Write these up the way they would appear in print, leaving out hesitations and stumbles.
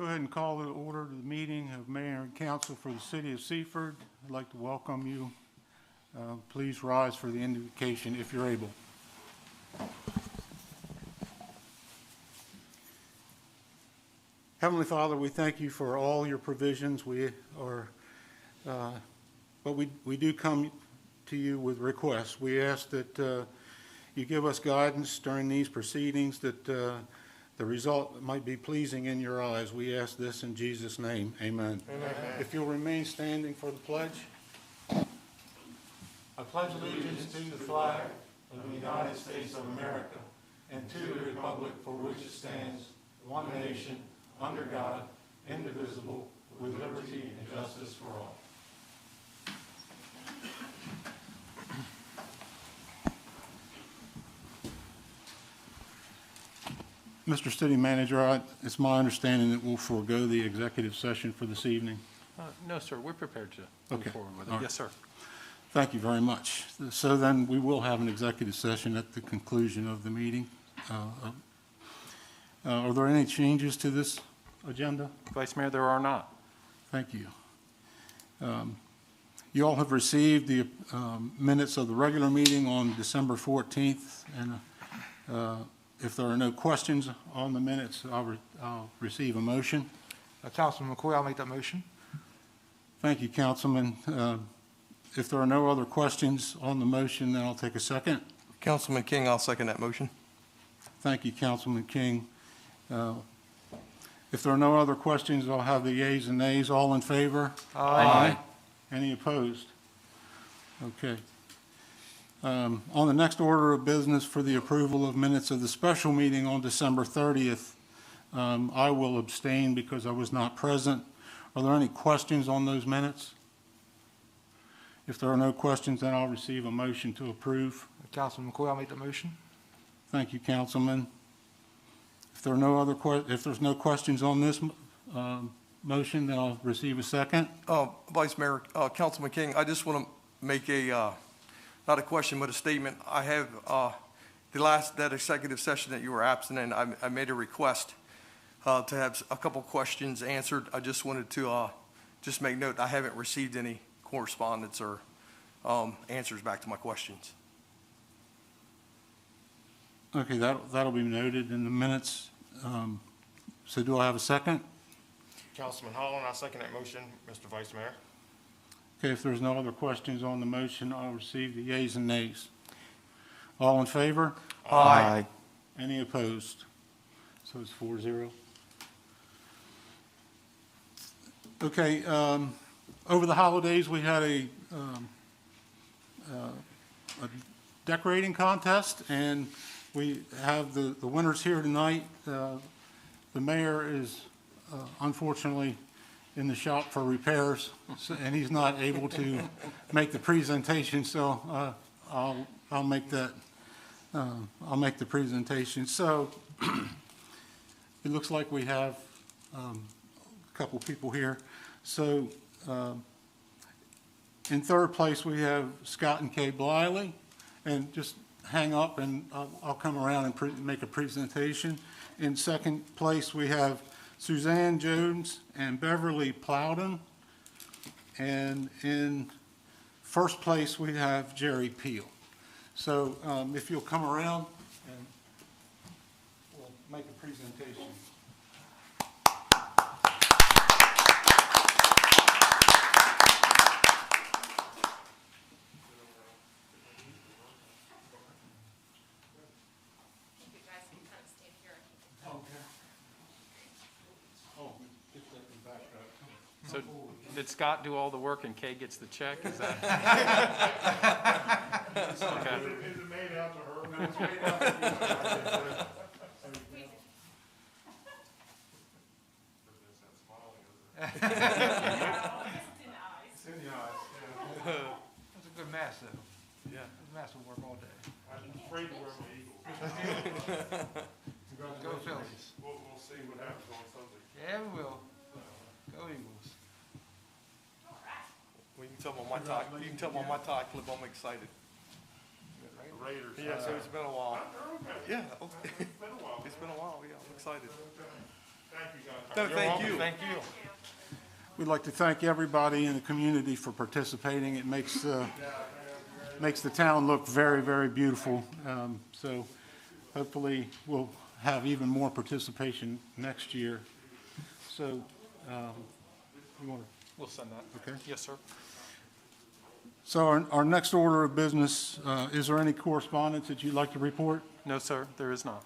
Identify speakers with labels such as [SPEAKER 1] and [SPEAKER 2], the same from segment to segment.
[SPEAKER 1] Go ahead and call to order the meeting of Mayor and Council for the City of Seaford. I'd like to welcome you. Please rise for the invocation if you're able. Heavenly Father, we thank you for all your provisions. But we do come to you with requests. We ask that you give us guidance during these proceedings, that the result might be pleasing in your eyes. We ask this in Jesus' name. Amen. Amen. If you'll remain standing for the pledge. I pledge allegiance to the flag of the United States of America and to the republic for which it stands, one nation, under God, indivisible, with liberty and justice for all. Mr. City Manager, it's my understanding that we'll forego the executive session for this evening.
[SPEAKER 2] No, sir. We're prepared to move forward with it.
[SPEAKER 1] Right.
[SPEAKER 2] Yes, sir.
[SPEAKER 1] Thank you very much. So then we will have an executive session at the conclusion of the meeting. Are there any changes to this agenda?
[SPEAKER 2] Vice Mayor, there are not.
[SPEAKER 1] Thank you. You all have received the minutes of the regular meeting on December 14th, and if there are no questions on the minutes, I'll receive a motion.
[SPEAKER 3] Councilman McCoy, I'll make that motion.
[SPEAKER 1] Thank you, Councilman. If there are no other questions on the motion, then I'll take a second.
[SPEAKER 4] Councilman King, I'll second that motion.
[SPEAKER 1] Thank you, Councilman King. If there are no other questions, I'll have the yeas and nays. All in favor?
[SPEAKER 3] Aye.
[SPEAKER 1] Any opposed? Okay. On the next order of business for the approval of minutes of the special meeting on December 30th, I will abstain because I was not present. Are there any questions on those minutes? If there are no questions, then I'll receive a motion to approve.
[SPEAKER 3] Councilman McCoy, I'll make that motion.
[SPEAKER 1] Thank you, Councilman. If there are no other if there's no questions on this motion, then I'll receive a second.
[SPEAKER 4] Vice Mayor, Councilman King, I just want to make not a question, but a statement. I have that executive session that you were absent in, I made a request to have a couple questions answered. I just wanted to just make note, I haven't received any correspondence or answers back to my questions.
[SPEAKER 1] Okay, that'll be noted in the minutes. So do I have a second?
[SPEAKER 5] Councilman Holland, I second that motion, Mr. Vice Mayor.
[SPEAKER 1] Okay, if there's no other questions on the motion, I'll receive the yeas and nays. All in favor?
[SPEAKER 4] Aye.
[SPEAKER 1] Any opposed? So it's 4-0. Okay, over the holidays, we had a decorating contest, and we have the winners here tonight. The mayor is unfortunately in the shop for repairs, and he's not able to make the presentation, so I'll make that. I'll make the presentation. So it looks like we have a couple people here. So in third place we have Scott and Kay Bliley, and just hang up and I'll come around and make a presentation. In second place we have Suzanne Jones and Beverly Plowden, and in first place we have Jerry Peel. So if you'll come around and we'll make a presentation.
[SPEAKER 2] So did Scott do all the work and Kay gets the check? Is that? Okay.
[SPEAKER 5] Is it made out to her? No, it's made out to you. It's in the eyes.
[SPEAKER 3] That's a good mask, though.
[SPEAKER 4] Yeah.
[SPEAKER 3] This mask will work all day.
[SPEAKER 5] I'm afraid to wear my Eagles.
[SPEAKER 3] Go Phillies.
[SPEAKER 5] We'll see what happens on Sunday.
[SPEAKER 3] Yeah, we will. Go Eagles.
[SPEAKER 4] Well, you can tell them on my tie. You can tell them on my tie clip. I'm excited.
[SPEAKER 5] The Raiders.
[SPEAKER 4] Yeah, so it's been a while.
[SPEAKER 5] They're okay.
[SPEAKER 4] Yeah,
[SPEAKER 5] It's been a while.
[SPEAKER 4] it's been a while. Yeah, I'm excited. No,
[SPEAKER 5] You're
[SPEAKER 4] thank
[SPEAKER 5] welcome.
[SPEAKER 4] you.
[SPEAKER 5] Thank you.
[SPEAKER 1] We'd like to thank everybody in the community for participating. It makes the town look very, very beautiful. So hopefully we'll have even more participation next year. So, you want to?
[SPEAKER 2] We'll send that.
[SPEAKER 1] Okay.
[SPEAKER 2] Yes, sir.
[SPEAKER 1] So our next order of business, is there any correspondence that you'd like to report?
[SPEAKER 2] No, sir, there is not.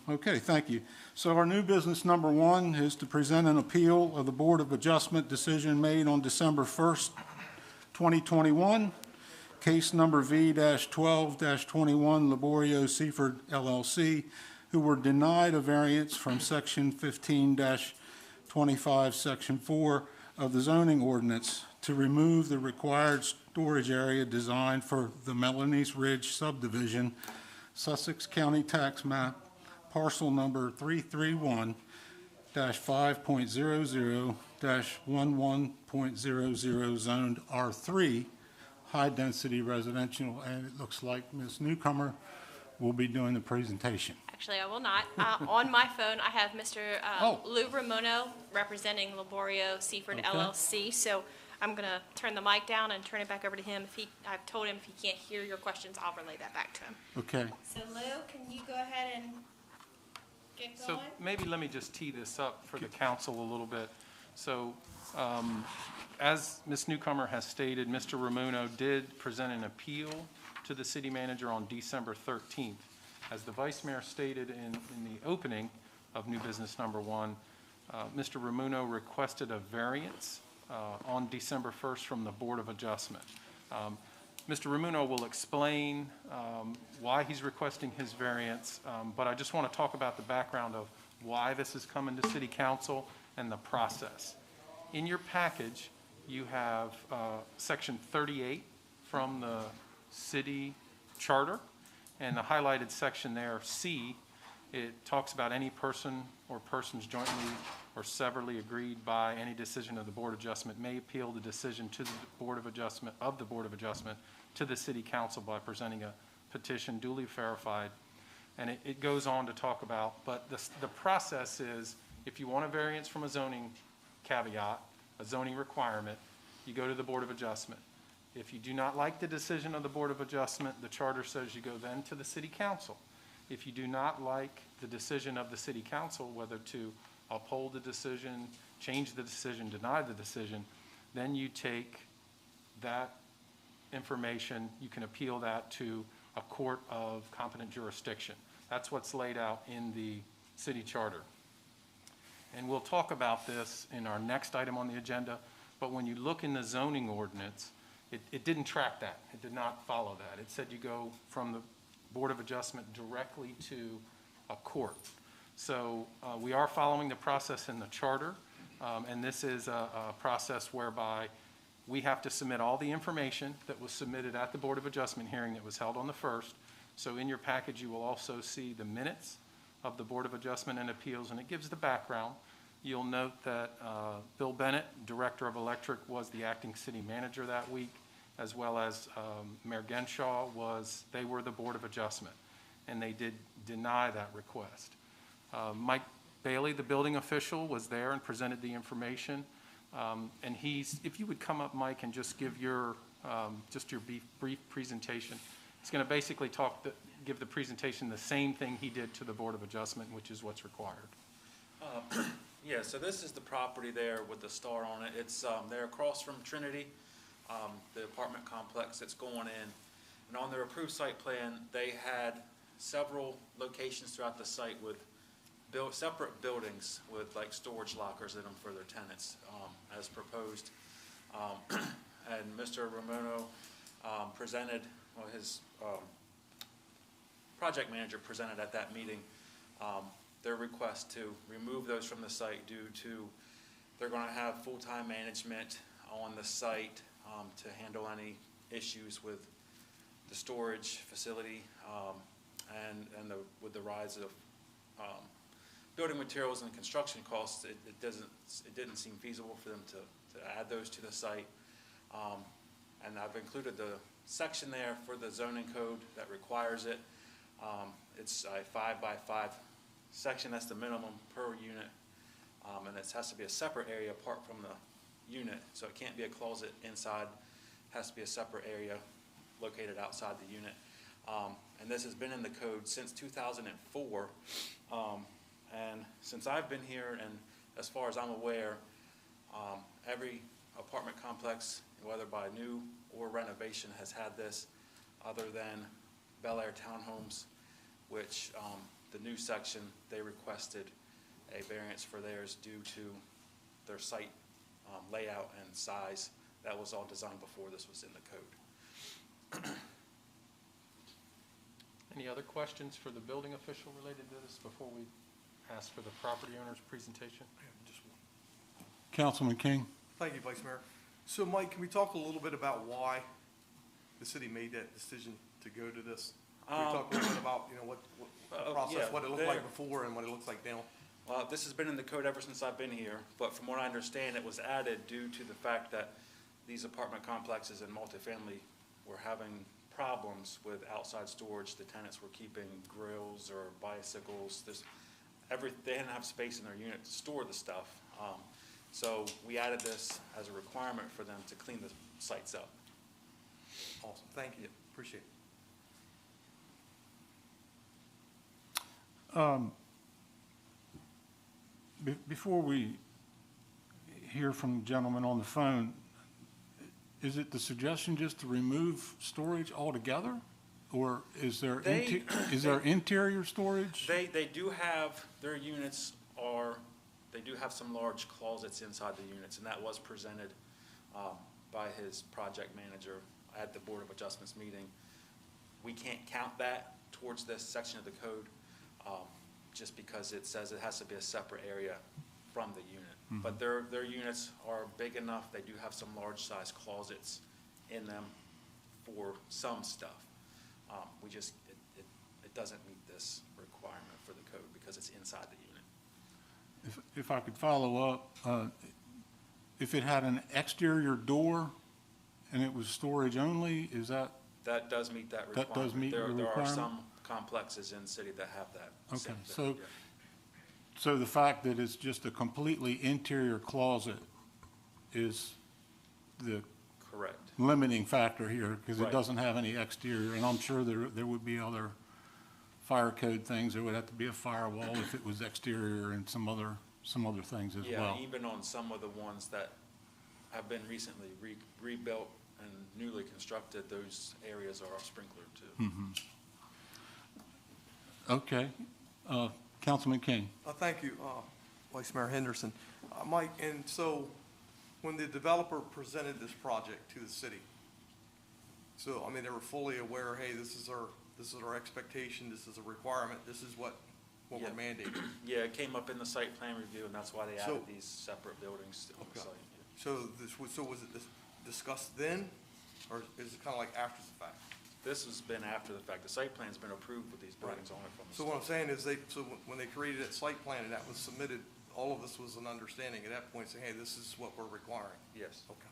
[SPEAKER 1] Okay, thank you. So our new business number one is to present an appeal of the Board of Adjustment decision made on December 1st, 2021, case number V-12-21, Laborio Seaford LLC, who were denied a variance from Section 15-25, Section 4 of the zoning ordinance to remove the required storage area designed for the Melanie's Ridge subdivision, Sussex County Tax Map, parcel number 331-5.00-11.00, zoned R3, high-density residential, and it looks like Ms. Newcomer will be doing the presentation.
[SPEAKER 6] Actually, I will not. On my phone, I have Mr.
[SPEAKER 1] Oh.
[SPEAKER 6] Lou Ramono representing Laborio Seaford
[SPEAKER 1] Okay.
[SPEAKER 6] LLC. So I'm going to turn the mic down and turn it back over to him. I've told him if he can't hear your questions, I'll relay that back to him.
[SPEAKER 1] Okay,
[SPEAKER 6] So Lou, can you go ahead and get
[SPEAKER 2] So
[SPEAKER 6] going?
[SPEAKER 2] maybe let me just tee this up for the council a little bit. So as Ms. Newcomer has stated, Mr. Ramuno did present an appeal to the city manager on December 13th. As the vice mayor stated in the opening of new business number one, Mr. Ramuno requested a variance on December 1st from the Board of Adjustment. Mr. Ramuno will explain why he's requesting his variance, but I just want to talk about the background of why this is coming to City Council and the process. In your package, you have Section 38 from the city charter, and the highlighted section there, C, it talks about any person or persons jointly or severally agreed by any decision of the Board of Adjustment may appeal the decision to the Board of Adjustment, to the City Council by presenting a petition duly verified. And it goes on to talk about, but the process is, if you want a variance from a zoning caveat, a zoning requirement, you go to the Board of Adjustment. If you do not like the decision of the Board of Adjustment, the charter says you go then to the City Council. If you do not like the decision of the City Council, whether to uphold the decision, change the decision, deny the decision, then you take that information, you can appeal that to a court of competent jurisdiction. That's what's laid out in the city charter. And we'll talk about this in our next item on the agenda, but when you look in the zoning ordinance, it didn't track that. It did not follow that. It said you go from the Board of Adjustment directly to a court. So we are following the process in the charter, and this is a process whereby we have to submit all the information that was submitted at the Board of Adjustment hearing that was held on the 1st. So in your package, you will also see the minutes of the Board of Adjustment and Appeals, and it gives the background. You'll note that Bill Bennett, Director of Electric, was the acting city manager that week, as well as Mayor Genshaw they were the Board of Adjustment, and they did deny that request. Mike Bailey, the building official, was there and presented the information. And if you would come up, Mike, and just give your brief presentation. He's going to basically give the presentation the same thing he did to the Board of Adjustment, which is what's required.
[SPEAKER 7] Yeah, so this is the property there with the star on it. It's they're across from Trinity, the apartment complex that's going in. And on their approved site plan, they had several locations throughout the site with separate buildings with like storage lockers in them for their tenants, as proposed. And Mr. Ramono presented, well, his project manager presented at that meeting their request to remove those from the site due to they're going to have full-time management on the site to handle any issues with the storage facility and with the rise of building materials and construction costs. It didn't seem feasible for them to add those to the site. And I've included the section there for the zoning code that requires it. It's a 5x5 section, that's the minimum per unit. And it has to be a separate area apart from the unit, so it can't be a closet inside, has to be a separate area located outside the unit. And this has been in the code since 2004. And since I've been here, and as far as I'm aware, every apartment complex, whether by new or renovation, has had this, other than Bel Air Townhomes, which the new section, they requested a variance for theirs due to their site layout and size. That was all designed before this was in the code.
[SPEAKER 2] Any other questions for the building official related to this before we ask for the property owner's presentation?
[SPEAKER 1] Councilman King?
[SPEAKER 4] Thank you, Vice Mayor. So, Mike, can we talk a little bit about why the city made that decision to go to this? Can we talk a little bit about, what the process,
[SPEAKER 7] yeah,
[SPEAKER 4] what it looked like before and what it looks like now?
[SPEAKER 7] This has been in the code ever since I've been here, but from what I understand, it was added due to the fact that these apartment complexes and multifamily were having problems with outside storage. The tenants were keeping grills or bicycles. They didn't have space in their unit to store the stuff. So we added this as a requirement for them to clean the sites up.
[SPEAKER 4] Awesome, thank you, appreciate it.
[SPEAKER 1] Before we hear from the gentleman on the phone, is it the suggestion just to remove storage altogether? Or is there, is there interior storage?
[SPEAKER 7] They do have, their units they do have some large closets inside the units, and that was presented by his project manager at the Board of Adjustments meeting. We can't count that towards this section of the code, just because it says it has to be a separate area from the unit.
[SPEAKER 1] Mm-hmm.
[SPEAKER 7] But their units are big enough. They do have some large size closets in them for some stuff. It doesn't meet this requirement for the code because it's inside the unit.
[SPEAKER 1] If I could follow up, if it had an exterior door and it was storage only, is that?
[SPEAKER 7] That does meet that
[SPEAKER 1] That
[SPEAKER 7] requirement.
[SPEAKER 1] does meet the
[SPEAKER 7] There are
[SPEAKER 1] requirement?
[SPEAKER 7] some complexes in the city that have that.
[SPEAKER 1] Okay,
[SPEAKER 7] same
[SPEAKER 1] so,
[SPEAKER 7] thing, yeah.
[SPEAKER 1] so the fact that it's just a completely interior closet is the
[SPEAKER 7] Correct.
[SPEAKER 1] limiting factor here, because it
[SPEAKER 7] Right.
[SPEAKER 1] doesn't have any exterior, and I'm sure there would be other fire code things. There would have to be a firewall if it was exterior and some other things as
[SPEAKER 7] Yeah,
[SPEAKER 1] well.
[SPEAKER 7] even on some of the ones that have been recently rebuilt and newly constructed, those areas are sprinklered too.
[SPEAKER 1] Okay, Councilman King.
[SPEAKER 4] Thank you, Vice Mayor Henderson. Mike, and so when the developer presented this project to the city, so, I mean, they were fully aware, hey, this is our expectation, this is a requirement, this is what we're
[SPEAKER 7] Yeah.
[SPEAKER 4] mandating.
[SPEAKER 7] Yeah, it came up in the site plan review, and that's why they
[SPEAKER 4] So-
[SPEAKER 7] added these separate buildings on the
[SPEAKER 4] Okay.
[SPEAKER 7] site.
[SPEAKER 4] So was it discussed then, or is it kind of like after the fact?
[SPEAKER 7] This has been after the fact. The site plan's been approved with these buildings on it from the
[SPEAKER 4] So what I'm
[SPEAKER 7] start.
[SPEAKER 4] saying is when they created that site plan and that was submitted, all of this was an understanding at that point, saying, hey, this is what we're requiring.
[SPEAKER 7] Yes.
[SPEAKER 4] Okay.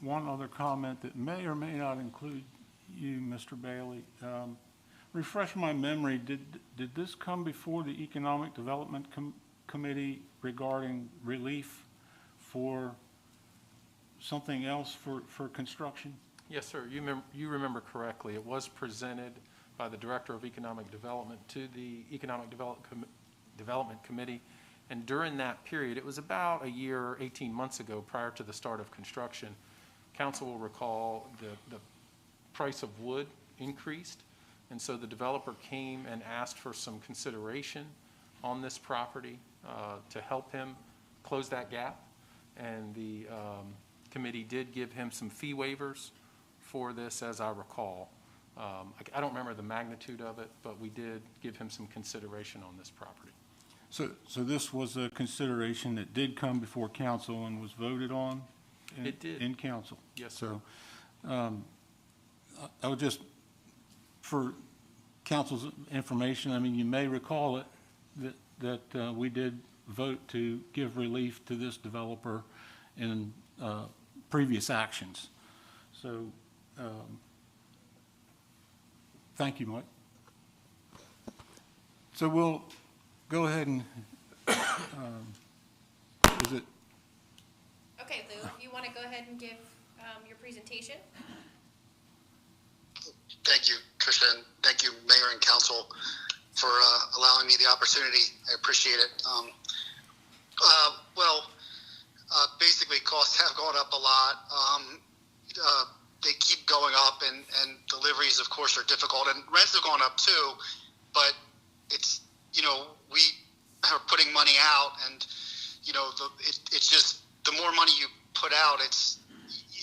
[SPEAKER 1] One other comment that may or may not include you, Mr. Bailey. Refresh my memory, did this come before the Economic Development Committee regarding relief for something else for construction?
[SPEAKER 2] Yes, sir. You remember correctly. It was presented by the Director of Economic Development to the Economic Development Committee. And during that period, it was about a year, 18 months ago, prior to the start of construction, council will recall the price of wood increased. And so the developer came and asked for some consideration on this property to help him close that gap. And the committee did give him some fee waivers for this, as I recall. I don't remember the magnitude of it, but we did give him some consideration on this property.
[SPEAKER 1] So this was a consideration that did come before council and was voted on?
[SPEAKER 2] It did.
[SPEAKER 1] In council?
[SPEAKER 2] Yes, sir.
[SPEAKER 1] So, I would just, for council's information, I mean, you may recall it, that we did vote to give relief to this developer in previous actions. So, Thank you, Mike. So we'll go ahead and, is it,
[SPEAKER 6] Okay, Lou, if you want to go ahead and give your presentation.
[SPEAKER 8] Thank you, Tricia, and thank you, Mayor and Council, for allowing me the opportunity. I appreciate it. Basically, costs have gone up a lot. They keep going up, and deliveries, of course, are difficult, and rents have gone up too. But it's, we are putting money out, and it's just the more money you put out, it's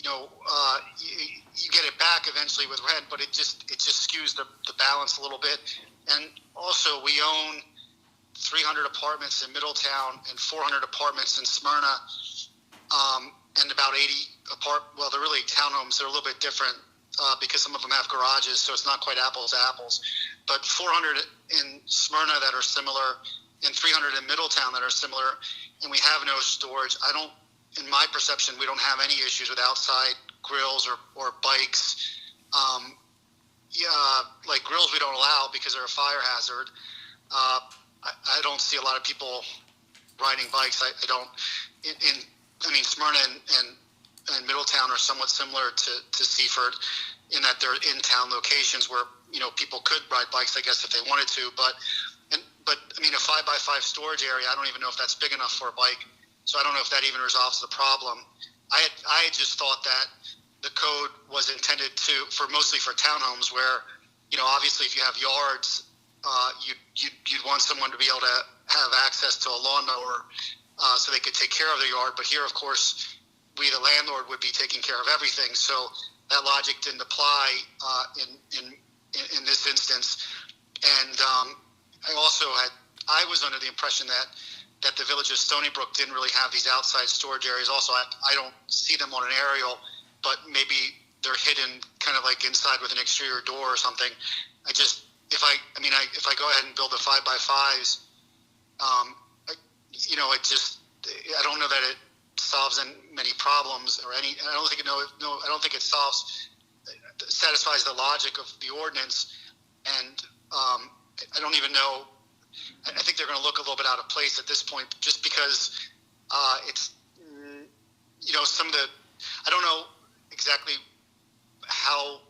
[SPEAKER 8] you get it back eventually with rent, but it just skews the balance a little bit. And also, we own 300 apartments in Middletown and 400 apartments in Smyrna, and about 80 they're really townhomes. They're a little bit different because some of them have garages, so it's not quite apples to apples. But 400 in Smyrna that are similar, and 300 in Middletown that are similar, and we have no storage. In my perception, we don't have any issues with outside grills or bikes. Like grills we don't allow because they're a fire hazard. I don't see a lot of people riding bikes. I don't. Smyrna and Middletown are somewhat similar to Seaford in that they're in-town locations where people could ride bikes, I guess, if they wanted to. But a 5x5 storage area, I don't even know if that's big enough for a bike. So I don't know if that even resolves the problem. I had just thought that the code was intended mostly for townhomes where, obviously if you have yards, you'd want someone to be able to have access to a lawnmower so they could take care of their yard. But here, of course, we, the landlord, would be taking care of everything. So that logic didn't apply in this instance. And I was under the impression that the village of Stony Brook didn't really have these outside storage areas. Also, I don't see them on an aerial, but maybe they're hidden kind of like inside with an exterior door or something. If I go ahead and build the 5x5s, I don't know that it solves many problems or any. I don't think it satisfies the logic of the ordinance, and I don't even know. I think they're going to look a little bit out of place at this point, just because it's some of the. I don't know exactly how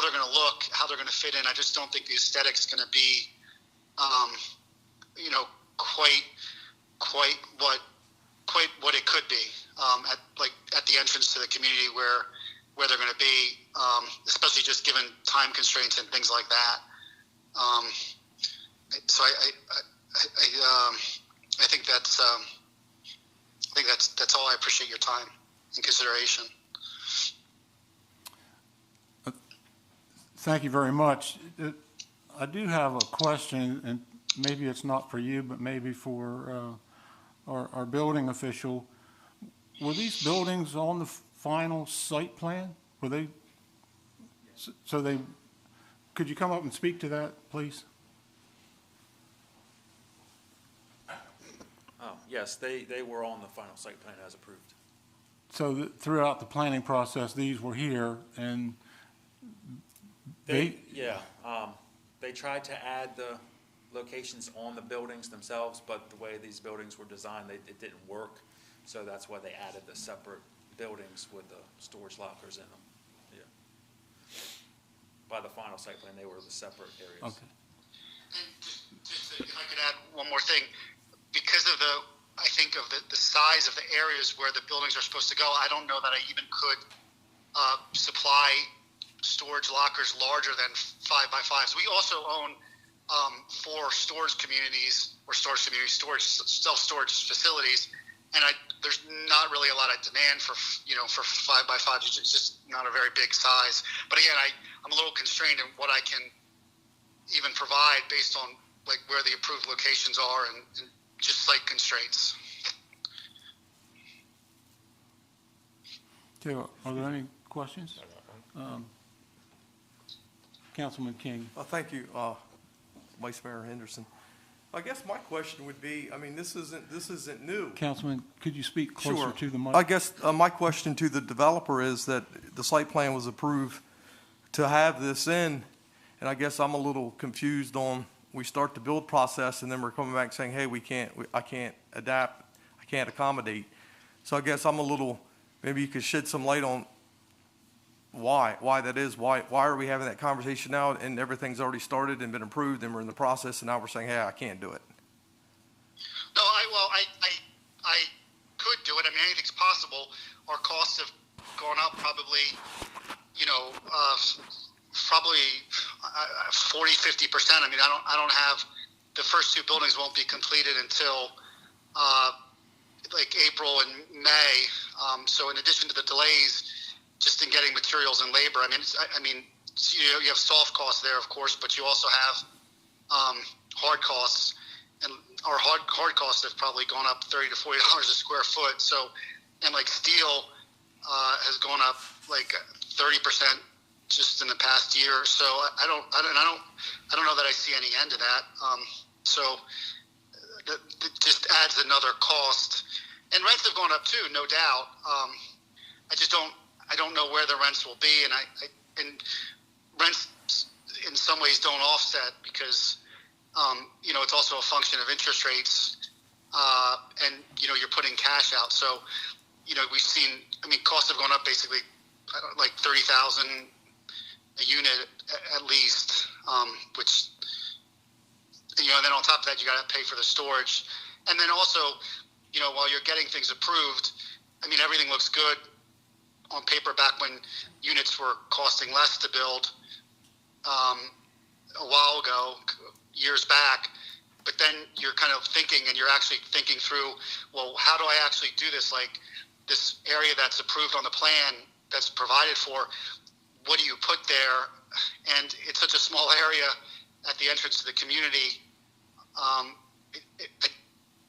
[SPEAKER 8] they're going to look, how they're going to fit in. I just don't think the aesthetic's going to be, quite what it could be at the entrance to the community where they're going to be, especially just given time constraints and things like that. So I think that's all. I appreciate your time and consideration.
[SPEAKER 1] thank you very much. I do have a question, and maybe it's not for you, but maybe for our building official. Were these buildings on the final site plan? Were they? So they, could you come up and speak to that, please?
[SPEAKER 7] Oh, yes, they were on the final site plan as approved.
[SPEAKER 1] So throughout the planning process, these were here, and
[SPEAKER 7] They tried to add the locations on the buildings themselves, but the way these buildings were designed, it didn't work. So that's why they added the separate buildings with the storage lockers in them. Yeah. By the final site plan, they were the separate areas.
[SPEAKER 1] okay.
[SPEAKER 8] And just if I could add one more thing, because of the size of the areas where the buildings are supposed to go, I don't know that I even could supply storage lockers larger than 5x5s. We also own 4 storage communities, self-storage facilities, and there's not really a lot of demand for 5x5s. It's just not a very big size. But again, I'm a little constrained in what I can even provide based on like where the approved locations are and just site constraints.
[SPEAKER 1] Okay, are there any questions? Councilman King.
[SPEAKER 4] Thank you, Vice Mayor Henderson. I guess my question would be, this isn't new.
[SPEAKER 1] Councilman, could you speak closer
[SPEAKER 4] Sure.
[SPEAKER 1] to the mic?
[SPEAKER 4] I guess my question to the developer is that the site plan was approved to have this in, and I guess I'm a little confused on, we start the build process and then we're coming back saying, hey, I can't adapt, I can't accommodate. So I guess I'm a little, maybe you could shed some light on why that is. Why are we having that conversation now and everything's already started and been approved and we're in the process and now we're saying, hey, I can't do it?
[SPEAKER 8] No, I could do it. I mean, anything's possible. Our costs have gone up probably, probably 40, 50%. I mean, I don't have, the first two buildings won't be completed until like April and May. So in addition to the delays, just in getting materials and labor, you have soft costs there, of course, but you also have hard costs, and our hard costs have probably gone up $30 to $40 a square foot. So, and like steel has gone up like 30% just in the past year. So I don't know that I see any end to that. So that just adds another cost. And rents have gone up too, no doubt. I don't know where the rents will be, and rents in some ways don't offset because it's also a function of interest rates, and you're putting cash out. So we've seen, costs have gone up basically like $30,000 a unit at least, which and then on top of that you got to pay for the storage, and then also while you're getting things approved, everything looks good on paper back when units were costing less to build a while ago, years back. But then you're kind of thinking, and you're actually thinking through, well, how do I actually do this? Like this area that's approved on the plan, that's provided for, what do you put there? And it's such a small area at the entrance to the community.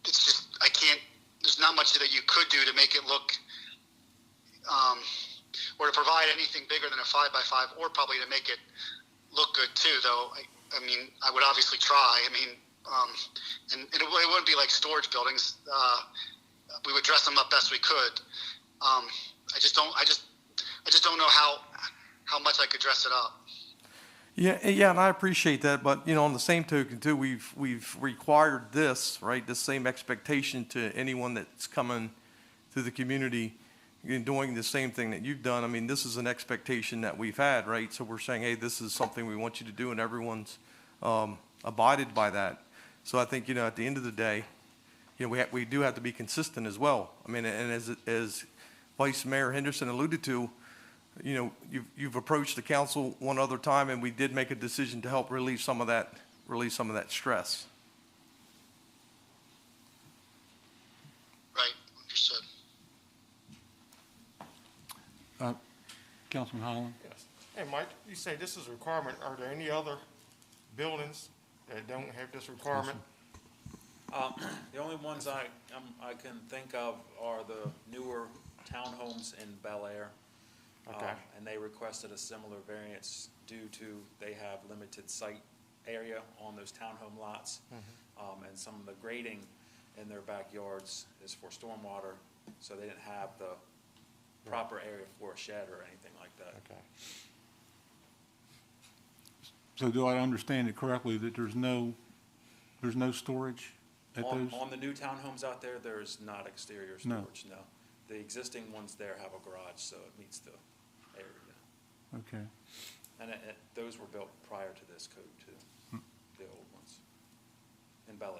[SPEAKER 8] It's just, I can't, there's not much that you could do to make it look, or to provide anything bigger than a 5x5, or probably to make it look good too, though. I would obviously try. And it wouldn't be like storage buildings. We would dress them up best we could. I just don't know how much I could dress it up.
[SPEAKER 4] Yeah, and I appreciate that, but on the same token too, we've required this, right? The same expectation to anyone that's coming to the community and doing the same thing that you've done. This is an expectation that we've had, right? So we're saying, hey, this is something we want you to do, and everyone's abided by that. So I think at the end of the day, we do have to be consistent as well. And as Vice Mayor Henderson alluded to, you've approached the council one other time, and we did make a decision to help relieve some of that stress.
[SPEAKER 8] Right, understood.
[SPEAKER 1] Councilman Holland?
[SPEAKER 5] Yes. Hey, Mike, you say this is a requirement. Are there any other buildings that don't have this requirement?
[SPEAKER 7] The only ones I can think of are the newer townhomes in Bel Air.
[SPEAKER 5] Okay.
[SPEAKER 7] And they requested a similar variance due to they have limited site area on those townhome lots. And some of the grading in their backyards is for stormwater, so they didn't have the proper area for a shed or anything like that.
[SPEAKER 5] Okay.
[SPEAKER 1] So do I understand it correctly that there's no storage at those?
[SPEAKER 7] On the new townhomes out there, there's not exterior storage, no. The existing ones there have a garage, so it meets the area.
[SPEAKER 1] Okay.
[SPEAKER 7] And those were built prior to this code too, the old ones in Bel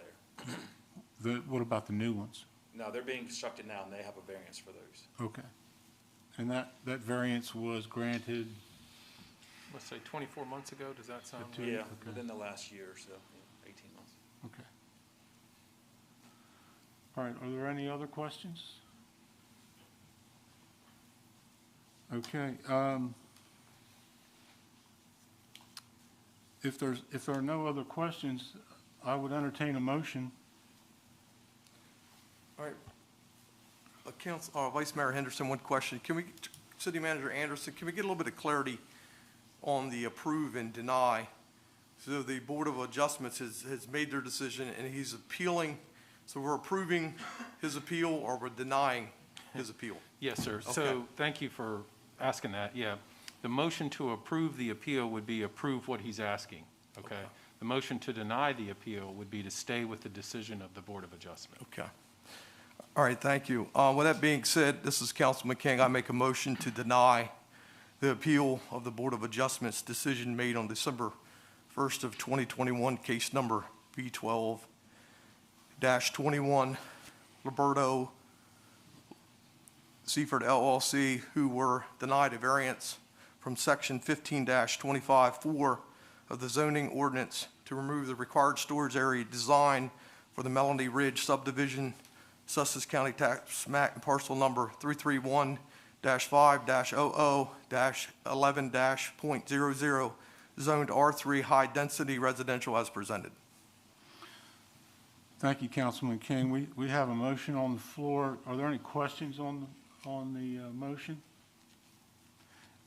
[SPEAKER 7] Air.
[SPEAKER 1] What about the new ones?
[SPEAKER 7] No, they're being constructed now, and they have a variance for those.
[SPEAKER 1] Okay. And that variance was granted?
[SPEAKER 2] Let's say 24 months ago, does that sound right?
[SPEAKER 7] Yeah,
[SPEAKER 1] Okay.
[SPEAKER 7] within the last year or so, 18 months.
[SPEAKER 1] Okay. All right, are there any other questions? Okay. If there are no other questions, I would entertain a motion.
[SPEAKER 4] All right. Vice Mayor Henderson, one question. City Manager Anderson, can we get a little bit of clarity on the approve and deny? So the Board of Adjustments has made their decision, and he's appealing. So we're approving his appeal, or we're denying his appeal?
[SPEAKER 2] Yes, sir.
[SPEAKER 4] Okay.
[SPEAKER 2] So thank you for asking that, yeah. The motion to approve the appeal would be approve what he's asking, okay? The motion to deny the appeal would be to stay with the decision of the Board of Adjustment.
[SPEAKER 4] Okay. All right, thank you. With that being said, this is Councilman King. I make a motion to deny the appeal of the Board of Adjustment's decision made on December 1st of 2021, case number B12-21, Roberto Seaford LLC, who were denied a variance from section 15-25-4 of the zoning ordinance to remove the required storage area design for the Melanie Ridge subdivision, Sussex County tax map and parcel number 331-5-00-11-.00, zoned R3 high density residential as presented.
[SPEAKER 1] Thank you, Councilman King. We have a motion on the floor. Are there any questions on the motion?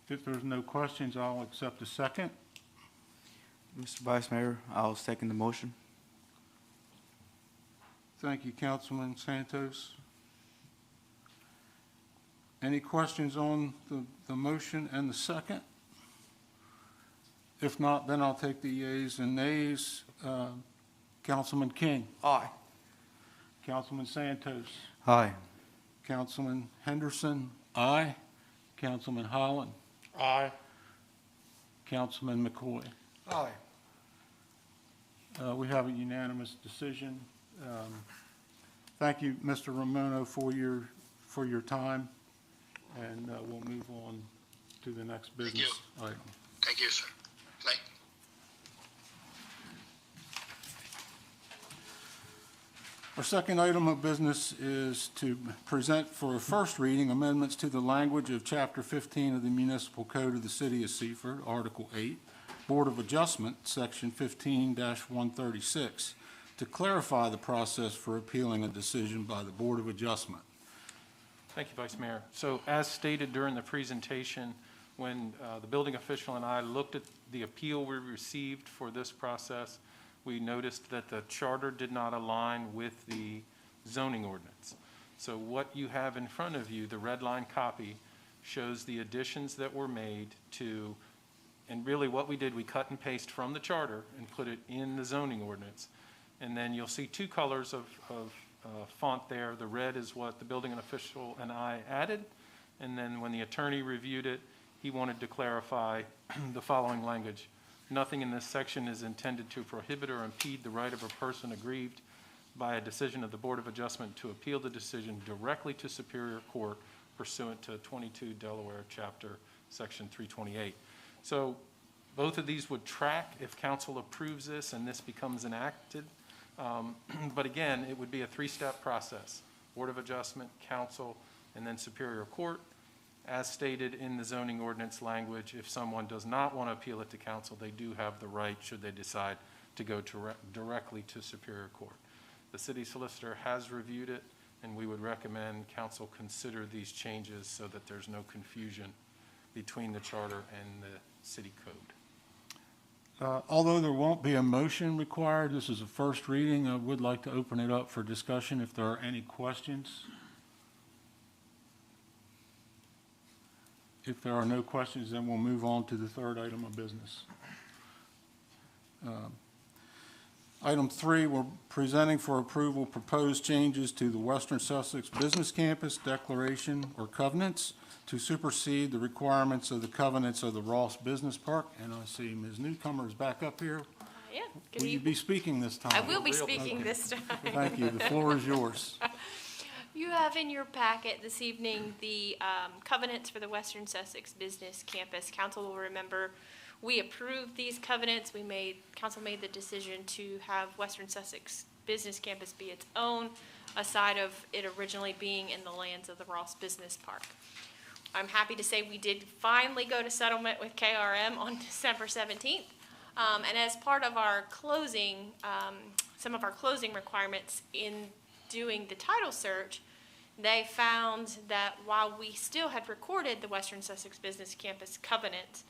[SPEAKER 1] If there's no questions, I'll accept a second.
[SPEAKER 9] Mr. Vice Mayor, I'll second the motion.
[SPEAKER 1] Thank you, Councilman Santos. Any questions on the motion and the second? If not, then I'll take the yeas and nays. Councilman King.
[SPEAKER 4] Aye.
[SPEAKER 1] Councilman Santos.
[SPEAKER 9] Aye.
[SPEAKER 1] Councilman Henderson. Aye. Councilman Holland.
[SPEAKER 5] Aye.
[SPEAKER 1] Councilman McCoy.
[SPEAKER 3] Aye.
[SPEAKER 1] We have a unanimous decision. Thank you, Mr. Ramono, for your time, and we'll move on to the next
[SPEAKER 8] Thank
[SPEAKER 1] business item.
[SPEAKER 8] Thank you, sir. Good night.
[SPEAKER 1] Our second item of business is to present for a first reading amendments to the language of Chapter 15 of the Municipal Code of the City of Seaford, Article 8, Board of Adjustment, Section 15-136, to clarify the process for appealing a decision by the Board of Adjustment.
[SPEAKER 2] Thank you, Vice Mayor. So as stated during the presentation, when the building official and I looked at the appeal we received for this process, we noticed that the charter did not align with the zoning ordinance. So what you have in front of you, the red line copy, shows the additions that were made to, and really what we did, we cut and paste from the charter and put it in the zoning ordinance. And then you'll see two colors of font there. The red is what the building official and I added. And then when the attorney reviewed it, he wanted to clarify the following language. Nothing in this section is intended to prohibit or impede the right of a person aggrieved by a decision of the Board of Adjustment to appeal the decision directly to Superior Court pursuant to 22 Delaware Chapter Section 328. So both of these would track if council approves this and this becomes enacted. But again, it would be a three-step process: Board of Adjustment, council, and then Superior Court. As stated in the zoning ordinance language, if someone does not want to appeal it to council, they do have the right, should they decide, to go directly to Superior Court. The city solicitor has reviewed it, and we would recommend council consider these changes so that there's no confusion between the charter and the city code.
[SPEAKER 1] Although there won't be a motion required, this is a first reading, I would like to open it up for discussion if there are any questions. If there are no questions, then we'll move on to the third item of business. Item 3, we're presenting for approval proposed changes to the Western Sussex Business Campus Declaration or Covenants to supersede the requirements of the covenants of the Ross Business Park. And I see Ms. Newcomer is back up here.
[SPEAKER 6] Yeah. Good
[SPEAKER 1] Will you
[SPEAKER 6] evening.
[SPEAKER 1] be speaking this time?
[SPEAKER 6] I will be speaking this time.
[SPEAKER 1] Thank you. The floor is yours.
[SPEAKER 6] You have in your packet this evening the covenants for the Western Sussex Business Campus. Council will remember we approved these covenants. Council made the decision to have Western Sussex Business Campus be its own, aside of it originally being in the lands of the Ross Business Park. I'm happy to say we did finally go to settlement with KRM on December 17th. And as part of our closing, some of our closing requirements in doing the title search, they found that while we still had recorded the Western Sussex Business Campus covenant,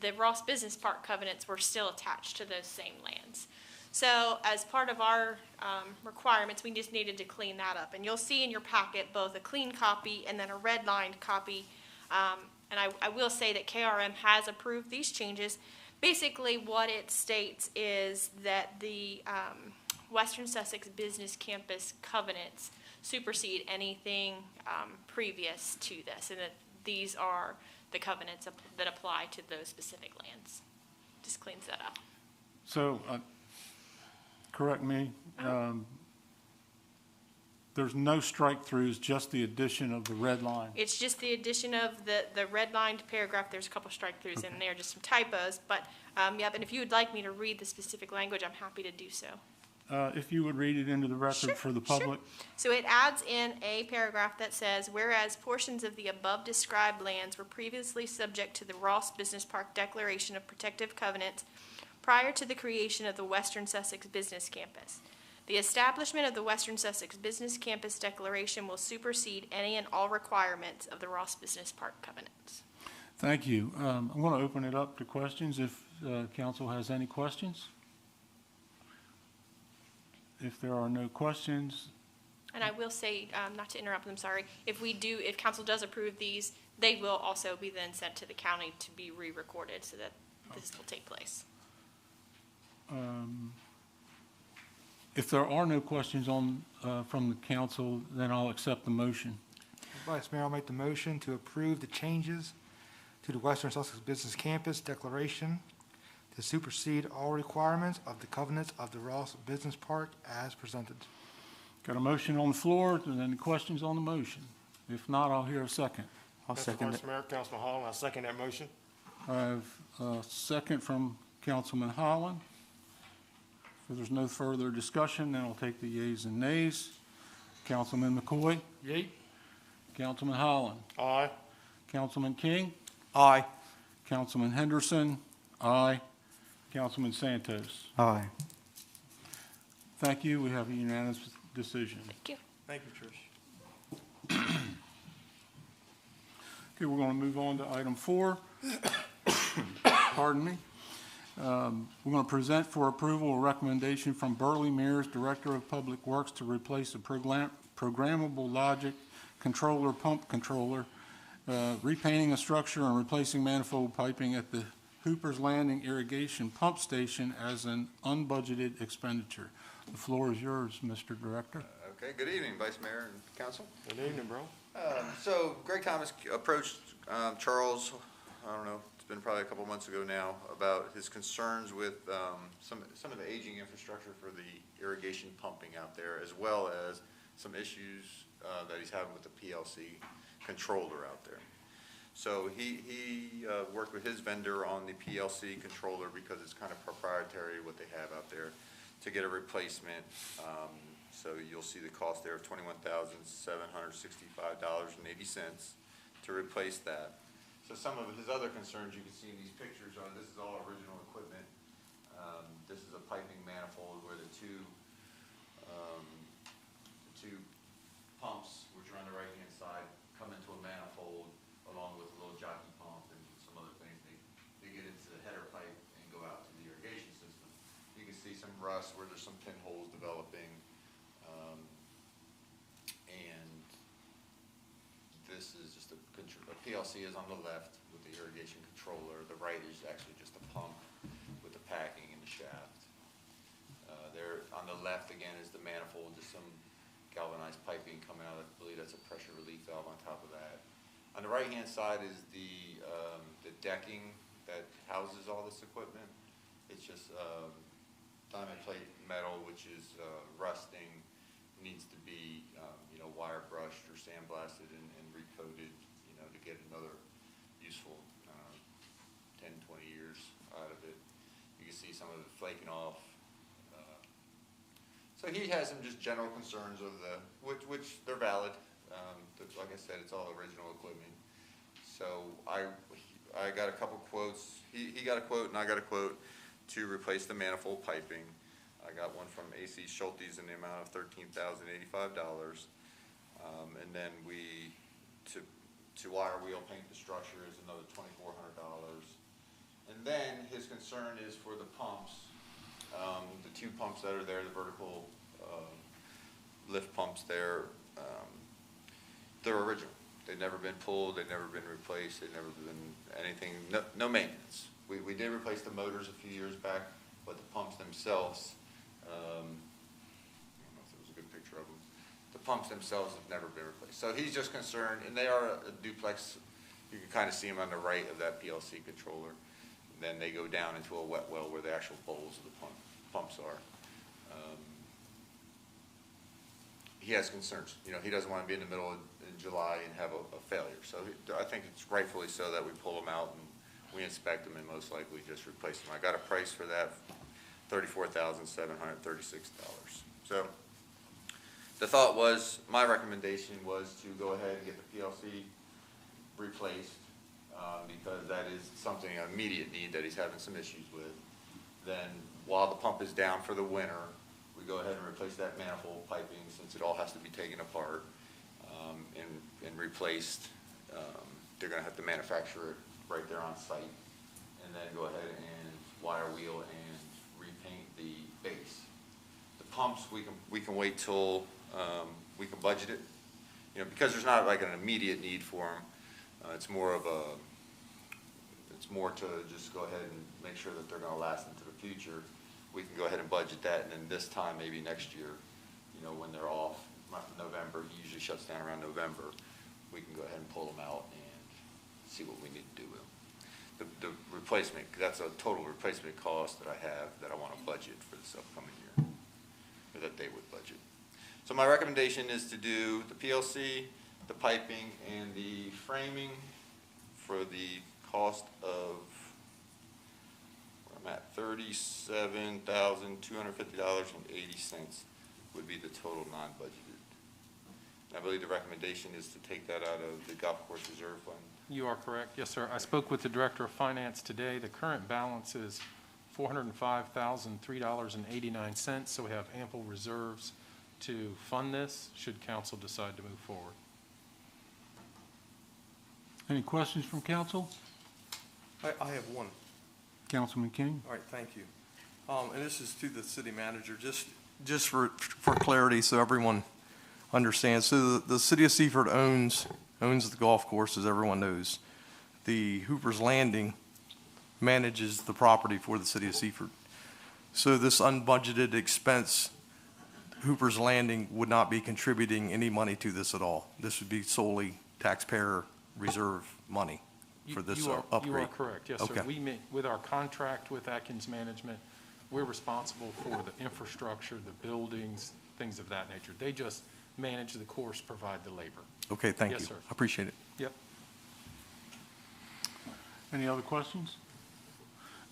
[SPEAKER 6] the Ross Business Park covenants were still attached to those same lands. So as part of our requirements, we just needed to clean that up. And you'll see in your packet both a clean copy and then a red-lined copy And I will say that KRM has approved these changes. Basically, what it states is that the Western Sussex Business Campus covenants supersede anything previous to this, and that these are the covenants that apply to those specific lands. Just cleans that up.
[SPEAKER 1] So, correct me, there's no strike-throughs, just the addition of the red line.
[SPEAKER 6] It's just the addition of the redlined paragraph. There's a couple strike-throughs in there, just some typos, but, yep, and if you would like me to read the specific language, I'm happy to do so.
[SPEAKER 1] If you would read it into the record for the public.
[SPEAKER 6] So it adds in a paragraph that says, whereas portions of the above described lands were previously subject to the Ross Business Park Declaration of Protective Covenants prior to the creation of the Western Sussex Business Campus. The establishment of the Western Sussex Business Campus Declaration will supersede any and all requirements of the Ross Business Park covenants.
[SPEAKER 1] Thank you. I'm going to open it up to questions if council has any questions. If there are no questions,
[SPEAKER 6] And I will say, not to interrupt, I'm sorry, if council does approve these, they will also be then sent to the county to be re-recorded so that this will take place.
[SPEAKER 1] if there are no questions from the council, then I'll accept the motion.
[SPEAKER 3] Vice Mayor, I'll make the motion to approve the changes to the Western Sussex Business Campus Declaration to supersede all requirements of the covenants of the Ross Business Park as presented.
[SPEAKER 1] Got a motion on the floor, and any questions on the motion? If not, I'll hear a second.
[SPEAKER 9] I'll second it.
[SPEAKER 5] Vice Mayor, Councilman Holland, I second that motion.
[SPEAKER 1] I have a second from Councilman Holland. If there's no further discussion, then I'll take the yeas and nays. Councilman McCoy?
[SPEAKER 3] Yay.
[SPEAKER 1] Councilman Holland?
[SPEAKER 5] Aye.
[SPEAKER 1] Councilman King?
[SPEAKER 4] Aye.
[SPEAKER 1] Councilman Henderson? Aye. Councilman Santos?
[SPEAKER 9] Aye.
[SPEAKER 1] Thank you. We have a unanimous decision.
[SPEAKER 6] Thank you.
[SPEAKER 4] Thank you, Trish.
[SPEAKER 1] Okay, we're going to move on to item 4. Pardon me. We're going to present for approval a recommendation from Burley Mears, Director of Public Works, to replace a programmable logic controller, pump controller, repainting a structure and replacing manifold piping at the Hooper's Landing Irrigation Pump Station as an unbudgeted expenditure. The floor is yours, Mr. Director.
[SPEAKER 10] Okay, good evening, Vice Mayor and Council.
[SPEAKER 5] Good evening, bro.
[SPEAKER 10] So Greg Thomas approached Charles, I don't know, it's been probably a couple months ago now, about his concerns with some of the aging infrastructure for the irrigation pumping out there, as well as some issues that he's having with the PLC controller out there. So he worked with his vendor on the PLC controller because it's kind of proprietary what they have out there to get a replacement. So you'll see the cost there of $21,765.80 to replace that. So some of his other concerns you can see in these pictures are, this is all original equipment. This is a piping manifold where the two pumps, which are on the right-hand side, come into a manifold along with a little jockey pump and some other things. They get into the header pipe and go out to the irrigation system. You can see some rust where there's some pinholes developing. And this is just a PLC is on the left with the irrigation controller. The right is actually just a pump with the packing and the shaft. There on the left again is the manifold, just some galvanized piping coming out. I believe that's a pressure relief valve on top of that. On the right-hand side is the decking that houses all this equipment. It's just diamond plate metal, which is rusting, needs to be wire brushed or sandblasted and recoated, to get another useful 10, 20 years out of it. You can see some of it flaking off. So he has some just general concerns of which they're valid. Like I said, it's all original equipment. So I got a couple quotes. He got a quote and I got a quote to replace the manifold piping. I got one from AC Schulte's in the amount of $13,085. And then to wire wheel paint the structure is another $2,400. And then his concern is for the pumps. The two pumps that are there, the vertical lift pumps there, they're original. They've never been pulled, they've never been replaced, they've never been anything, no maintenance. We did replace the motors a few years back, but the pumps themselves, I don't know if there was a good picture of them. The pumps themselves have never been replaced. So he's just concerned, and they are a duplex. You can kind of see them on the right of that PLC controller. And then they go down into a wet well where the actual bowls of the pumps are. He has concerns. You know, he doesn't want to be in the middle of in July and have a failure. So I think it's rightfully so that we pull them out and we inspect them and most likely just replace them. I got a price for that, $34,736. So the thought was, my recommendation was to go ahead and get the PLC replaced because that is something, an immediate need that he's having some issues with. Then while the pump is down for the winter, we go ahead and replace that manifold piping since it all has to be taken apart and replaced. They're going to have to manufacture it right there on site and then go ahead and wire wheel and repaint the base. The pumps, we can wait till we can budget it, you know, because there's not like an immediate need for them. It's more to just go ahead and make sure that they're going to last into the future. We can go ahead and budget that, and then this time, maybe next year, you know, when they're off, November, he usually shuts down around November, we can go ahead and pull them out and see what we need to do with them. The replacement, that's a total replacement cost that I have that I want to budget for this upcoming year, or that they would budget. So my recommendation is to do the PLC, the piping, and the framing for the cost of, where I'm at, $37,250.80 would be the total non-budgeted. I believe the recommendation is to take that out of the golf course reserve fund.
[SPEAKER 2] You are correct. Yes, sir. I spoke with the Director of Finance today. The current balance is $405,003.89, so we have ample reserves to fund this, should council decide to move forward.
[SPEAKER 1] Any questions from council?
[SPEAKER 4] I have one.
[SPEAKER 1] Councilman King?
[SPEAKER 4] All right, thank you. And this is to the city manager, just for clarity, so everyone understands. So the city of Seaford owns the golf course, as everyone knows. The Hooper's Landing manages the property for the city of Seaford. So this unbudgeted expense, Hooper's Landing would not be contributing any money to this at all. This would be solely taxpayer reserve money for this upgrade.
[SPEAKER 2] You are correct, yes, sir.
[SPEAKER 4] Okay.
[SPEAKER 2] With our contract with Atkins Management, we're responsible for the infrastructure, the buildings, things of that nature. They just manage the course, provide the labor.
[SPEAKER 4] Okay, thank you.
[SPEAKER 2] Yes, sir.
[SPEAKER 4] I appreciate it.
[SPEAKER 2] Yep.
[SPEAKER 1] Any other questions?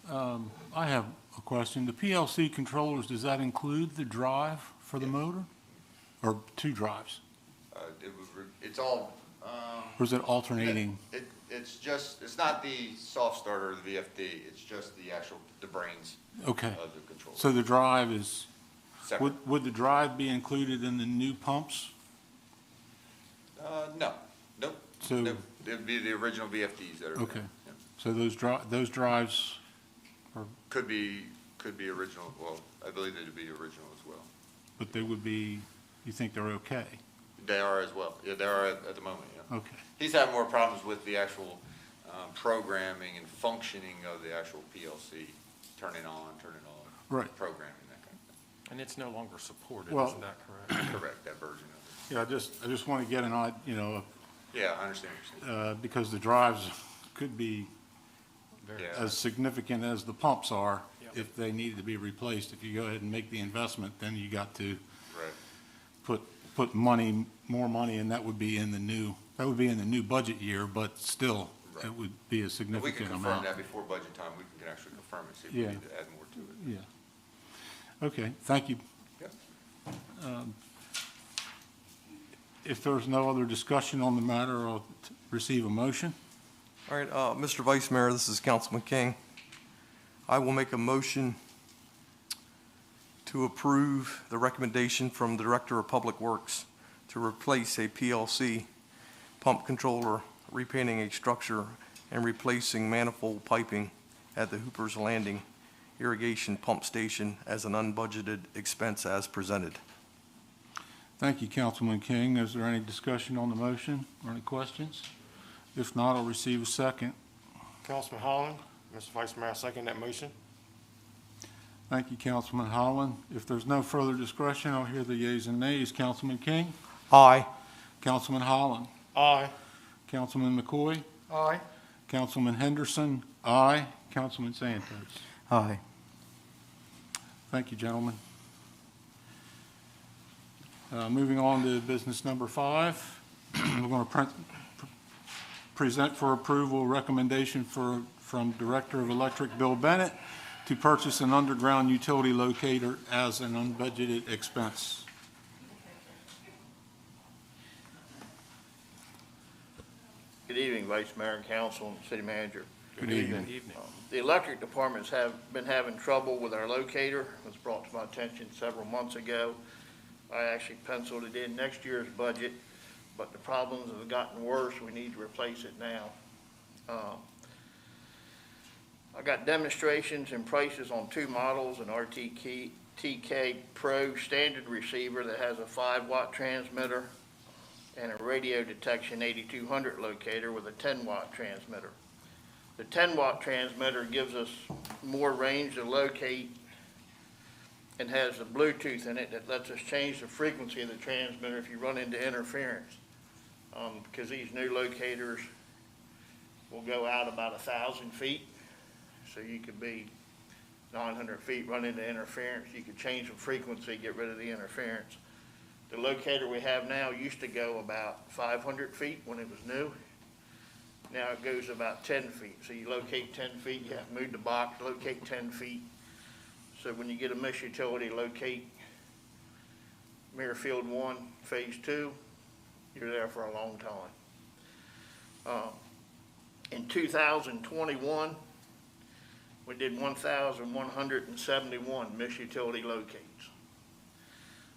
[SPEAKER 1] I have a question. The PLC controllers, does that include the drive for the motor? Or two drives?
[SPEAKER 10] It's all.
[SPEAKER 1] Or is it alternating?
[SPEAKER 10] It's not the soft starter or the VFD, it's just the brains
[SPEAKER 1] Okay.
[SPEAKER 10] of the controller.
[SPEAKER 1] So the drive is,
[SPEAKER 10] Separate.
[SPEAKER 1] would the drive be included in the new pumps?
[SPEAKER 10] No, nope.
[SPEAKER 1] So-
[SPEAKER 10] Nope. It'd be the original VFDs that are.
[SPEAKER 1] Okay.
[SPEAKER 10] there. Yeah.
[SPEAKER 1] So those drives are,
[SPEAKER 10] Could be original, well, I believe they'd be original as well.
[SPEAKER 1] but they would be, you think they're okay?
[SPEAKER 10] They are as well, yeah, they are at the moment, yeah.
[SPEAKER 1] Okay.
[SPEAKER 10] He's having more problems with the actual programming and functioning of the actual PLC, turning on,
[SPEAKER 1] Right.
[SPEAKER 10] programming, that kind of
[SPEAKER 2] And it's no longer supported,
[SPEAKER 1] Well-
[SPEAKER 2] isn't that correct?
[SPEAKER 10] thing. Correct, that version of
[SPEAKER 1] Yeah, I just want to get an idea, you know,
[SPEAKER 10] it. Yeah, I understand what you're saying.
[SPEAKER 1] because the drives could be
[SPEAKER 2] Very-
[SPEAKER 10] Yeah.
[SPEAKER 1] as significant as the pumps are
[SPEAKER 2] Yep.
[SPEAKER 1] if they needed to be replaced. If you go ahead and make the investment, then you got to
[SPEAKER 10] Right.
[SPEAKER 1] put money, more money, and that would be in the new budget year, but still,
[SPEAKER 10] Right.
[SPEAKER 1] it would be a
[SPEAKER 10] And we can
[SPEAKER 1] significant
[SPEAKER 10] confirm
[SPEAKER 1] amount.
[SPEAKER 10] that before budget time, we can actually confirm it, see if we
[SPEAKER 1] Yeah.
[SPEAKER 10] need to add more to it.
[SPEAKER 1] Yeah. Okay, thank you.
[SPEAKER 10] Yep.
[SPEAKER 1] If there's no other discussion on the matter, I'll receive a motion.
[SPEAKER 4] All right, Mr. Vice Mayor, this is Councilman King. I will make a motion to approve the recommendation from the Director of Public Works to replace a PLC pump controller, repainting a structure, and replacing manifold piping at the Hooper's Landing irrigation pump station as an unbudgeted expense as presented.
[SPEAKER 1] Thank you, Councilman King. Is there any discussion on the motion or any questions? If not, I'll receive a second.
[SPEAKER 5] Councilman Holland, Mr. Vice Mayor, I second that motion.
[SPEAKER 1] Thank you, Councilman Holland. If there's no further discussion, I'll hear the yeas and nays. Councilman King?
[SPEAKER 3] Aye.
[SPEAKER 1] Councilman Holland?
[SPEAKER 5] Aye.
[SPEAKER 1] Councilman McCoy?
[SPEAKER 3] Aye.
[SPEAKER 1] Councilman Henderson? Aye. Councilman Santos?
[SPEAKER 9] Aye.
[SPEAKER 1] Thank you, gentlemen. Moving on to business number 5, we're going to present for approval a recommendation from Director of Electric Bill Bennett to purchase an underground utility locator as an unbudgeted expense.
[SPEAKER 11] Good evening, Vice Mayor and Council and City Manager.
[SPEAKER 1] Good evening.
[SPEAKER 11] The electric departments have been having trouble with our locator. It was brought to my attention several months ago. I actually penciled it in next year's budget, but the problems have gotten worse. We need to replace it now. I got demonstrations and prices on 2 models, an TK Pro standard receiver that has a 5-watt transmitter and a radio detection 8200 locator with a 10-watt transmitter. The 10-watt transmitter gives us more range to locate and has the Bluetooth in it that lets us change the frequency of the transmitter if you run into interference. Because these new locators will go out about 1,000 feet. So you could be 900 feet, run into interference. You could change the frequency, get rid of the interference. The locator we have now used to go about 500 feet when it was new. Now it goes about 10 feet. So you locate 10 feet, you have to move the box, locate 10 feet. So when you get a mesh utility, locate Muirfield 1, Phase 2, you're there for a long time. In 2021, we did 1,171 mesh utility locates,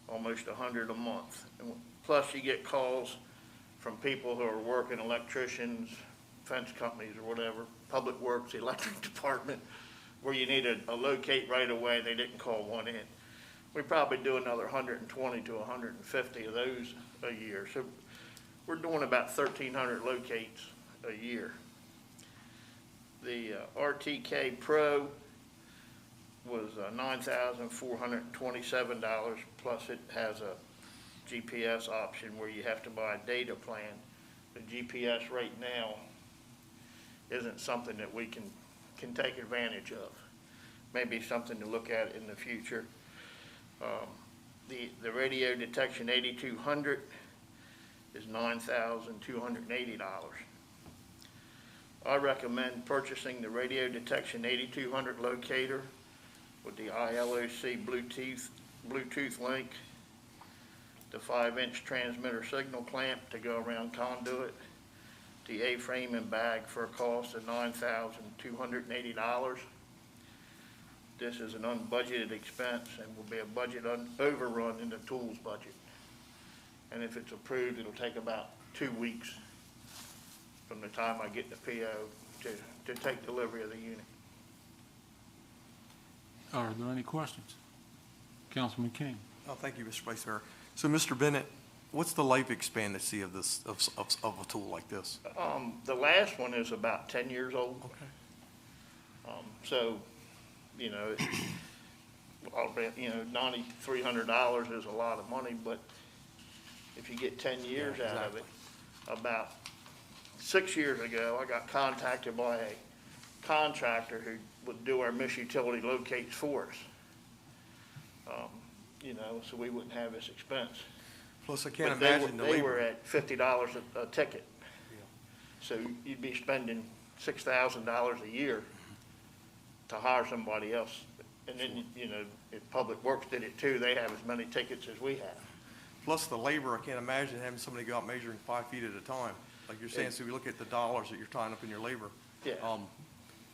[SPEAKER 11] almost 100 a month. And plus you get calls from people who are working, electricians, fence companies or whatever, public works, the electric department, where you need a locate right away, they didn't call one in. We probably do another 120 to 150 of those a year. So we're doing about 1,300 locates a year. The RTK Pro was $9,427, plus it has a GPS option where you have to buy a data plan. The GPS right now isn't something that we can take advantage of. Maybe something to look at in the future. The radio detection 8200 is $9,280. I recommend purchasing the radio detection 8200 locator with the ILOC Bluetooth link, the 5-inch transmitter signal clamp to go around conduit, the A-frame and bag for a cost of $9,280. This is an unbudgeted expense and will be a budget overrun in the tools budget. And if it's approved, it'll take about 2 weeks from the time I get the PO to take delivery of the unit.
[SPEAKER 1] Are there any questions? Councilman King?
[SPEAKER 4] Oh, thank you, Mr. Vice Mayor. So, Mr. Bennett, what's the life expectancy of this, of a tool like this?
[SPEAKER 11] The last one is about 10 years old.
[SPEAKER 4] Okay.
[SPEAKER 11] So, you know, $9,300 is a lot of money, but if you get 10 years out of it, about 6 years ago, I got contacted by a contractor who would do our mesh utility locates for us. You know, so we wouldn't have this expense.
[SPEAKER 4] Plus, I can't
[SPEAKER 11] But
[SPEAKER 4] imagine the
[SPEAKER 11] they were
[SPEAKER 4] labor.
[SPEAKER 11] at $50 a ticket. So you'd be spending $6,000 a year to hire somebody else. And then, you know, if Public Works did it too, they have as many tickets as we have.
[SPEAKER 4] Plus the labor, I can't imagine having somebody go out measuring 5 feet at a time. Like you're saying, so if you look at the dollars that you're tying up in your labor.
[SPEAKER 11] Yeah.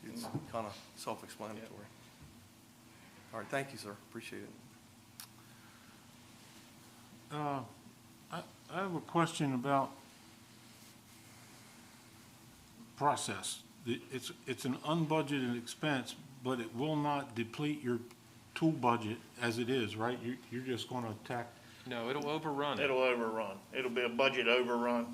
[SPEAKER 4] It's kind of self-explanatory. All right, thank you, sir. Appreciate it.
[SPEAKER 1] I have a question about process. It's an unbudgeted expense, but it will not deplete your tool budget as it is, right? You're just going to
[SPEAKER 2] No, it'll overrun it.
[SPEAKER 11] It'll overrun. It'll be a budget overrun.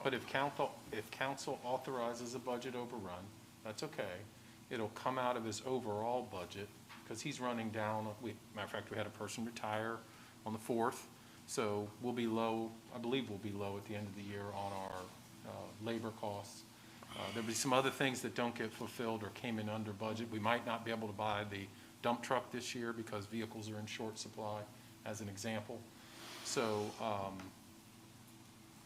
[SPEAKER 2] But if council authorizes a budget overrun, that's okay. It'll come out of his overall budget, because he's running down, matter of fact, we had a person retire on the 4th, so we'll be low, I believe we'll be low at the end of the year on our labor costs. There'll be some other things that don't get fulfilled or came in under budget. We might not be able to buy the dump truck this year because vehicles are in short supply, as an example. So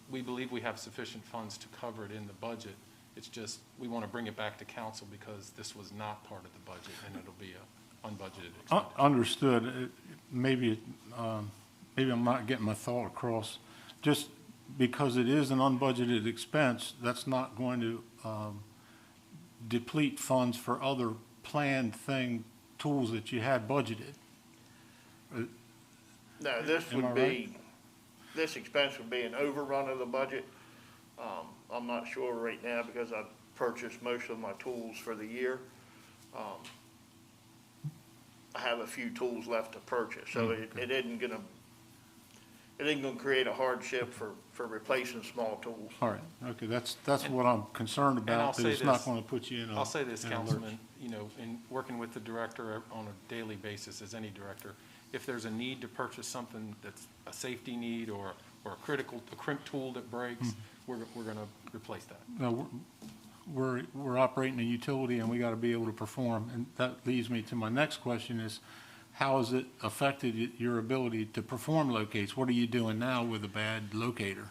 [SPEAKER 2] we believe we have sufficient funds to cover it in the budget. It's just, we want to bring it back to council because this was not part of the budget, and it'll be a unbudgeted expenditure.
[SPEAKER 1] Understood. Maybe I'm not getting my thought across. Just because it is an unbudgeted expense, that's not going to deplete funds for other planned tools that you had budgeted.
[SPEAKER 11] No, this
[SPEAKER 1] Am I
[SPEAKER 11] would be, this expense would be an overrun of the budget. I'm not sure right now because I've purchased most of my tools for the year. I have a few tools left to purchase, so it isn't gonna create a hardship for replacing small tools.
[SPEAKER 1] All right, okay, that's what I'm concerned
[SPEAKER 2] And I'll
[SPEAKER 1] about, that
[SPEAKER 2] say
[SPEAKER 1] it's not
[SPEAKER 2] this.
[SPEAKER 1] going to put you in a...
[SPEAKER 2] I'll say this,
[SPEAKER 1] in a lurch.
[SPEAKER 2] Councilman, you know, in working with the director on a daily basis, as any director, if there's a need to purchase something that's a safety need or a crimp tool that breaks, we're going to replace that.
[SPEAKER 1] No, we're operating a utility, and we got to be able to perform. And that leads me to my next question is, how has it affected your ability to perform locates? What are you doing now with a bad locator?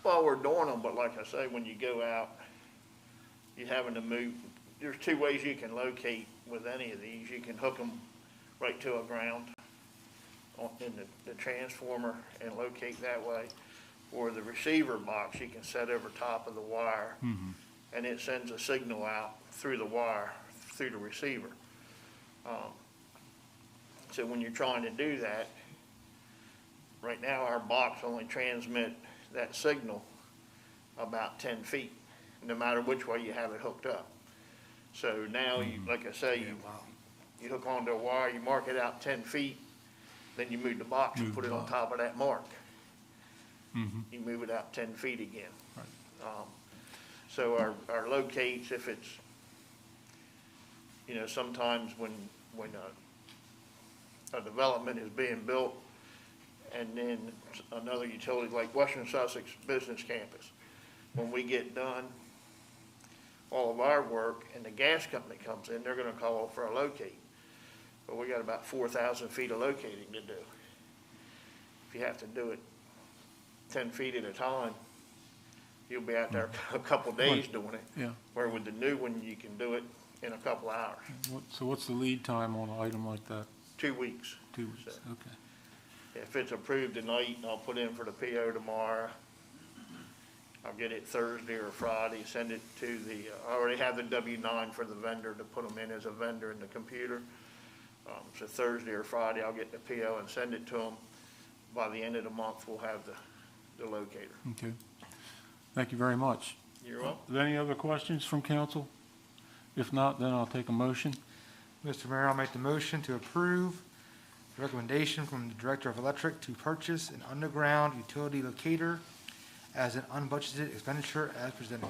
[SPEAKER 11] Well, we're doing them, but like I say, when you go out, you're having to move. There's two ways you can locate with any of these. You can hook them right to a ground in the transformer and locate that way. Or the receiver box you can set over top of the wire, and it sends a signal out through the wire, through the receiver. So when you're trying to do that, right now our box only transmit that signal about 10 feet, no matter which way you have it hooked up. So now, you, like I say, you hook onto a wire, you mark it out 10 feet, then you move the box and put it on top of that mark. You move it out 10 feet again. So our locates, if it's, you know, sometimes when a development is being built and then another utility like Western Sussex Business Campus, when we get done all of our work and the gas company comes in, they're gonna call for a locate. But we got about 4,000 feet of locating to do. If you have to do it 10 feet at a time, you'll be out there a couple days doing it.
[SPEAKER 1] Yeah.
[SPEAKER 11] Where with the new one, you can do it in a couple hours,
[SPEAKER 1] So what's the lead time on an item like that?
[SPEAKER 11] 2 weeks.
[SPEAKER 1] 2 weeks,
[SPEAKER 11] So-
[SPEAKER 1] okay.
[SPEAKER 11] If it's approved tonight, I'll put in for the PO tomorrow. I'll get it Thursday or Friday, send it to I already have the W-9 for the vendor to put them in as a vendor in the computer. So Thursday or Friday, I'll get the PO and send it to them. By the end of the month, we'll have the locator.
[SPEAKER 1] Okay. Thank you very much.
[SPEAKER 11] You're welcome.
[SPEAKER 1] Are there any other questions from council? If not, then I'll take a motion.
[SPEAKER 3] Mr. Mayor, I'll make the motion to approve the recommendation from the Director of Electric to purchase an underground utility locator as an unbudgeted expenditure as presented.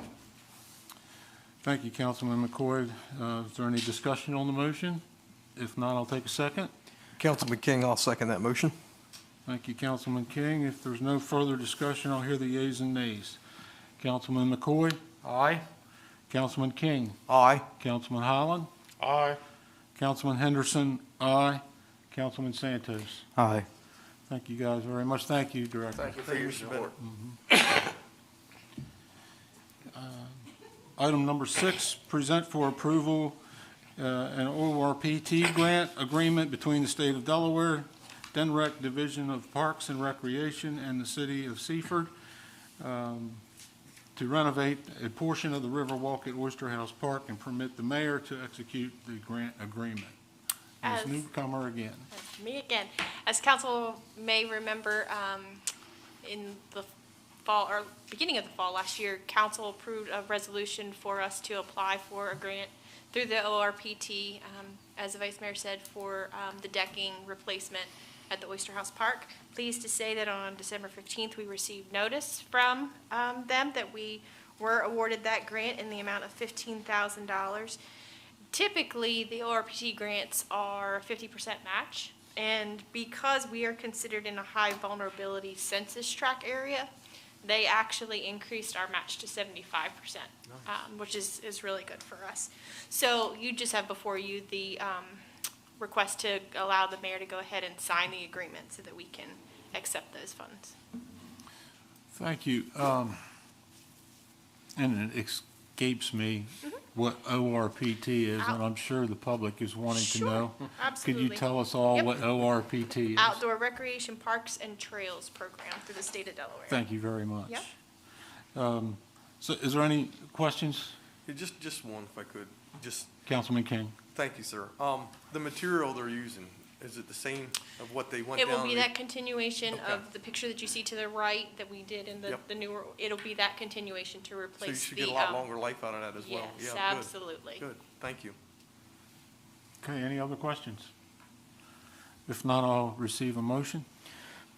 [SPEAKER 1] Thank you, Councilman McCoy. Is there any discussion on the motion? If not, I'll take a second.
[SPEAKER 4] Councilman King, I'll second that motion.
[SPEAKER 1] Thank you, Councilman King. If there's no further discussion, I'll hear the yeas and nays. Councilman McCoy?
[SPEAKER 3] Aye.
[SPEAKER 1] Councilman King?
[SPEAKER 4] Aye.
[SPEAKER 1] Councilman Holland?
[SPEAKER 5] Aye.
[SPEAKER 1] Councilman Henderson? Aye. Councilman Santos?
[SPEAKER 9] Aye.
[SPEAKER 1] Thank you guys very much. Thank you, Director.
[SPEAKER 11] Thank you for your support.
[SPEAKER 1] Item number 6, present for approval an ORPT grant agreement between the State of Delaware, DENREC Division of Parks and Recreation, and the City of Seaford to renovate a portion of the Riverwalk at Oyster House Park and permit the mayor to execute the grant agreement. Ms.
[SPEAKER 6] As-
[SPEAKER 1] Newcomer again.
[SPEAKER 6] That's me again. As council may remember, in the fall, or beginning of the fall last year, council approved a resolution for us to apply for a grant through the ORPT, as the vice mayor said, for the decking replacement at the Oyster House Park. Pleased to say that on December 15th, we received notice from them that we were awarded that grant in the amount of $15,000. Typically, the ORPT grants are 50% match, and because we are considered in a high vulnerability census tract area, they actually increased our match to 75%, which is really good for us. So you just have before you the request to allow the mayor to go ahead and sign the agreement so that we can accept those funds.
[SPEAKER 1] Thank you. And it escapes me what ORPT is, and I'm sure the public is wanting to know.
[SPEAKER 6] Absolutely.
[SPEAKER 1] Could you tell us all
[SPEAKER 6] Yep.
[SPEAKER 1] what ORPT is?
[SPEAKER 6] Outdoor Recreation Parks and Trails Program through the state of Delaware.
[SPEAKER 1] Thank you very much.
[SPEAKER 6] Yep.
[SPEAKER 1] So is there any questions?
[SPEAKER 4] Yeah, just one, if I could. Just,
[SPEAKER 1] Councilman King?
[SPEAKER 4] thank you, sir. The material they're using, is it the same of what they went
[SPEAKER 6] It
[SPEAKER 4] down?
[SPEAKER 6] will be
[SPEAKER 4] the-
[SPEAKER 6] that continuation
[SPEAKER 4] Okay.
[SPEAKER 6] of the picture that you see to the right that we did in
[SPEAKER 4] Yep.
[SPEAKER 6] the newer, it'll be that continuation to
[SPEAKER 4] So you
[SPEAKER 6] replace
[SPEAKER 4] should
[SPEAKER 6] the.
[SPEAKER 4] get a lot longer life out of that as well.
[SPEAKER 6] Yes,
[SPEAKER 4] Yeah, good.
[SPEAKER 6] absolutely.
[SPEAKER 4] Good, thank you.
[SPEAKER 1] Okay, any other questions? If not, I'll receive a motion.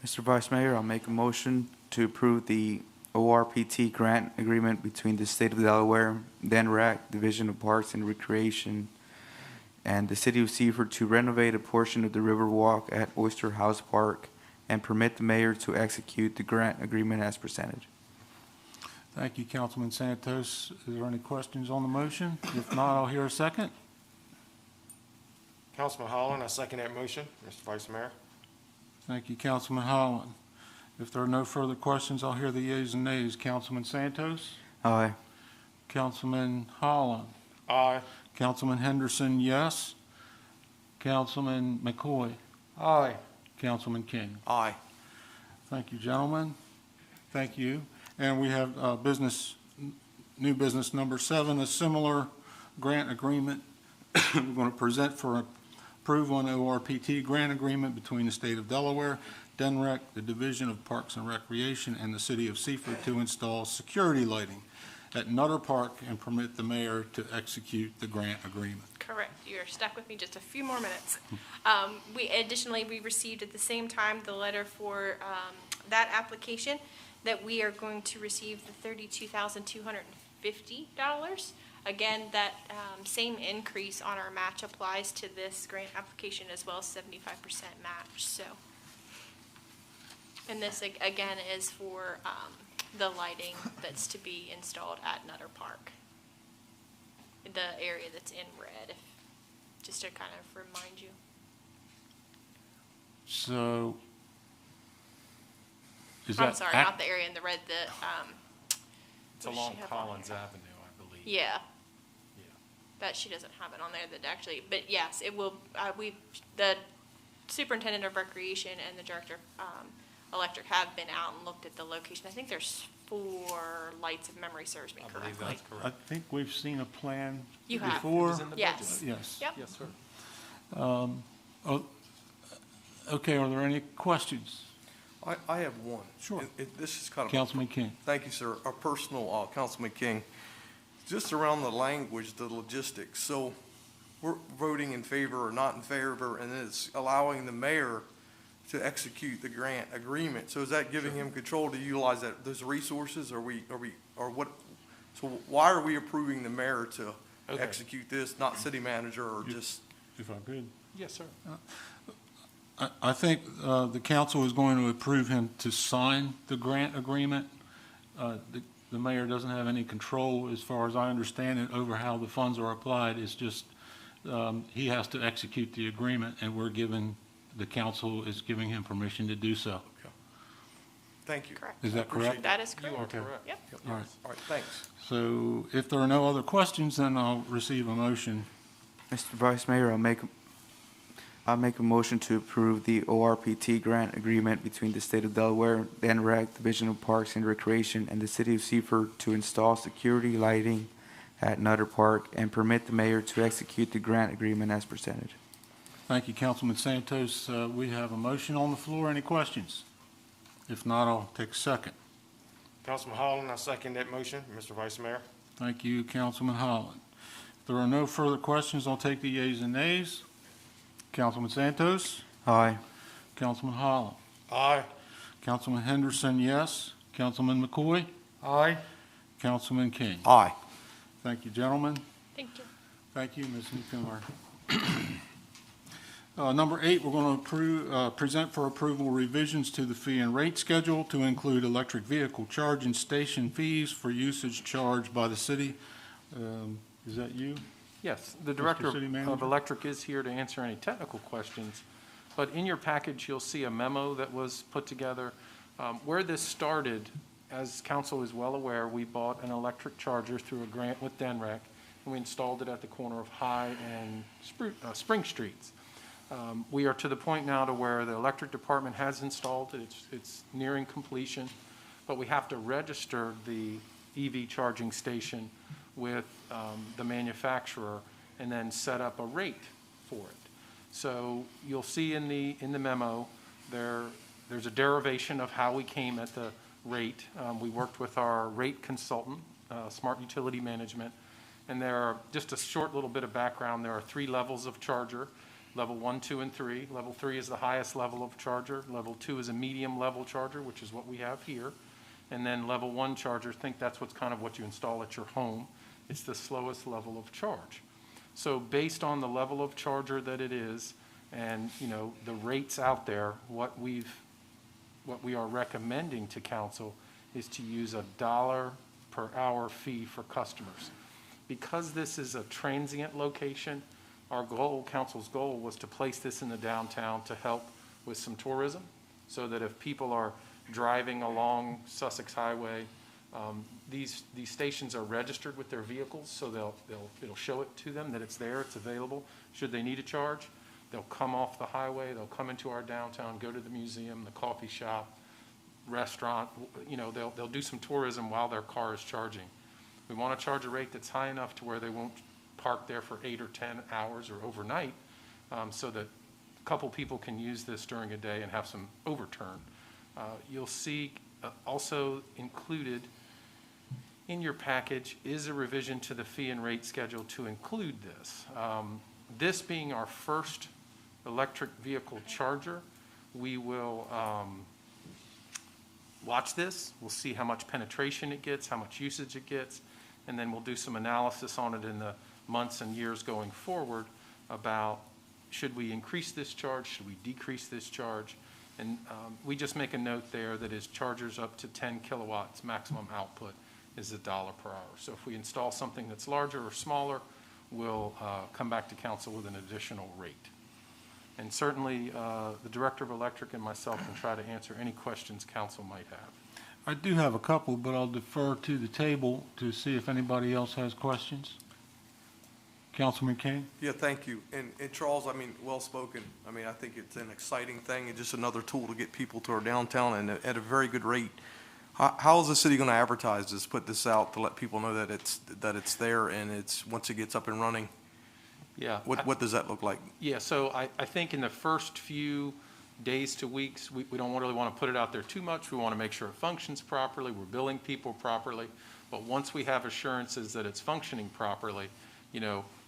[SPEAKER 9] Mr. Vice Mayor, I'll make a motion to approve the ORPT grant agreement between the State of Delaware, DNRAC, Division of Parks and Recreation, and the City of Seaford to renovate a portion of the Riverwalk at Oyster House Park and permit the mayor to execute the grant agreement as presented.
[SPEAKER 1] Thank you, Councilman Santos. Is there any questions on the motion? If not, I'll hear a second.
[SPEAKER 5] Councilman Holland, I second that motion, Mr. Vice Mayor.
[SPEAKER 1] Thank you, Councilman Holland. If there are no further questions, I'll hear the yeas and nays. Councilman Santos?
[SPEAKER 9] Aye.
[SPEAKER 1] Councilman Holland?
[SPEAKER 5] Aye.
[SPEAKER 1] Councilman Henderson, yes. Councilman McCoy?
[SPEAKER 3] Aye.
[SPEAKER 1] Councilman King?
[SPEAKER 4] Aye.
[SPEAKER 1] Thank you, gentlemen. Thank you. And we have new business number 7, a similar grant agreement. We're going to present for approval an ORPT grant agreement between the State of Delaware, DNREC, the Division of Parks and Recreation, and the City of Seaford to install security lighting at Nutter Park and permit the mayor to execute the grant agreement.
[SPEAKER 6] Correct. You're stuck with me just a few more minutes. Additionally, we received at the same time the letter for that application that we are going to receive the $32,250. Again, that same increase on our match applies to this grant application as well as 75% match, so. And this, again, is for the lighting that's to be installed at Nutter Park. The area that's in red, just to kind of remind you.
[SPEAKER 1] So, is
[SPEAKER 6] I'm
[SPEAKER 1] that
[SPEAKER 6] sorry, not the area in the red,
[SPEAKER 2] It's
[SPEAKER 6] what does
[SPEAKER 2] along
[SPEAKER 6] she have on
[SPEAKER 2] Collins
[SPEAKER 6] here?
[SPEAKER 2] Avenue, I believe.
[SPEAKER 6] Yeah.
[SPEAKER 2] Yeah.
[SPEAKER 6] That she doesn't have it on there that actually, but yes, it will, the superintendent of recreation and the director of electric have been out and looked at the location. I think there's 4 lights, if memory serves me
[SPEAKER 2] I believe
[SPEAKER 6] correctly.
[SPEAKER 2] that's
[SPEAKER 1] I
[SPEAKER 2] correct.
[SPEAKER 1] think we've seen a plan
[SPEAKER 6] You have.
[SPEAKER 2] It
[SPEAKER 1] before.
[SPEAKER 2] was in the
[SPEAKER 6] Yes.
[SPEAKER 2] budget.
[SPEAKER 1] Yes.
[SPEAKER 6] Yep.
[SPEAKER 2] Yes, sir.
[SPEAKER 1] Okay, are there any questions?
[SPEAKER 4] I have one.
[SPEAKER 1] Sure.
[SPEAKER 4] This is kind of.
[SPEAKER 1] Councilman King?
[SPEAKER 4] Thank you, sir. A personal, Councilman King, just around the language, the logistics. So we're voting in favor or not in favor, and it's allowing the mayor to execute the grant agreement. So is that giving him control to utilize those resources? Or what? So why are we approving the mayor to
[SPEAKER 2] Okay.
[SPEAKER 4] execute this, not city manager or just?
[SPEAKER 1] If I could.
[SPEAKER 2] Yes, sir.
[SPEAKER 1] I think the council is going to approve him to sign the grant agreement. The mayor doesn't have any control, as far as I understand it, over how the funds are applied. It's just, he has to execute the agreement, and the council is giving him permission to do so.
[SPEAKER 4] Thank you.
[SPEAKER 6] Correct.
[SPEAKER 1] Is that
[SPEAKER 4] Appreciate
[SPEAKER 1] correct?
[SPEAKER 6] That is
[SPEAKER 2] You are
[SPEAKER 6] correct.
[SPEAKER 2] correct.
[SPEAKER 6] Yep.
[SPEAKER 1] All right.
[SPEAKER 4] All right, thanks.
[SPEAKER 1] So if there are no other questions, then I'll receive a motion.
[SPEAKER 9] Mr. Vice Mayor, I'll make a motion to approve the ORPT grant agreement between the State of Delaware, DNRAC, Division of Parks and Recreation, and the City of Seaford to install security lighting at Nutter Park and permit the mayor to execute the grant agreement as presented.
[SPEAKER 1] Thank you, Councilman Santos. We have a motion on the floor. Any questions? If not, I'll take a second.
[SPEAKER 5] Councilman Holland, I second that motion, Mr. Vice Mayor.
[SPEAKER 1] Thank you, Councilman Holland. If there are no further questions, I'll take the yeas and nays. Councilman Santos?
[SPEAKER 9] Aye.
[SPEAKER 1] Councilman Holland.
[SPEAKER 5] Aye.
[SPEAKER 1] Councilman Henderson, yes. Councilman McCoy.
[SPEAKER 3] Aye.
[SPEAKER 1] Councilman King.
[SPEAKER 4] Aye.
[SPEAKER 1] Thank you, gentlemen.
[SPEAKER 6] Thank you.
[SPEAKER 1] Thank you, Ms. Newcomer. Number 8, we're going to present for approval revisions to the fee and rate schedule to include electric vehicle charge and station fees for usage charged by the city. Is that you?
[SPEAKER 2] Yes, the Director
[SPEAKER 1] City
[SPEAKER 2] of
[SPEAKER 1] Manager?
[SPEAKER 2] Electric is here to answer any technical questions, but in your package, you'll see a memo that was put together. Where this started, as council is well aware, we bought an electric charger through a grant with DENREC, and we installed it at the corner of High and Spring Streets. We are to the point now to where the electric department has installed it. It's nearing completion, but we have to register the EV charging station with the manufacturer and then set up a rate for it. So you'll see in the memo there's a derivation of how we came at the rate. We worked with our rate consultant, Smart Utility Management, and there are just a short little bit of background. There are 3 levels of charger. Level 1, 2, and 3. Level 3 is the highest level of charger. Level 2 is a medium level charger, which is what we have here. And then level 1 charger, think that's kind of what you install at your home. It's the slowest level of charge. So based on the level of charger that it is, and the rates out there, what we are recommending to council is to use $1 per hour fee for customers. Because this is a transient location, our goal, council's goal, was to place this in the downtown to help with some tourism, so that if people are driving along Sussex Highway, these stations are registered with their vehicles, so it'll show it to them that it's there, it's available. Should they need a charge, they'll come off the highway, they'll come into our downtown, go to the museum, the coffee shop, restaurant. They'll do some tourism while their car is charging. We want to charge a rate that's high enough to where they won't park there for 8 or 10 hours or overnight, so that a couple people can use this during a day and have some overturn. You'll see also included in your package is a revision to the fee and rate schedule to include this. This being our first electric vehicle charger, we will watch this. We'll see how much penetration it gets, how much usage it gets, and then we'll do some analysis on it in the months and years going forward about should we increase this charge, should we decrease this charge, and we just make a note there that is chargers up to 10 kilowatts maximum output is $1 per hour. So if we install something that's larger or smaller, we'll come back to council with an additional rate. And certainly the Director of Electric and myself can try to answer any questions council might have.
[SPEAKER 1] I do have a couple, but I'll defer to the table to see if anybody else has questions. Councilman King?
[SPEAKER 4] Yeah, thank you. And Charles, well spoken. I think it's an exciting thing and just another tool to get people to our downtown and at a very good rate. How is the city going to advertise this, put this out to let people know that it's there and it's once it gets up and running?
[SPEAKER 2] Yeah.
[SPEAKER 4] What does that look like?
[SPEAKER 2] Yeah, so I think in the first few days to weeks, we don't really want to put it out there too much. We want to make sure it functions properly. We're billing people properly. But once we have assurances that it's functioning properly,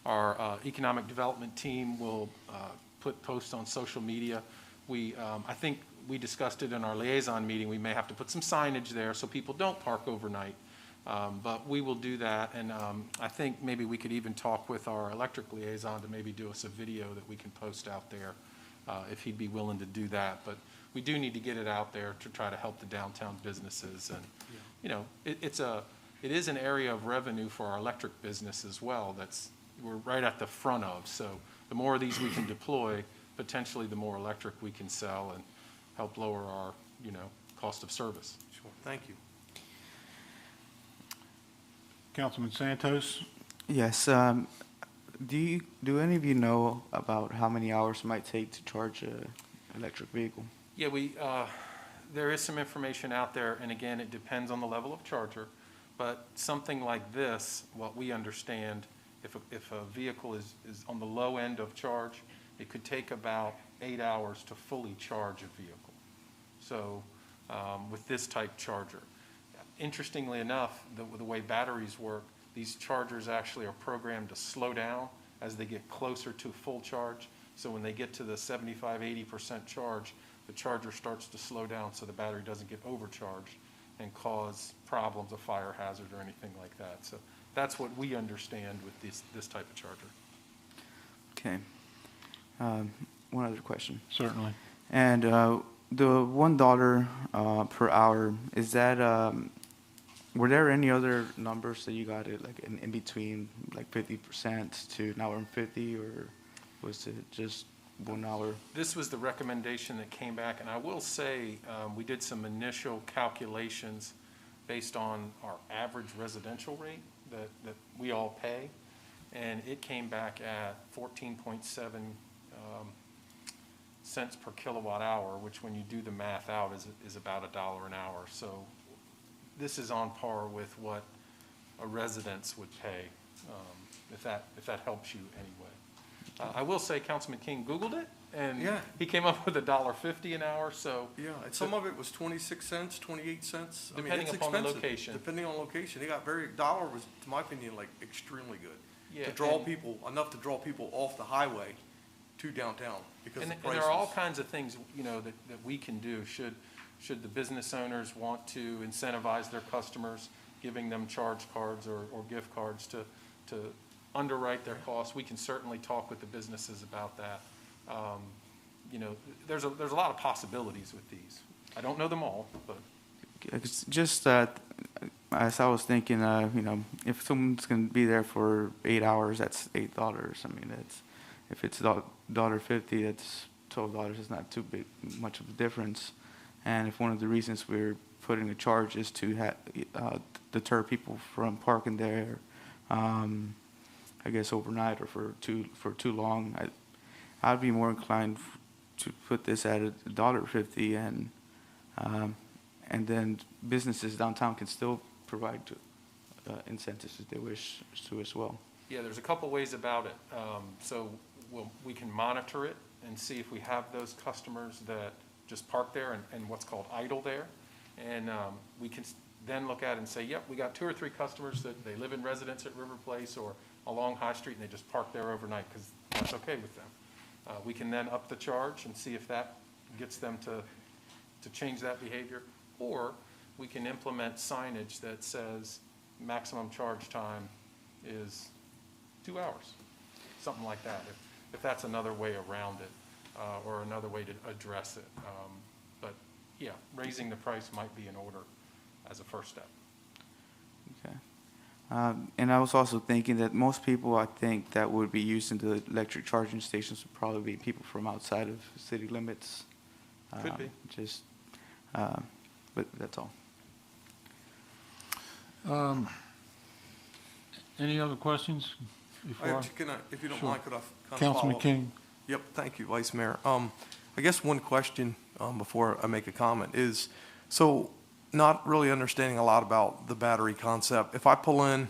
[SPEAKER 2] our economic development team will put posts on social media. I think we discussed it in our liaison meeting. We may have to put some signage there so people don't park overnight. But we will do that. And I think maybe we could even talk with our electric liaison to maybe do us a video that we can post out there if he'd be willing to do that. But we do need to get it out there to try to help the downtown businesses. And, it is an area of revenue for our electric business as well. We're right at the front of. So the more of these we can deploy, potentially the more electric we can sell and help lower our, cost of service.
[SPEAKER 4] Sure. Thank you.
[SPEAKER 1] Councilman Santos?
[SPEAKER 9] Yes. Do any of you know about how many hours it might take to charge an electric vehicle?
[SPEAKER 2] Yeah, there is some information out there, and again, it depends on the level of charger. But something like this, what we understand, if a vehicle is on the low end of charge, it could take about 8 hours to fully charge a vehicle. So with this type charger. Interestingly enough, the way batteries work, these chargers actually are programmed to slow down as they get closer to full charge. So when they get to the 75-80% charge, the charger starts to slow down so the battery doesn't get overcharged and cause problems, a fire hazard or anything like that. So that's what we understand with this type of charger.
[SPEAKER 9] Okay. One other question.
[SPEAKER 1] Certainly.
[SPEAKER 9] And the $1 per hour, is that, were there any other numbers that you got it like in between, like 50% to an hour and 50, or was it just 1 hour?
[SPEAKER 2] This was the recommendation that came back, and I will say, we did some initial calculations based on our average residential rate that we all pay, and it came back at 14.7 cents per kilowatt hour, which when you do the math out is about $1 an hour. So this is on par with what a residence would pay, if that helps you anyway. I will say Councilman King Googled it, and
[SPEAKER 4] Yeah.
[SPEAKER 2] he came up with $1.50 an hour, so.
[SPEAKER 4] Yeah, and some of it was 26 cents, 28 cents. I mean,
[SPEAKER 2] Depending
[SPEAKER 4] it's
[SPEAKER 2] upon the
[SPEAKER 4] expensive.
[SPEAKER 2] location.
[SPEAKER 4] Depending on location. They got dollar was, to my opinion, like extremely good.
[SPEAKER 2] Yeah,
[SPEAKER 4] To draw
[SPEAKER 2] and-
[SPEAKER 4] people, enough to draw people off the highway to downtown because
[SPEAKER 2] And
[SPEAKER 4] the
[SPEAKER 2] and
[SPEAKER 4] prices.
[SPEAKER 2] there are all kinds of things, that we can do. Should the business owners want to incentivize their customers, giving them charge cards or gift cards to underwrite their costs, we can certainly talk with the businesses about that. There's a lot of possibilities with these. I don't know them all, but.
[SPEAKER 9] It's just that, as I was thinking, if someone's going to be there for 8 hours, that's $8. I mean, if it's $1.50, that's $12. It's not too much of a difference. And if one of the reasons we're putting a charge is to deter people from parking there, I guess overnight or for too long, I'd be more inclined to put this at $1.50, and then businesses downtown can still provide incentives if they wish to as well.
[SPEAKER 2] Yeah, there's a couple ways about it. So we can monitor it and see if we have those customers that just park there and what's called idle there. And we can then look at it and say, yep, we got 2 or 3 customers that they live in residence at River Place or along High Street and they just park there overnight because that's okay with them. We can then up the charge and see if that gets them to change that behavior. Or we can implement signage that says maximum charge time is 2 hours, something like that, if that's another way around it, or another way to address it. But yeah, raising the price might be in order as a first step.
[SPEAKER 9] Okay. And I was also thinking that most people, I think, that would be using the electric charging stations would probably be people from outside of city limits.
[SPEAKER 2] Could be.
[SPEAKER 9] But that's all.
[SPEAKER 1] Any other questions before?
[SPEAKER 4] If you don't
[SPEAKER 1] Sure.
[SPEAKER 4] mind, could I kind of
[SPEAKER 1] Councilman
[SPEAKER 4] follow up?
[SPEAKER 1] King?
[SPEAKER 4] Yep, thank you, Vice Mayor. I guess one question before I make a comment is, so not really understanding a lot about the battery concept. If I pull in,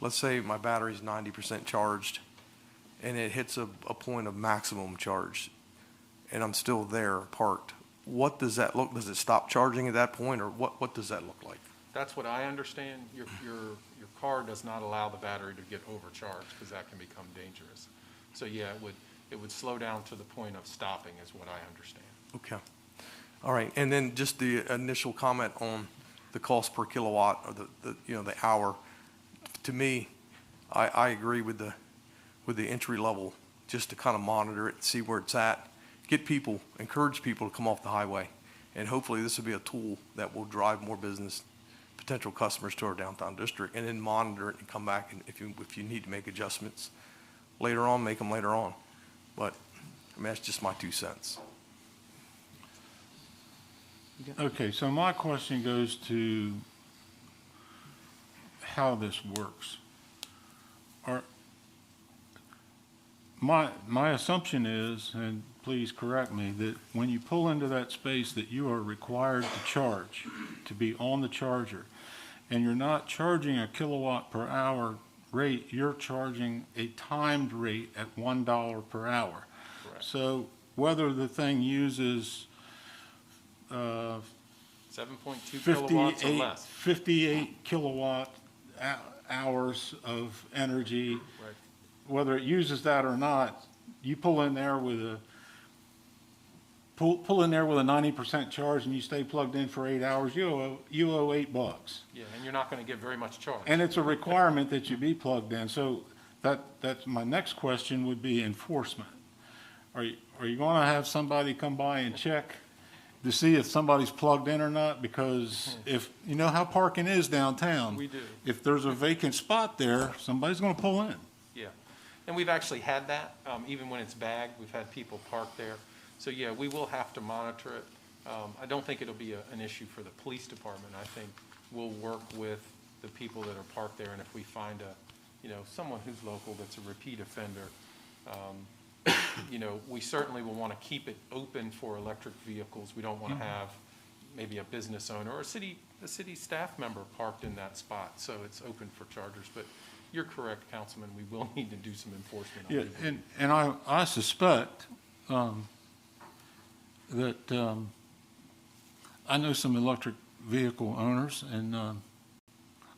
[SPEAKER 4] let's say my battery's 90% charged, and it hits a point of maximum charge, and I'm still there parked, what does that look? Does it stop charging at that point, or what does that look like?
[SPEAKER 2] That's what I understand. Your car does not allow the battery to get overcharged because that can become dangerous. So yeah, it would slow down to the point of stopping is what I understand.
[SPEAKER 4] Okay. All right, and then just the initial comment on the cost per kilowatt or the hour. To me, I agree with the entry level, just to kind of monitor it, see where it's at, encourage people to come off the highway, and hopefully this will be a tool that will drive more business, potential customers to our downtown district, and then monitor it and come back, and if you need to make adjustments later on, make them later on. But I mean, that's just my 2 cents.
[SPEAKER 1] Okay, so my question goes to how this works. My assumption is, and please correct me, that when you pull into that space that you are required to charge, to be on the charger, and you're not charging a kilowatt per hour rate, you're charging a timed rate at $1 per hour.
[SPEAKER 2] Correct.
[SPEAKER 1] So whether the thing uses
[SPEAKER 2] 7.2 kilowatts or less.
[SPEAKER 1] 58 kilowatt hours of energy,
[SPEAKER 2] Right.
[SPEAKER 1] whether it uses that or not, you pull in there with pull in there with a 90% charge and you stay plugged in for 8 hours, you owe $8.
[SPEAKER 2] Yeah, and you're not going to get very much charge.
[SPEAKER 1] And it's a requirement that you be plugged in. So that's my next question would be enforcement. Are you going to have somebody come by and check to see if somebody's plugged in or not? Because if, you know how parking is downtown.
[SPEAKER 2] We do.
[SPEAKER 1] If there's a vacant spot there, somebody's going to pull in.
[SPEAKER 2] Yeah, and we've actually had that, even when it's bagged, we've had people park there. So, yeah, we will have to monitor it. I don't think it'll be an issue for the police department. I think we'll work with the people that are parked there, and if we find someone who's local that's a repeat offender, we certainly will want to keep it open for electric vehicles. We don't want to have maybe a business owner or a city staff member parked in that spot, so it's open for chargers. But you're correct, Councilman, we will need to do some enforcement.
[SPEAKER 1] Yeah, and I suspect that I know some electric vehicle owners, and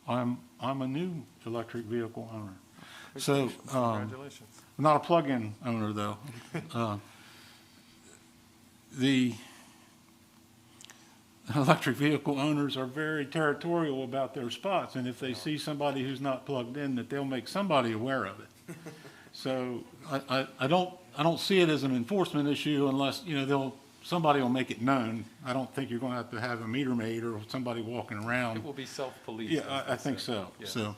[SPEAKER 1] I'm a new electric vehicle owner. So,
[SPEAKER 2] Congratulations.
[SPEAKER 1] not a plug-in owner, though. The electric vehicle owners are very territorial about their spots, and if they see somebody who's not plugged in, that they'll make somebody aware of it. So I don't see it as an enforcement issue unless, somebody will make it known. I don't think you're going to have a meter maid or somebody walking around.
[SPEAKER 2] It will be self-policed.
[SPEAKER 1] Yeah, I think so.
[SPEAKER 2] Yeah.
[SPEAKER 1] So,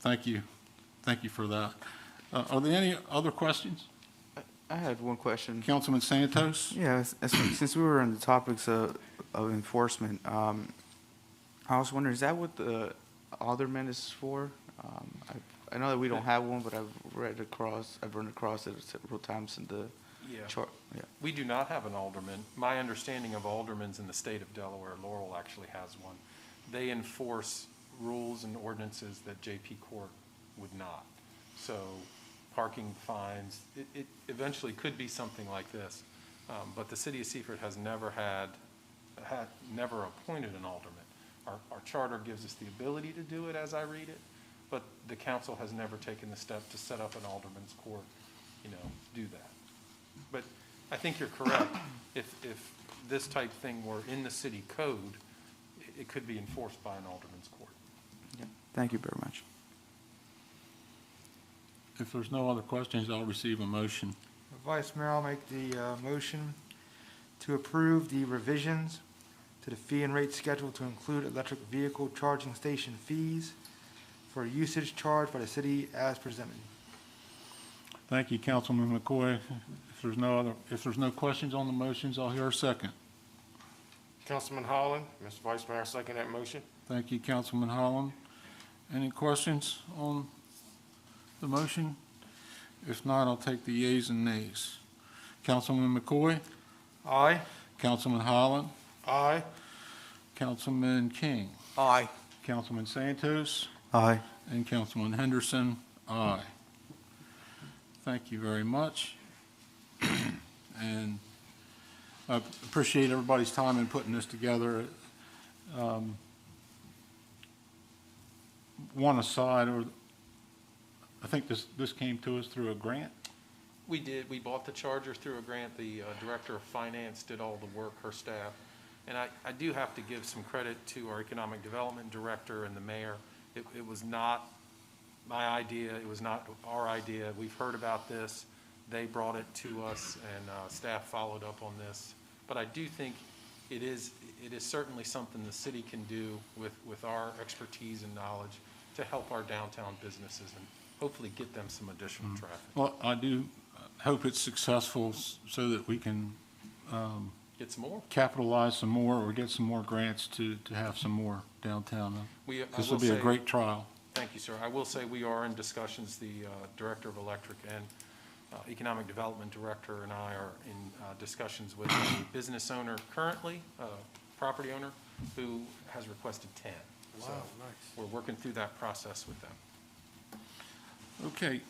[SPEAKER 1] thank you. Thank you for that. Are there any other questions?
[SPEAKER 9] I had one question.
[SPEAKER 1] Councilman Santos?
[SPEAKER 9] Yeah, since we were on the topics of enforcement, I was wondering, is that what the alderman is for? I know that we don't have one, but I've run across it several times in the chart. Yeah.
[SPEAKER 2] We do not have an alderman. My understanding of aldermans in the state of Delaware, Laurel actually has one. They enforce rules and ordinances that JP Court would not. So parking fines, it eventually could be something like this. But the city of Seaford has never never appointed an alderman. Our charter gives us the ability to do it as I read it, but the council has never taken the step to set up an alderman's court, do that. But I think you're correct. If this type thing were in the city code, it could be enforced by an alderman's court.
[SPEAKER 9] Yeah. Thank you very much.
[SPEAKER 1] If there's no other questions, I'll receive a motion.
[SPEAKER 3] Vice Mayor, I'll make the motion to approve the revisions to the fee and rate schedule to include electric vehicle charging station fees for usage charged by the city as presented.
[SPEAKER 1] Thank you, Councilman McCoy. If there's no questions on the motions, I'll hear a second.
[SPEAKER 5] Councilman Holland, Mr. Vice Mayor, I second that motion.
[SPEAKER 1] Thank you, Councilman Holland. Any questions on the motion? If not, I'll take the yeas and nays. Councilman McCoy?
[SPEAKER 3] Aye.
[SPEAKER 1] Councilman Holland?
[SPEAKER 5] Aye.
[SPEAKER 1] Councilman King?
[SPEAKER 4] Aye.
[SPEAKER 1] Councilman Santos?
[SPEAKER 9] Aye.
[SPEAKER 1] And Councilman Henderson? Aye. Thank you very much. And I appreciate everybody's time in putting this together. One aside, I think this came to us through a grant.
[SPEAKER 2] We did. We bought the charger through a grant. The Director of Finance did all the work, her staff. And I do have to give some credit to our Economic Development Director and the Mayor. It was not my idea. It was not our idea. We've heard about this. They brought it to us, and staff followed up on this. But I do think it is certainly something the city can do with our expertise and knowledge to help our downtown businesses and hopefully get them some additional traffic.
[SPEAKER 1] Well, I do hope it's successful so that we can
[SPEAKER 2] Get some more.
[SPEAKER 1] capitalize some more or get some more grants to have some more downtown. This will be a great trial.
[SPEAKER 2] Thank you, sir. I will say we are in discussions, the Director of Electric and Economic Development Director and I are in discussions with a business owner currently, property owner, who has requested 10.
[SPEAKER 5] Wow,
[SPEAKER 2] So
[SPEAKER 5] nice.
[SPEAKER 2] we're working through that process with them.
[SPEAKER 1] Okay,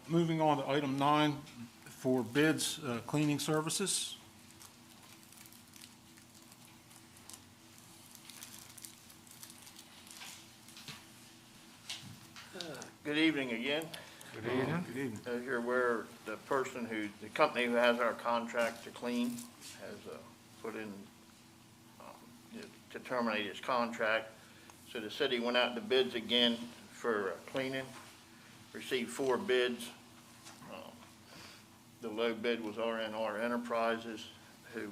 [SPEAKER 1] moving on to item 9 for bids, cleaning services.
[SPEAKER 11] Good evening again.
[SPEAKER 3] Good evening.
[SPEAKER 1] Good evening.
[SPEAKER 11] As you're aware, the company who has our contract to clean has put in, to terminate his contract. So the city went out to bids again for cleaning, received 4 bids. The low bid was RNR Enterprises, who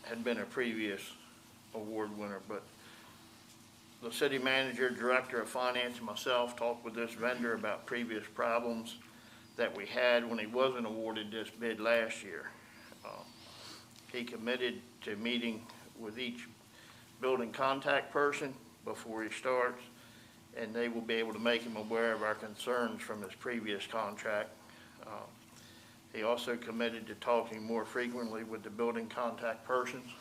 [SPEAKER 11] had been a previous award winner, but the city manager, director of finance, and myself talked with this vendor about previous problems that we had when he wasn't awarded this bid last year. He committed to meeting with each building contact person before he starts, and they will be able to make him aware of our concerns from his previous contract. He also committed to talking more frequently with the building contact persons.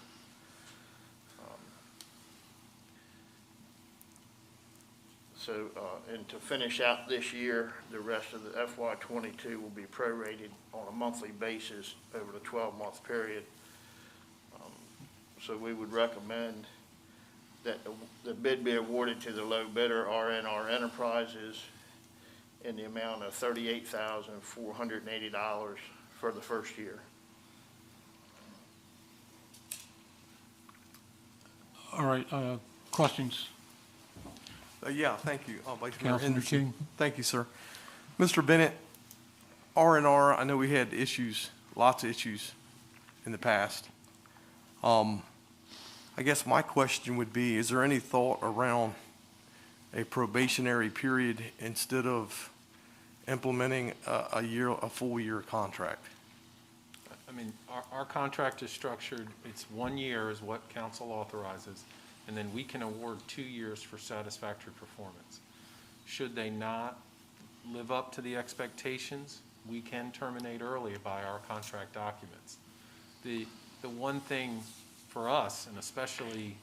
[SPEAKER 11] And to finish out this year, the rest of the FY '22 will be prorated on a monthly basis over the 12-month period. So we would recommend that the bid be awarded to the low bidder, RNR Enterprises, in the amount of $38,480 for the first year.
[SPEAKER 1] All right, questions?
[SPEAKER 4] Yeah, thank you, Vice Mayor
[SPEAKER 1] Councilman
[SPEAKER 4] Henderson.
[SPEAKER 1] King?
[SPEAKER 4] Thank you, sir. Mr. Bennett, R&R, I know we had issues, lots of issues in the past. I guess my question would be, is there any thought around a probationary period instead of implementing a full year contract?
[SPEAKER 2] I mean, our contract is structured, it's 1 year is what council authorizes, and then we can award 2 years for satisfactory performance. Should they not live up to the expectations, we can terminate early by our contract documents. The one thing for us, and especially,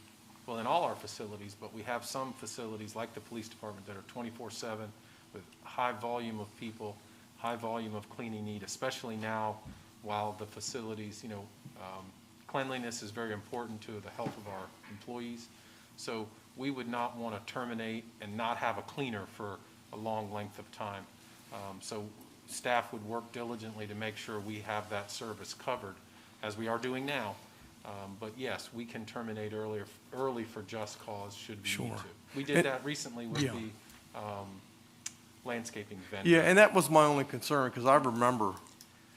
[SPEAKER 2] well, in all our facilities, but we have some facilities like the police department that are 24/7 with high volume of people, high volume of cleaning need, especially now while the facilities, cleanliness is very important to the health of our employees. So we would not want to terminate and not have a cleaner for a long length of time. So staff would work diligently to make sure we have that service covered, as we are doing now. But yes, we can terminate early for just cause should we need to. We did that recently with the landscaping vendor.
[SPEAKER 4] Yeah, and that was my only concern, because I remember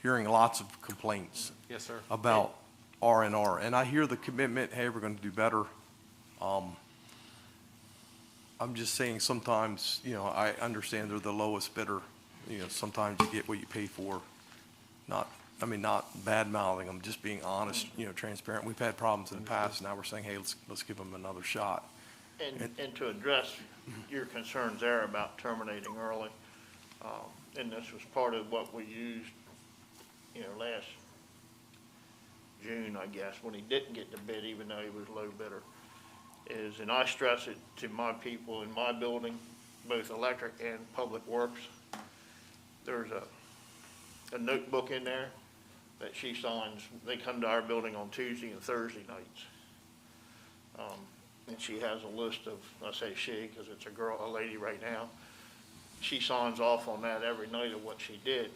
[SPEAKER 4] hearing lots of complaints
[SPEAKER 2] Yes, sir.
[SPEAKER 4] about R&R, and I hear the commitment, hey, we're going to do better. I'm just saying sometimes, I understand they're the lowest bidder. Sometimes you get what you pay for. Not bad mouthing them, just being honest, transparent. We've had problems in the past, now we're saying, hey, let's give them another shot.
[SPEAKER 11] And to address your concerns there about terminating early, and this was part of what we used, last June, I guess, when he didn't get the bid, even though he was low bidder, and I stress it to my people in my building, both electric and public works, there's a notebook in there that she signs. They come to our building on Tuesday and Thursday nights. And she has a list of, I say she, because it's a lady right now. She signs off on that every night of what she did.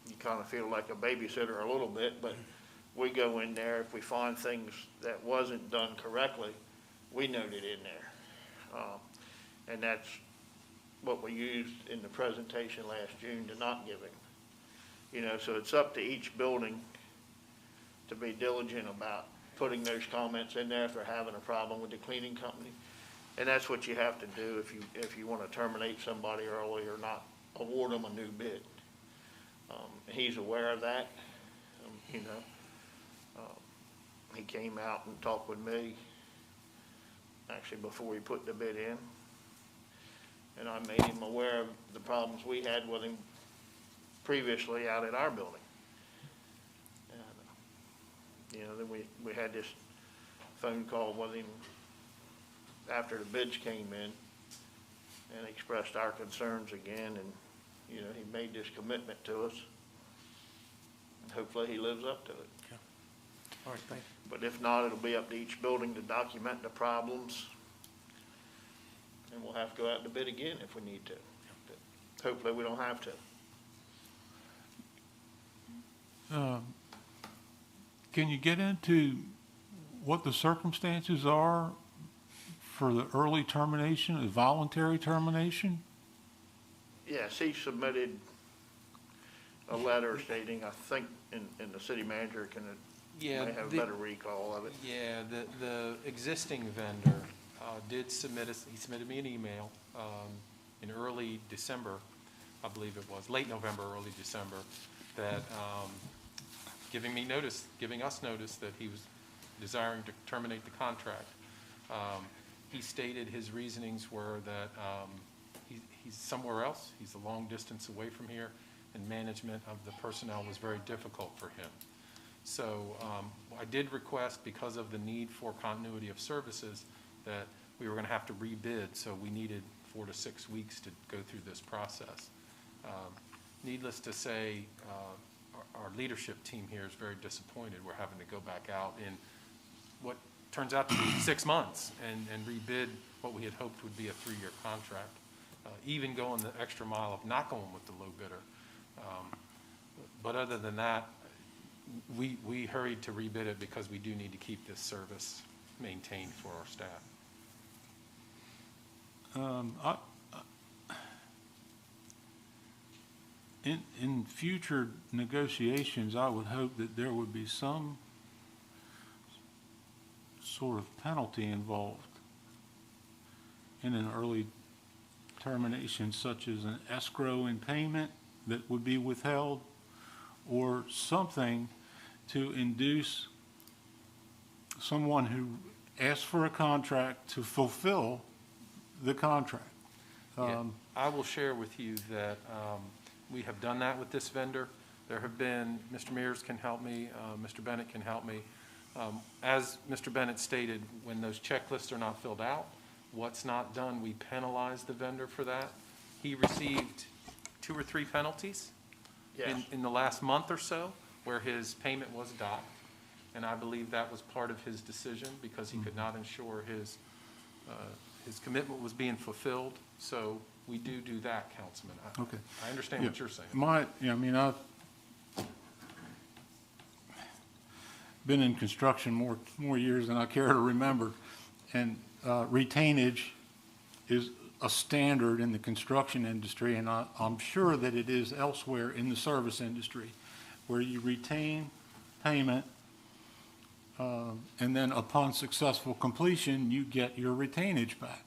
[SPEAKER 11] You kind of feel like a babysitter a little bit, but we go in there, if we find things that wasn't done correctly, we note it in there. And that's what we used in the presentation last June to not give him. So it's up to each building to be diligent about putting those comments in there if they're having a problem with the cleaning company. And that's what you have to do if you want to terminate somebody early or not award them a new bid. He's aware of that. He came out and talked with me, actually before he put the bid in. And I made him aware of the problems we had with him previously out at our building. And, then we had this phone call with him after the bids came in and expressed our concerns again, and, he made this commitment to us. And hopefully he lives up to it.
[SPEAKER 4] All right, thank you.
[SPEAKER 11] But if not, it'll be up to each building to document the problems. And we'll have to go out to bid again if we need to. But hopefully, we don't have to.
[SPEAKER 12] Can you get into what the circumstances are for the early termination, the voluntary termination?
[SPEAKER 11] Yes, he submitted a letter stating, I think, and the city manager
[SPEAKER 2] Yeah,
[SPEAKER 11] may have a
[SPEAKER 2] the-
[SPEAKER 11] better recall of it.
[SPEAKER 2] Yeah, the existing vendor did submit, he submitted me an email in early December, I believe it was, late November, early December, that giving us notice that he was desiring to terminate the contract. He stated his reasonings were that he's somewhere else, he's a long distance away from here, and management of the personnel was very difficult for him. So I did request, because of the need for continuity of services, that we were going to have to rebid, so we needed 4 to 6 weeks to go through this process. Needless to say, our leadership team here is very disappointed. We're having to go back out in what turns out to be 6 months and rebid what we had hoped would be a 3-year contract, even going the extra mile of not going with the low bidder. But other than that, we hurried to rebid it because we do need to keep this service maintained for our staff.
[SPEAKER 12] In future negotiations, I would hope that there would be some sort of penalty involved in an early termination, such as an escrow in payment that would be withheld, or something to induce someone who asks for a contract to fulfill the contract.
[SPEAKER 2] Yeah, I will share with you that we have done that with this vendor. There have been, Mr. Mears can help me, Mr. Bennett can help me. As Mr. Bennett stated, when those checklists are not filled out, what's not done, we penalize the vendor for that. He received 2 or 3 penalties
[SPEAKER 11] Yes.
[SPEAKER 2] in the last month or so, where his payment was docked. And I believe that was part of his decision, because he could not ensure his commitment was being fulfilled. So we do that, Councilman.
[SPEAKER 12] Okay.
[SPEAKER 2] I understand what you're saying.
[SPEAKER 12] I've been in construction more years than I care to remember, and retainage is a standard in the construction industry, and I'm sure that it is elsewhere in the service industry, where you retain payment, and then upon successful completion, you get your retainage back.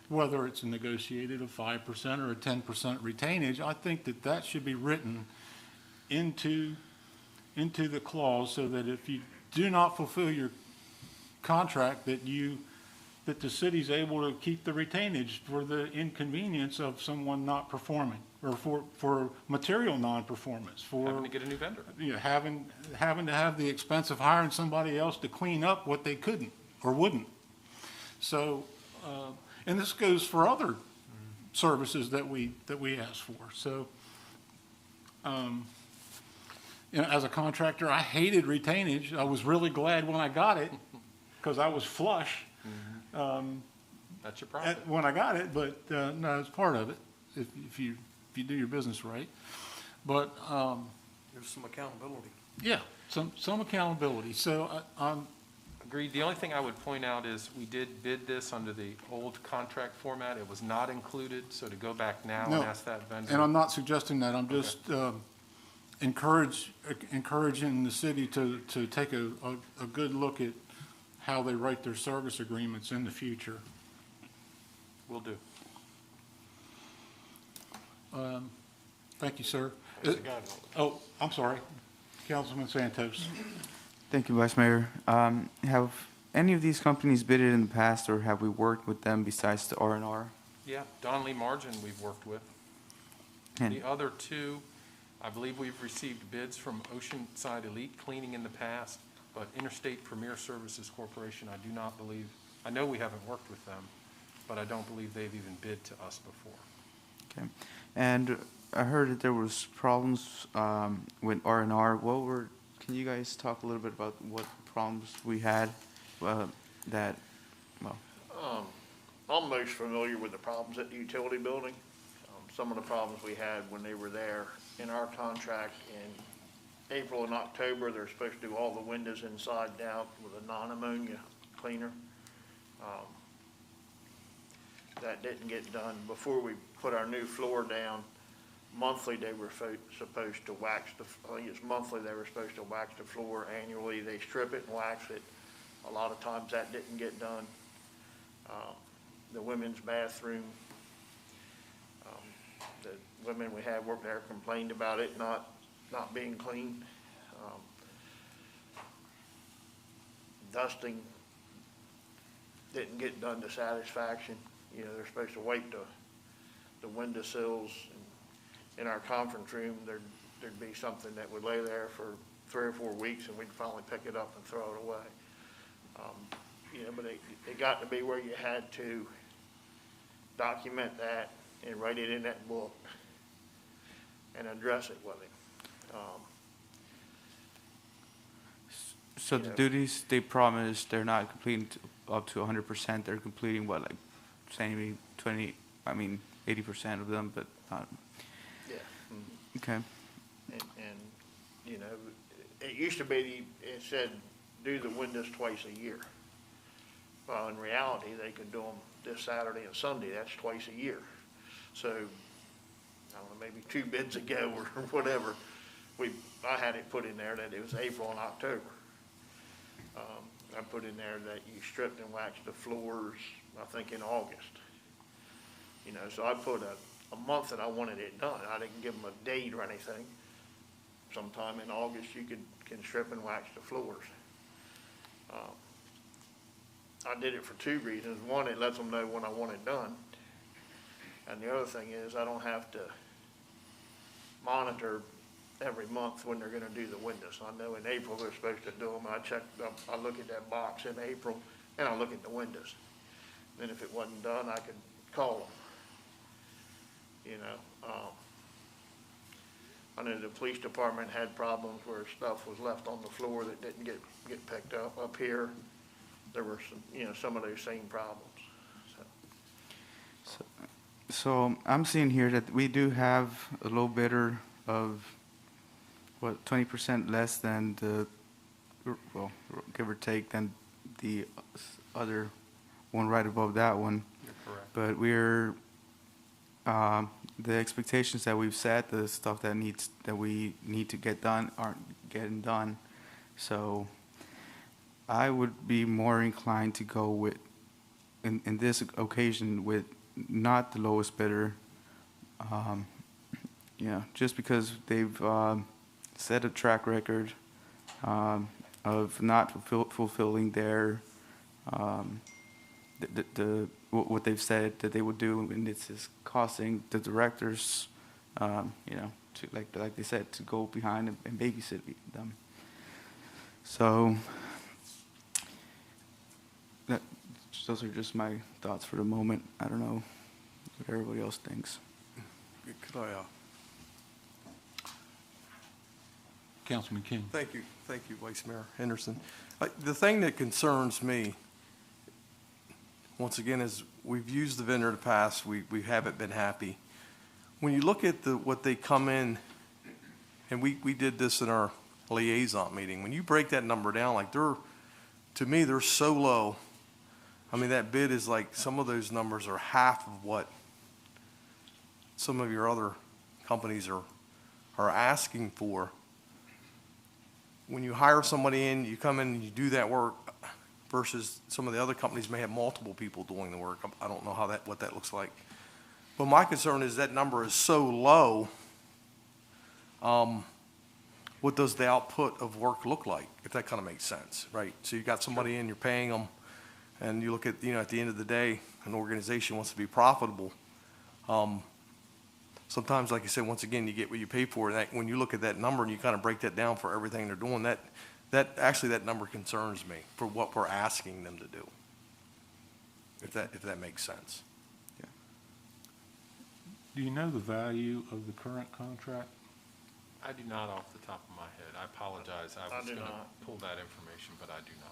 [SPEAKER 12] Whether it's a negotiated of 5% or a 10% retainage, I think that should be written into the clause, so that if you do not fulfill your contract, that the city's able to keep the retainage for the inconvenience of someone not performing, or for material non-performance, for
[SPEAKER 2] Having to get a new vendor.
[SPEAKER 12] having to have the expense of hiring somebody else to clean up what they couldn't or wouldn't. So, and this goes for other services that we ask for. So, as a contractor, I hated retainage. I was really glad when I got it, because I was flush.
[SPEAKER 2] That's your problem.
[SPEAKER 12] When I got it, but no, it's part of it if you do your business right. But
[SPEAKER 4] There's some accountability.
[SPEAKER 12] yeah, some accountability. So I'm
[SPEAKER 2] Agreed. The only thing I would point out is we did bid this under the old contract format. It was not included, so to go back now and
[SPEAKER 12] No,
[SPEAKER 2] ask that vendor.
[SPEAKER 12] and I'm not suggesting that. I'm just encouraging the city to take a good look at how they write their service agreements in the future.
[SPEAKER 2] Will do.
[SPEAKER 12] Thank you, sir.
[SPEAKER 2] Oh,
[SPEAKER 12] I'm sorry, Councilman Santos.
[SPEAKER 9] Thank you, Vice Mayor. Have any of these companies bidded in the past, or have we worked with them besides the R&R?
[SPEAKER 2] yeah, Donnelly Margin we've worked with.
[SPEAKER 9] And-
[SPEAKER 2] The other 2, I believe we've received bids from Oceanside Elite Cleaning in the past, but Interstate Premier Services Corporation, I do not believe, I know we haven't worked with them, but I don't believe they've even bid to us before.
[SPEAKER 9] Okay. And I heard that there was problems with R&R. Can can you guys talk a little bit about what problems we had that, well,
[SPEAKER 11] I'm most familiar with the problems at the utility building. Some of the problems we had when they were there in our contract in April and October, they're supposed to do all the windows inside and out with a non-ammonia cleaner. That didn't get done. Before we put our new floor down, monthly they were supposed to wax I think it's monthly they were supposed to wax the floor. Annually they strip it and wax it. A lot of times that didn't get done. The women's bathroom, the women we had work there complained about it not being clean. Dusting didn't get done to satisfaction. You know, they're supposed to wipe the windowsills. In our conference room, there'd be something that would lay there for 3 or 4 weeks, and we'd finally pick it up and throw it away. You know, but it got to be where you had to document that and write it in that book and address it with him.
[SPEAKER 9] so the
[SPEAKER 11] Yeah.
[SPEAKER 9] duties they promised, they're not completing up to 100%, they're completing what, like, saying 80% of them, but not,
[SPEAKER 11] Yeah.
[SPEAKER 9] okay.
[SPEAKER 11] And, you know, it used to be, it said, do the windows twice a year. Well, in reality, they could do them this Saturday and Sunday, that's twice a year. So, I don't know, maybe 2 bids ago or whatever, I had it put in there that it was April and October. I put in there that you stripped and waxed the floors, I think in August. You know, so I put a month that I wanted it done. I didn't give them a date or anything. Sometime in August, you can strip and wax the floors. I did it for 2 reasons. One, it lets them know when I want it done. And the other thing is I don't have to monitor every month when they're gonna do the windows. I know in April they're supposed to do them. I look at that box in April and I look at the windows. Then if it wasn't done, I could call them. You know, I know the police department had problems where stuff was left on the floor that didn't get picked up. Up here, there were some of those same problems.
[SPEAKER 9] So I'm seeing here that we do have a low bidder of, what, 20% less than well, give or take, than the other one right above that one.
[SPEAKER 2] You're correct.
[SPEAKER 9] But we're, the expectations that we've set, the stuff that we need to get done aren't getting done. So I would be more inclined to go with, in this occasion, with not the lowest bidder. Just because they've set a track record of not fulfilling their what they've said that they would do, and it's just costing the directors, to like they said, to go behind and babysit them. So those are just my thoughts for the moment. I don't know what everybody else thinks.
[SPEAKER 4] Could I,
[SPEAKER 1] Councilman King.
[SPEAKER 4] Thank you, Vice Mayor Henderson. The thing that concerns me, once again, is we've used the vendor in the past, we haven't been happy. When you look at what they come in, and we did this in our liaison meeting, when you break that number down, like to me, they're so low. I mean, that bid is like, some of those numbers are half of what some of your other companies are asking for. When you hire somebody in, you come in and you do that work versus some of the other companies may have multiple people doing the work. I don't know what that looks like. But my concern is that number is so low. What does the output of work look like, if that kind of makes sense, right? So you got somebody in, you're paying them, and you look at, at the end of the day, an organization wants to be profitable. Sometimes, like you said, once again, you get what you pay for. And when you look at that number and you kind of break that down for everything they're doing, that number concerns me for what we're asking them to do. If that makes sense.
[SPEAKER 1] Do you know the value of the current contract?
[SPEAKER 2] I do not off the top of my head. I apologize. I
[SPEAKER 11] I
[SPEAKER 2] was
[SPEAKER 11] do
[SPEAKER 2] going to
[SPEAKER 11] not.
[SPEAKER 2] pull that information, but I do not.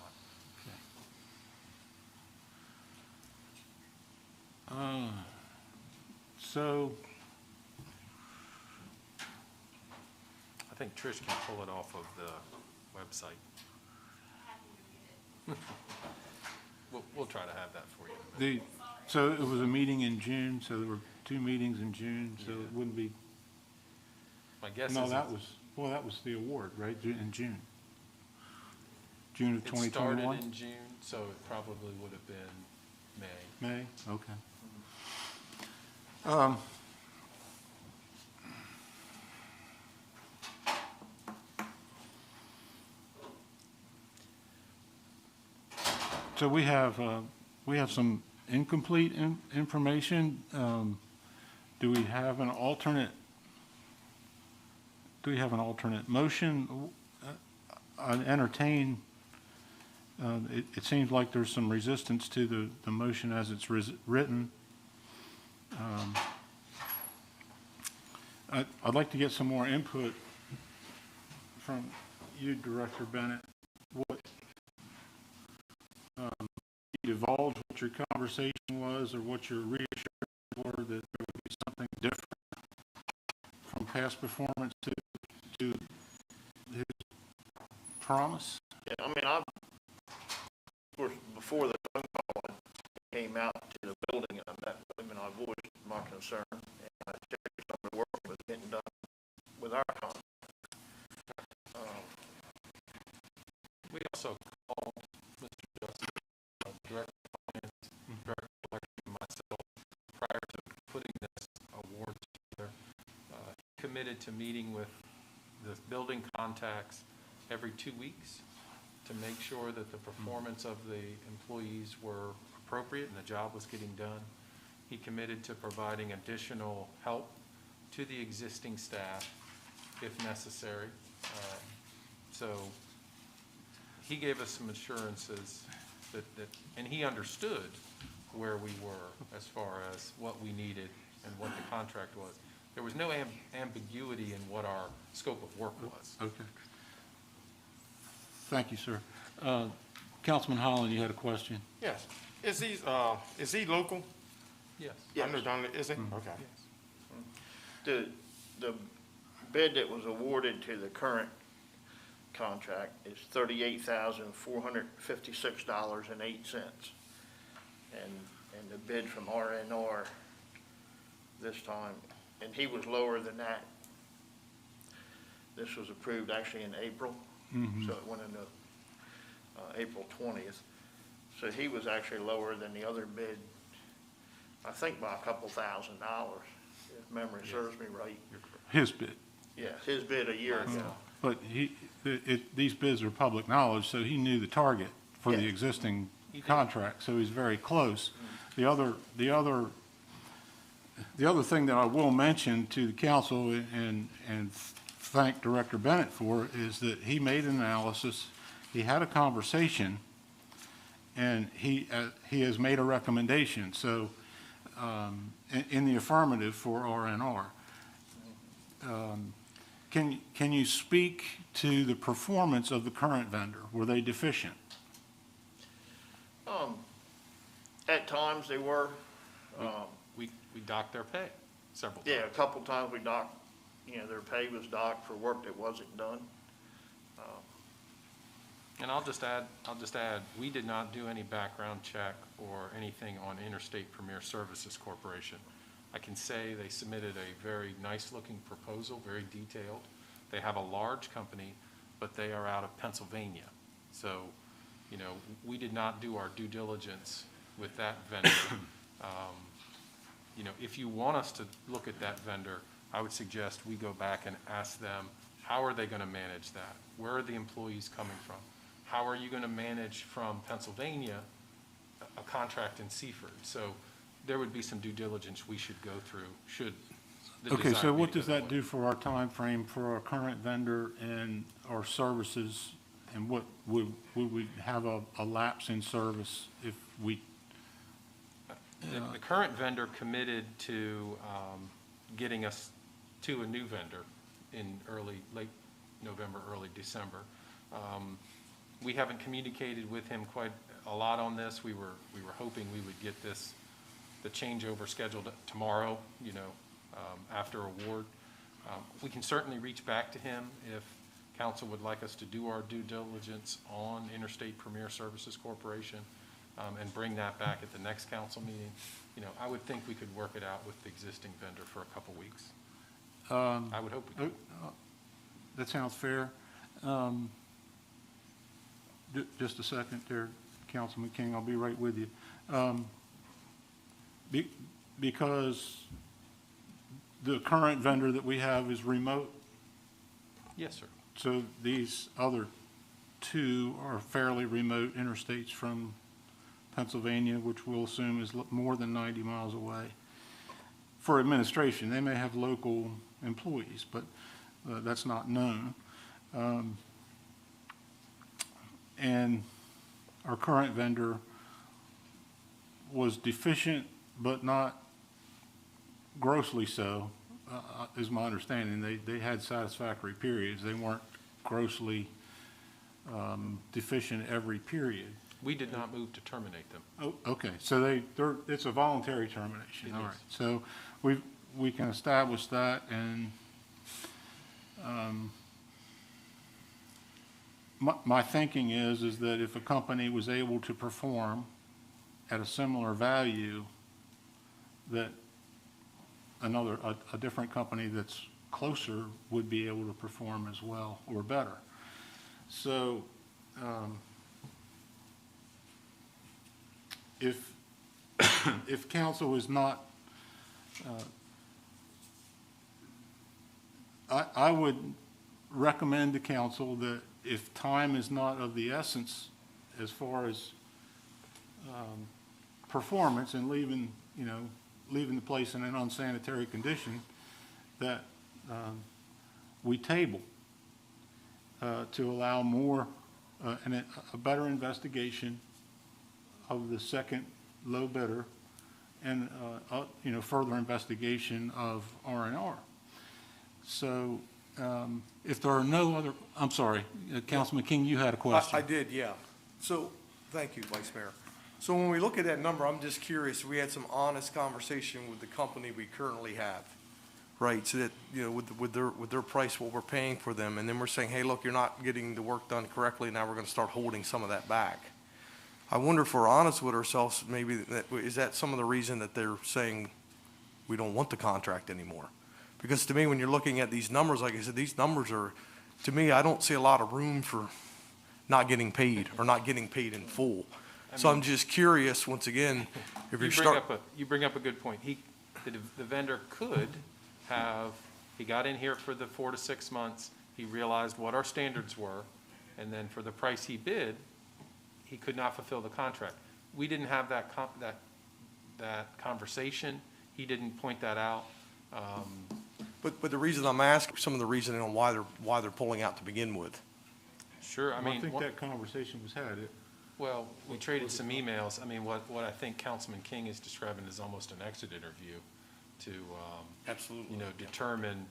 [SPEAKER 12] So,
[SPEAKER 2] I think Trish can pull it off of the website. We'll try to have that for you.
[SPEAKER 12] so it was a meeting in June, so there were 2 meetings in June, so it wouldn't be,
[SPEAKER 2] My guess is
[SPEAKER 12] no, that was the award, right, in June? June of
[SPEAKER 2] it
[SPEAKER 12] 2021?
[SPEAKER 2] started in June, so it probably would have been May.
[SPEAKER 12] May, okay. So we have some incomplete information. Do we have an alternate motion? I'd entertain, it seems like there's some resistance to the motion as it's written. I'd like to get some more input from you, Director Bennett. What divulge what your conversation was, or what your reassurance were that there would be something different from past performance to his promise?
[SPEAKER 11] Yeah, I mean, of course, before the phone call, I came out to the building and I met with him and I voiced my concern. And I shared some of the work that was getting done with our contract.
[SPEAKER 2] We also called Mr. Justice, Director of Finance, Director of Election, and myself prior to putting this award together. He committed to meeting with the building contacts every 2 weeks to make sure that the performance of the employees were appropriate and the job was getting done. He committed to providing additional help to the existing staff if necessary. So he gave us some assurances that, and he understood where we were as far as what we needed and what the contract was. There was no ambiguity in what our scope of work was.
[SPEAKER 12] Okay. Thank you, sir. Councilman Holland, you had a question?
[SPEAKER 5] Yes. Is he local?
[SPEAKER 2] Yes.
[SPEAKER 5] Under Donnelly, is he? Okay.
[SPEAKER 11] The bid that was awarded to the current contract is $38,456.08. And the bid from RNR this time, and he was lower than that. This was approved actually in April, so it went into April 20th. So he was actually lower than the other bid, I think by a couple $1,000, if memory serves me right.
[SPEAKER 12] His bid.
[SPEAKER 11] Yeah, his bid a year ago.
[SPEAKER 12] But these bids are public knowledge, so he knew the target for the
[SPEAKER 11] Yeah.
[SPEAKER 12] existing contract, so he's very close. The other thing that I will mention to the council and thank Director Bennett for is that he made an analysis, he had a conversation, and he has made a recommendation. So in the affirmative for RNR. Can you speak to the performance of the current vendor? Were they deficient?
[SPEAKER 11] At times they were.
[SPEAKER 2] We docked their pay several times.
[SPEAKER 11] Yeah, a couple times we docked, their pay was docked for work that wasn't done.
[SPEAKER 2] And I'll just add, we did not do any background check or anything on Interstate Premier Services Corporation. I can say they submitted a very nice-looking proposal, very detailed. They have a large company, but they are out of Pennsylvania. So, we did not do our due diligence with that vendor. If you want us to look at that vendor, I would suggest we go back and ask them, how are they going to manage that? Where are the employees coming from? How are you going to manage from Pennsylvania a contract in Seaford? So there would be some due diligence we should go through should the
[SPEAKER 12] Okay,
[SPEAKER 2] desire
[SPEAKER 12] so
[SPEAKER 2] be
[SPEAKER 12] what
[SPEAKER 2] to
[SPEAKER 12] does
[SPEAKER 2] go
[SPEAKER 12] that
[SPEAKER 2] way.
[SPEAKER 12] do for our time frame for our current vendor and our services? And what would we have a lapse in service if we?
[SPEAKER 2] The current vendor committed to getting us to a new vendor in late November, early December. We haven't communicated with him quite a lot on this. We were hoping we would get the changeover scheduled tomorrow, after award. We can certainly reach back to him if council would like us to do our due diligence on Interstate Premier Services Corporation, and bring that back at the next council meeting. I would think we could work it out with the existing vendor for a couple weeks. I would hope we could.
[SPEAKER 12] That sounds fair. Just a second there, Councilman King, I'll be right with you. Because the current vendor that we have is remote,
[SPEAKER 2] Yes, sir.
[SPEAKER 12] so these other two are fairly remote interstates from Pennsylvania, which we'll assume is more than 90 miles away. For administration, they may have local employees, but that's not known. And our current vendor was deficient, but not grossly so, is my understanding. They had satisfactory periods. They weren't grossly deficient every period.
[SPEAKER 2] We did not move to terminate them.
[SPEAKER 12] Oh, okay, so it's a voluntary termination,
[SPEAKER 2] It
[SPEAKER 12] all
[SPEAKER 2] is.
[SPEAKER 12] right. So we can establish that, and my thinking is that if a company was able to perform at a similar value, that a different company that's closer would be able to perform as well or better. So if council is not, I would recommend to council that if time is not of the essence as far as performance and leaving the place in an unsanitary condition, that we table to allow more, a better investigation of the second low bidder and, further investigation of R&R. So if there are no other, I'm sorry, Councilman King, you had a question.
[SPEAKER 4] I did, yeah. So, thank you, Vice Mayor. So when we look at that number, I'm just curious, we had some honest conversation with the company we currently have, right? So that, with their price, what we're paying for them, and then we're saying, hey, look, you're not getting the work done correctly, now we're gonna start holding some of that back. I wonder if we're honest with ourselves, maybe is that some of the reason that they're saying we don't want the contract anymore? Because to me, when you're looking at these numbers, like I said, these numbers are, to me, I don't see a lot of room for not getting paid or not getting paid in full. So I'm just curious, once again, if
[SPEAKER 2] You bring up a good point. The vendor could have, he got in here for the 4 to 6 months, he realized what our standards were, and then for the price he bid, he could not fulfill the contract. We didn't have that conversation. He didn't point that out.
[SPEAKER 4] But the reason I'm asking, some of the reasoning on why they're pulling out to begin with.
[SPEAKER 2] Sure, I mean.
[SPEAKER 12] I think that conversation was had.
[SPEAKER 2] Well, we traded some emails. I mean, what I think Councilman King is describing is almost an exit interview to,
[SPEAKER 4] Absolutely.
[SPEAKER 2] determine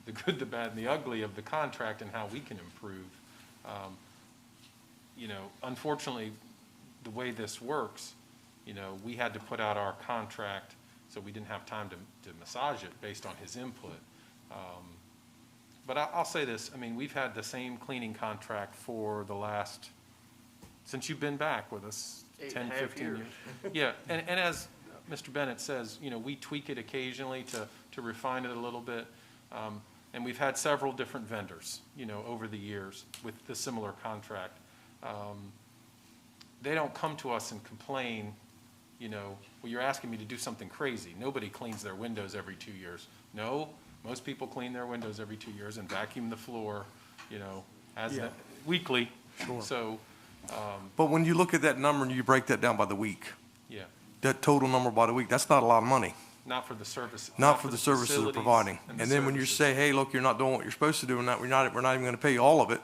[SPEAKER 2] the good, the bad, and the ugly of the contract and how we can improve. Unfortunately, the way this works, we had to put out our contract, so we didn't have time to massage it based on his input. But I'll say this, I mean, we've had the same cleaning contract for the last, since you've been back with us, 10, 15 years. Yeah, and as Mr. Bennett says, we tweak it occasionally to refine it a little bit. And we've had several different vendors, over the years with the similar contract. They don't come to us and complain, well, you're asking me to do something crazy. Nobody cleans their windows every 2 years. No, most people clean their windows every 2 years and vacuum the floor, weekly.
[SPEAKER 4] Sure.
[SPEAKER 2] So,
[SPEAKER 4] But when you look at that number and you break that down by the week,
[SPEAKER 2] yeah,
[SPEAKER 4] that total number by the week, that's not a lot of money.
[SPEAKER 2] not for the service.
[SPEAKER 4] Not for the services they're
[SPEAKER 2] facilities
[SPEAKER 4] providing.
[SPEAKER 2] and the
[SPEAKER 4] And then when you
[SPEAKER 2] services.
[SPEAKER 4] say, hey, look, you're not doing what you're supposed to do, and we're not even gonna pay you all of it,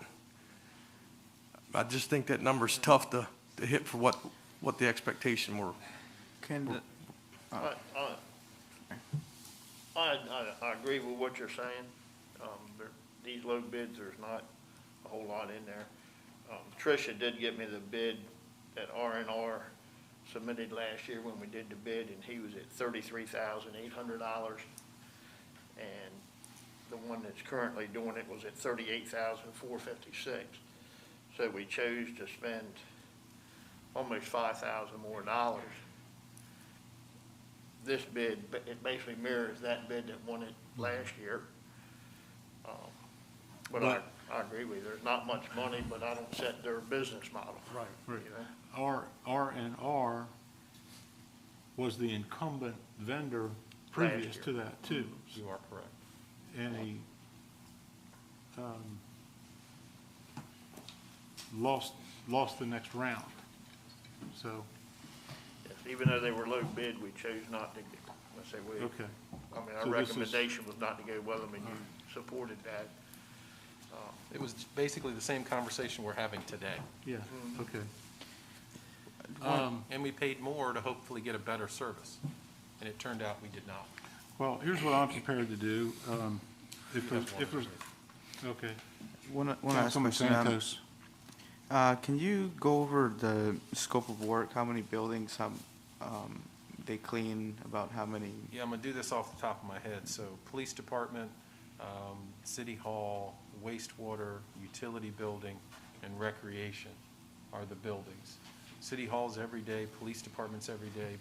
[SPEAKER 4] I just think that number's tough to hit for what the expectation were.
[SPEAKER 11] I agree with what you're saying, These low bids, there's not a whole lot in there. Tricia did get me the bid that R&R submitted last year when we did the bid, and he was at $33,800. And the one that's currently doing it was at $38,456. So we chose to spend almost $5,000 more dollars. This bid, it basically mirrors that bid that won it last year. But I agree with you, there's not much money, but I don't set their business model.
[SPEAKER 5] Right.
[SPEAKER 1] Right.
[SPEAKER 11] You know?
[SPEAKER 1] R&R was the incumbent vendor previous
[SPEAKER 11] year.
[SPEAKER 1] to that too.
[SPEAKER 2] You are correct.
[SPEAKER 1] And he lost the next round. So,
[SPEAKER 11] Yes, even though they were low bid, we chose not to, let's say we,
[SPEAKER 1] okay.
[SPEAKER 11] I mean,
[SPEAKER 1] So
[SPEAKER 11] our
[SPEAKER 1] this is-
[SPEAKER 11] recommendation was not to go with them, and you supported that.
[SPEAKER 2] It was basically the same conversation we're having today.
[SPEAKER 1] Yeah, okay.
[SPEAKER 2] And we paid more to hopefully get a better service, and it turned out we did not.
[SPEAKER 1] Well, here's what I'm prepared to do. If there's, okay.
[SPEAKER 9] One last
[SPEAKER 1] Councilman
[SPEAKER 9] question.
[SPEAKER 1] Santos.
[SPEAKER 9] Can you go over the scope of work? How many buildings, they clean, about how many?
[SPEAKER 2] Yeah, I'm gonna do this off the top of my head. So, police department, city hall, wastewater, utility building, and recreation are the buildings. City hall's every day, police department's every day.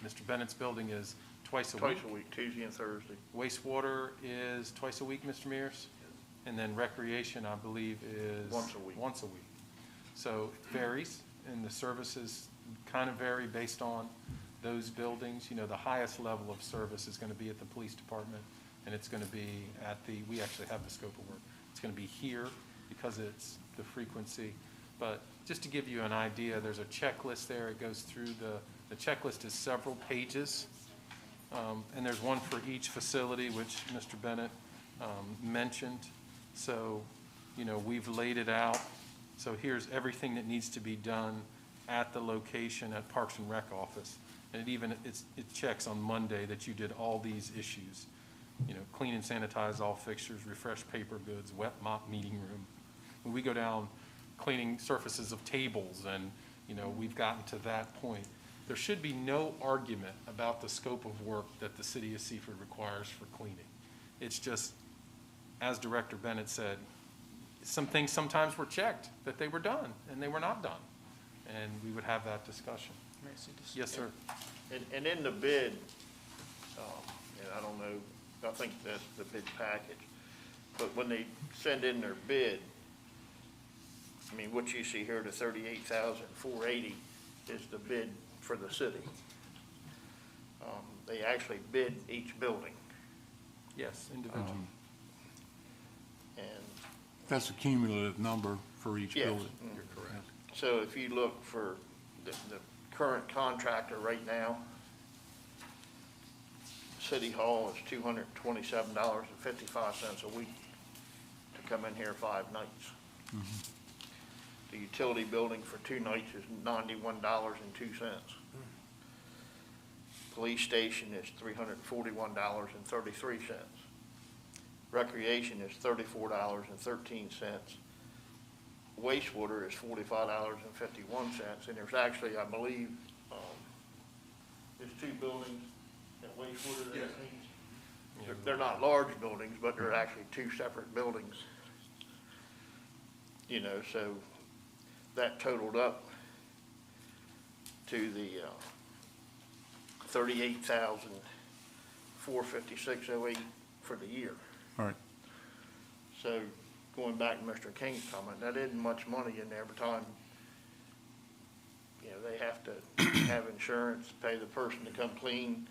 [SPEAKER 2] Mr. Bennett's building is twice a week.
[SPEAKER 11] Twice a week, Tuesday and Thursday.
[SPEAKER 2] Wastewater is twice a week, Mr. Mears? And then recreation, I believe, is?
[SPEAKER 11] Once a week.
[SPEAKER 2] Once a week. So it varies, and the services kind of vary based on those buildings. You know, the highest level of service is gonna be at the police department, and it's gonna be at we actually have the scope of work. It's gonna be here because it's the frequency. But just to give you an idea, there's a checklist there. It goes through the checklist is several pages. And there's one for each facility, which Mr. Bennett mentioned. So, you know, we've laid it out. So here's everything that needs to be done at the location at Parks and Rec office. And it checks on Monday that you did all these issues. You know, clean and sanitize all fixtures, refresh paper goods, wet mop meeting room. When we go down cleaning surfaces of tables and, you know, we've gotten to that point. There should be no argument about the scope of work that the city of Seaford requires for cleaning. It's just, as Director Bennett said, some things sometimes were checked that they were done and they were not done. And we would have that discussion. Yes, sir.
[SPEAKER 11] And in the bid, and I don't know, I think that's the bid package, but when they send in their bid, I mean, what you see here, the $38,480 is the bid for the city. They actually bid each building,
[SPEAKER 2] Yes, individually.
[SPEAKER 11] and
[SPEAKER 1] That's a cumulative number for each
[SPEAKER 11] Yes.
[SPEAKER 1] building.
[SPEAKER 2] You're correct.
[SPEAKER 11] so if you look for the current contractor right now, City Hall is $227.55 a week to come in here 5 nights. The utility building for 2 nights is $91.02. Police station is $341.33. Recreation is $34.13. Wastewater is $45.51, and there's actually, I believe, there's 2 buildings at wastewater that cleans. They're not large buildings, but they're actually 2 separate buildings. You know, so that totaled up to the $38,456.08 for the year.
[SPEAKER 1] All right.
[SPEAKER 11] So going back to Mr. King's comment, that isn't much money in there every time. You know, they have to have insurance, pay the person to come clean,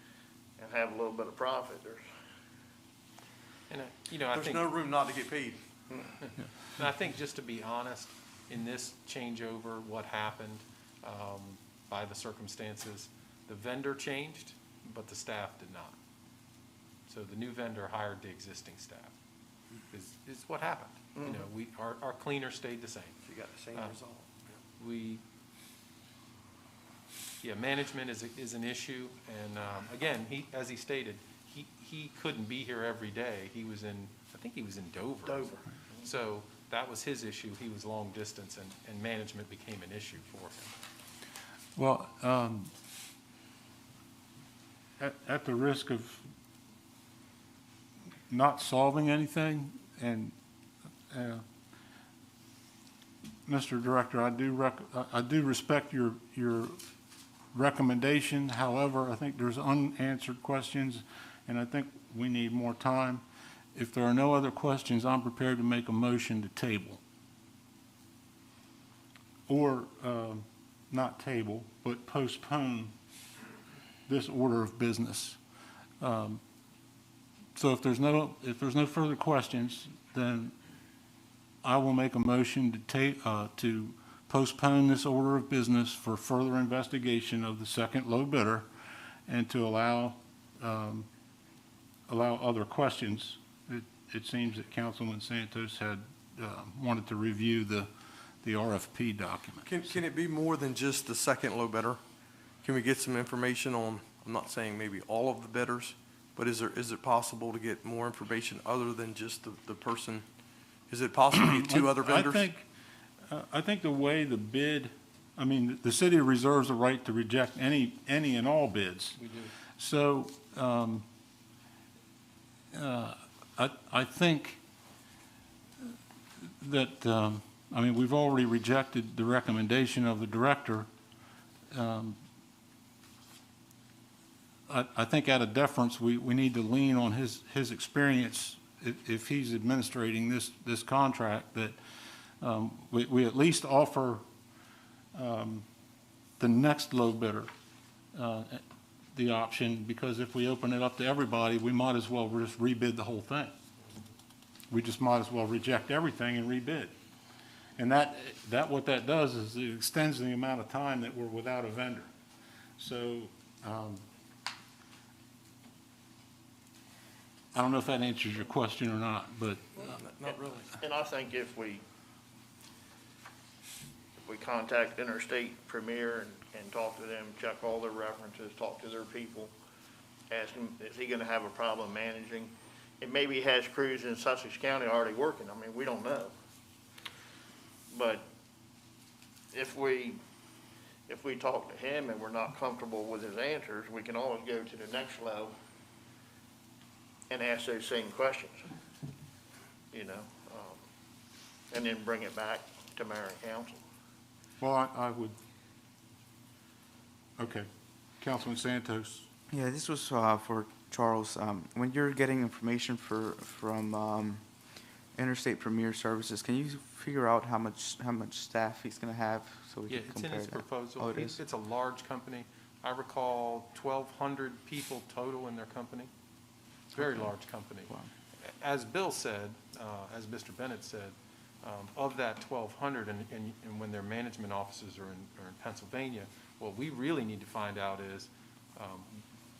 [SPEAKER 11] and have a little bit of profit.
[SPEAKER 2] And, you know, I
[SPEAKER 4] There's
[SPEAKER 2] think.
[SPEAKER 4] no room not to get paid.
[SPEAKER 2] And I think, just to be honest, in this changeover, what happened by the circumstances, the vendor changed, but the staff did not. So the new vendor hired the existing staff, is what happened. You know, our cleaner stayed the same.
[SPEAKER 4] You got the same result.
[SPEAKER 2] Management is an issue, and again, as he stated, he couldn't be here every day. He was in I think he was in Dover.
[SPEAKER 11] Dover.
[SPEAKER 2] So that was his issue. He was long distance, and management became an issue for him.
[SPEAKER 12] Well, at the risk of not solving anything, and Mr. Director, I do respect your recommendation. However, I think there's unanswered questions, and I think we need more time. If there are no other questions, I'm prepared to make a motion to table. Or, not table, but postpone this order of business. So if there's no further questions, then I will make a motion to postpone this order of business for further investigation of the second low bidder, and to allow other questions. It seems that Councilman Santos had wanted to review the RFP document.
[SPEAKER 4] Can it be more than just the second low bidder? Can we get some information on, I'm not saying maybe all of the bidders, but is it possible to get more information other than just the person? Is it possible to get two other vendors?
[SPEAKER 12] I think the way the bid, I mean, the city reserves the right to reject any and all bids.
[SPEAKER 2] We do.
[SPEAKER 12] So, I think that, I mean, we've already rejected the recommendation of the director. I think out of deference, we need to lean on his experience if he's administrating this contract, that we at least offer the next low bidder the option, because if we open it up to everybody, we might as well just rebid the whole thing. We just might as well reject everything and rebid. And what that does is it extends the amount of time that we're without a vendor. So, I don't know if that answers your question or not, but.
[SPEAKER 4] Not really.
[SPEAKER 11] And I think if we contact Interstate Premier and talk to them, check all their references, talk to their people, ask him, is he gonna have a problem managing? And maybe he has crews in Sussex County already working, I mean, we don't know. But if we talk to him and we're not comfortable with his answers, we can always go to the next level and ask those same questions, you know, and then bring it back to mayor and council.
[SPEAKER 12] Well, I would, okay. Councilman Santos.
[SPEAKER 9] Yeah, this was for Charles. When you're getting information from Interstate Premier Services, can you figure out how much staff he's going to have so we
[SPEAKER 2] Yeah,
[SPEAKER 9] can
[SPEAKER 2] it's in
[SPEAKER 9] compare
[SPEAKER 2] his
[SPEAKER 9] that?
[SPEAKER 2] proposal.
[SPEAKER 9] Oh, it is?
[SPEAKER 2] It's a large company. I recall 1,200 people total in their company. It's a very large company.
[SPEAKER 9] Wow.
[SPEAKER 2] As Bill said, as Mr. Bennett said, of that 1,200, and when their management offices are in Pennsylvania, what we really need to find out is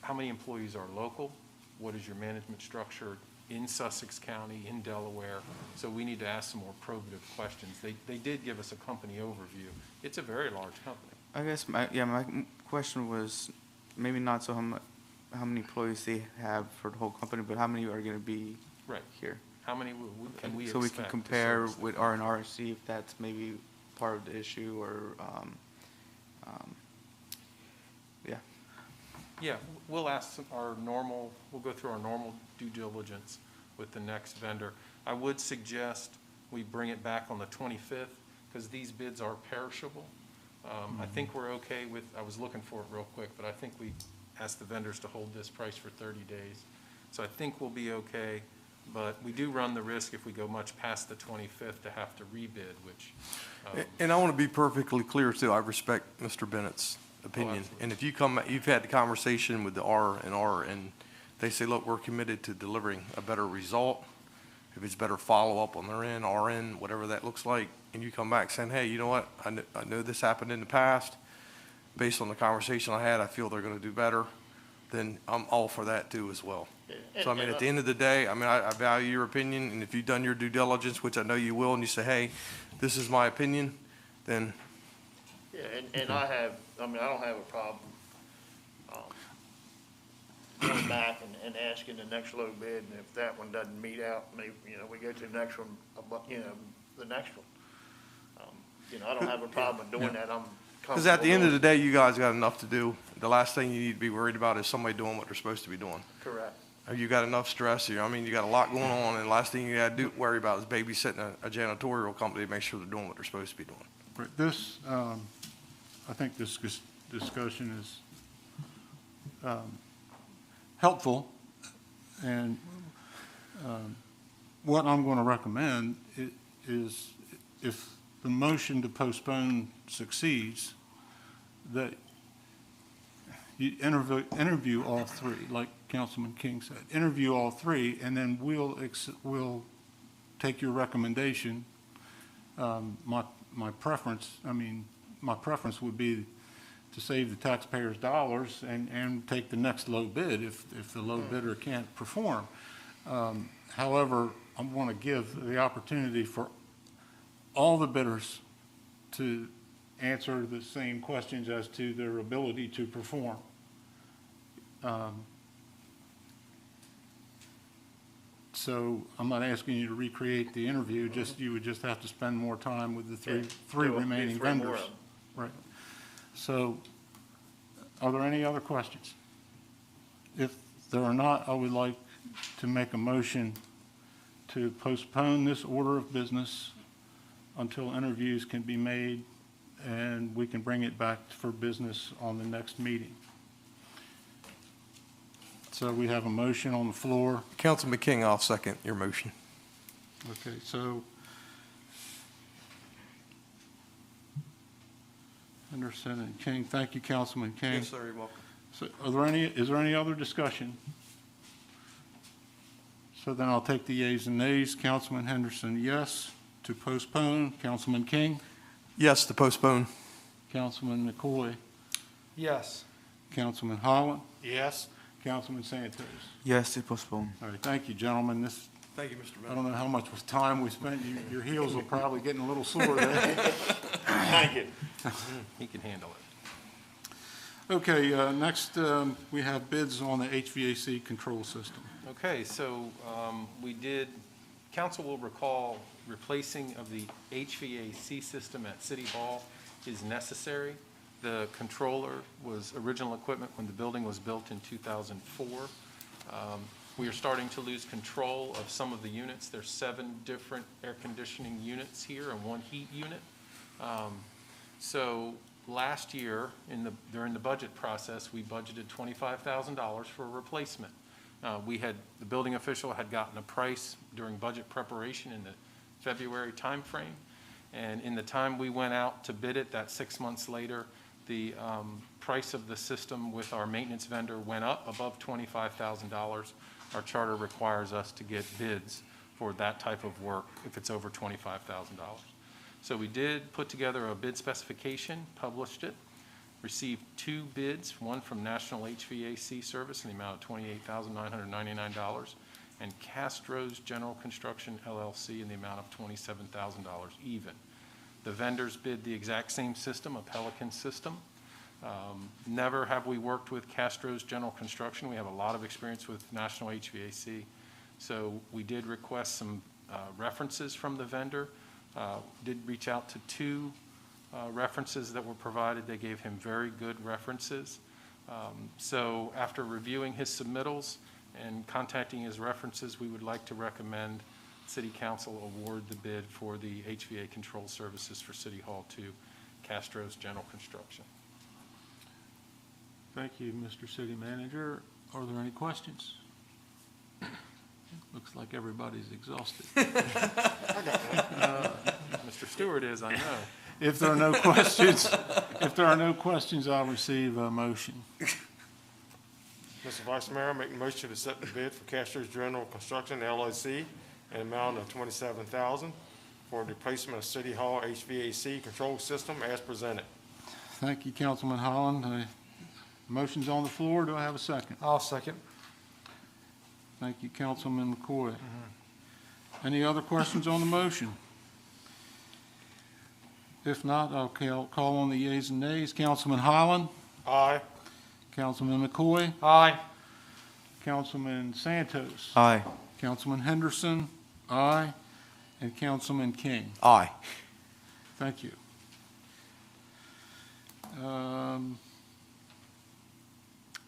[SPEAKER 2] how many employees are local, what is your management structure in Sussex County, in Delaware. So we need to ask some more probative questions. They did give us a company overview. It's a very large company.
[SPEAKER 9] I guess my question was maybe not so how many employees they have for the whole company, but how many are going to be
[SPEAKER 2] Right.
[SPEAKER 9] here?
[SPEAKER 2] How many can we
[SPEAKER 9] So we can
[SPEAKER 2] expect to
[SPEAKER 9] compare
[SPEAKER 2] service them?
[SPEAKER 9] with R&R and see if that's maybe part of the issue, or, yeah.
[SPEAKER 2] Yeah, we'll go through our normal due diligence with the next vendor. I would suggest we bring it back on the 25th, because these bids are perishable. I think we're okay with, I was looking for it real quick, but I think we asked the vendors to hold this price for 30 days. So I think we'll be okay, but we do run the risk if we go much past the 25th to have to rebid, which.
[SPEAKER 4] And I want to be perfectly clear too, I respect Mr. Bennett's opinion.
[SPEAKER 2] absolutely.
[SPEAKER 4] And if you've had the conversation with the R&R and they say, look, we're committed to delivering a better result. If it's better follow-up on their end, our end, whatever that looks like, and you come back saying, hey, you know what, I know this happened in the past, based on the conversation I had, I feel they're going to do better, then I'm all for that too as well.
[SPEAKER 11] Yeah,
[SPEAKER 4] So I mean, at the end of the day, I mean, I value your opinion, and if you've done your due diligence, which I know you will, and you say, hey, this is my opinion, then.
[SPEAKER 11] Yeah, and I don't have a problem going back and asking the next low bid, and if that one doesn't meet out, maybe, we go to the next one, the next one. I don't have a problem with doing that. I'm comfortable.
[SPEAKER 4] Because at the end of the
[SPEAKER 11] doing
[SPEAKER 4] day, you guys got enough to do. The last thing you need to be worried about is somebody doing what they're supposed to be doing.
[SPEAKER 11] it. Correct.
[SPEAKER 4] You got enough stress here. I mean, you got a lot going on, and the last thing you got to worry about is babysitting a janitorial company to make sure they're doing what they're supposed to be doing.
[SPEAKER 12] Right, this, I think this discussion is helpful, and what I'm going to recommend is if the motion to postpone succeeds, that you interview all three, like Councilman King said. Interview all three, and then we'll take your recommendation. My preference would be to save the taxpayers' dollars and take the next low bid if the low bidder can't perform. However, I want to give the opportunity for all the bidders to answer the same questions as to their ability to perform. So I'm not asking you to recreate the interview, you would just have to spend more time with the three remaining vendors. Right. So are there any other questions? If there are not, I would like to make a motion to postpone this order of business until interviews can be made and we can bring it back for business on the next meeting. So we have a motion on the floor.
[SPEAKER 4] Councilman King, I'll second your motion.
[SPEAKER 12] Okay, so Henderson and King, thank you, Councilman King.
[SPEAKER 4] Yes, sir, you're welcome.
[SPEAKER 12] So is there any other discussion? So then I'll take the yeas and nays. Councilman Henderson, yes to postpone. Councilman King?
[SPEAKER 4] Yes, to postpone.
[SPEAKER 12] Councilman McCoy?
[SPEAKER 3] Yes.
[SPEAKER 12] Councilman Holland?
[SPEAKER 5] Yes.
[SPEAKER 12] Councilman Santos?
[SPEAKER 9] Yes, to postpone.
[SPEAKER 12] All right, thank you, gentlemen.
[SPEAKER 4] Thank you, Mr.
[SPEAKER 12] I
[SPEAKER 4] Mayor.
[SPEAKER 12] don't know how much time we spent. Your heels are probably getting a little sore there.
[SPEAKER 5] Thank you.
[SPEAKER 2] He can handle it.
[SPEAKER 12] Okay, next we have bids on the HVAC control system.
[SPEAKER 2] Okay, so council will recall replacing of the HVAC system at City Hall is necessary. The controller was original equipment when the building was built in 2004. We are starting to lose control of some of the units. There's 7 different air conditioning units here and 1 heat unit. So last year, during the budget process, we budgeted $25,000 for a replacement. The building official had gotten a price during budget preparation in the February timeframe, and in the time we went out to bid it, that 6 months later, the price of the system with our maintenance vendor went up above $25,000. Our charter requires us to get bids for that type of work if it's over $25,000. So we did put together a bid specification, published it, received 2 bids, one from National HVAC Service in the amount of $28,999, and Castro's General Construction LLC in the amount of $27,000 even. The vendors bid the exact same system, a Pelican system. Never have we worked with Castro's General Construction. We have a lot of experience with National HVAC. So we did request some references from the vendor. Did reach out to 2 references that were provided. They gave him very good references. So after reviewing his submittals and contacting his references, we would like to recommend City Council award the bid for the HVA control services for City Hall to Castro's General Construction.
[SPEAKER 12] Thank you, Mr. City Manager. Are there any questions? Looks like everybody's exhausted.
[SPEAKER 2] Mr. Stewart is, I know.
[SPEAKER 12] If there are no questions, I'll receive a motion.
[SPEAKER 5] Mr. Vice Mayor, I make a motion to set the bid for Castro's General Construction LLC an amount of $27,000 for the replacement of City Hall HVAC control system as presented.
[SPEAKER 12] Thank you, Councilman Holland. Motion's on the floor. Do I have a second?
[SPEAKER 3] I'll second.
[SPEAKER 12] Thank you, Councilman McCoy. Any other questions on the motion? If not, I'll call on the yeas and nays. Councilman Holland?
[SPEAKER 5] Aye.
[SPEAKER 12] Councilman McCoy?
[SPEAKER 3] Aye.
[SPEAKER 12] Councilman Santos.
[SPEAKER 9] Aye.
[SPEAKER 12] Councilman Henderson, aye. And Councilman King.
[SPEAKER 3] Aye.
[SPEAKER 12] Thank you.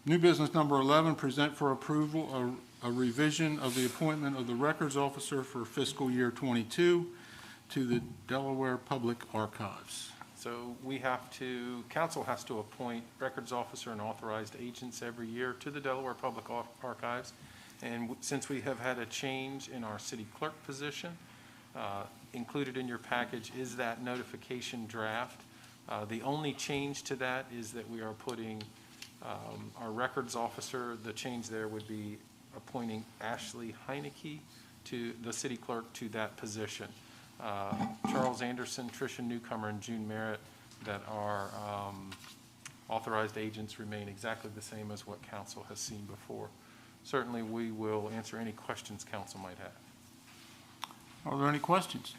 [SPEAKER 12] New business number 11, present for approval a revision of the appointment of the records officer for fiscal year '22 to the Delaware Public Archives.
[SPEAKER 2] So council has to appoint records officer and authorized agents every year to the Delaware Public Archives. And since we have had a change in our city clerk position, included in your package is that notification draft. The only change to that is that we are putting our records officer, the change there would be appointing Ashley Heineke to the city clerk to that position. Charles Anderson, Tricia Newcomer, and June Merritt that are authorized agents remain exactly the same as what council has seen before. Certainly, we will answer any questions council might have.
[SPEAKER 12] Are there any questions?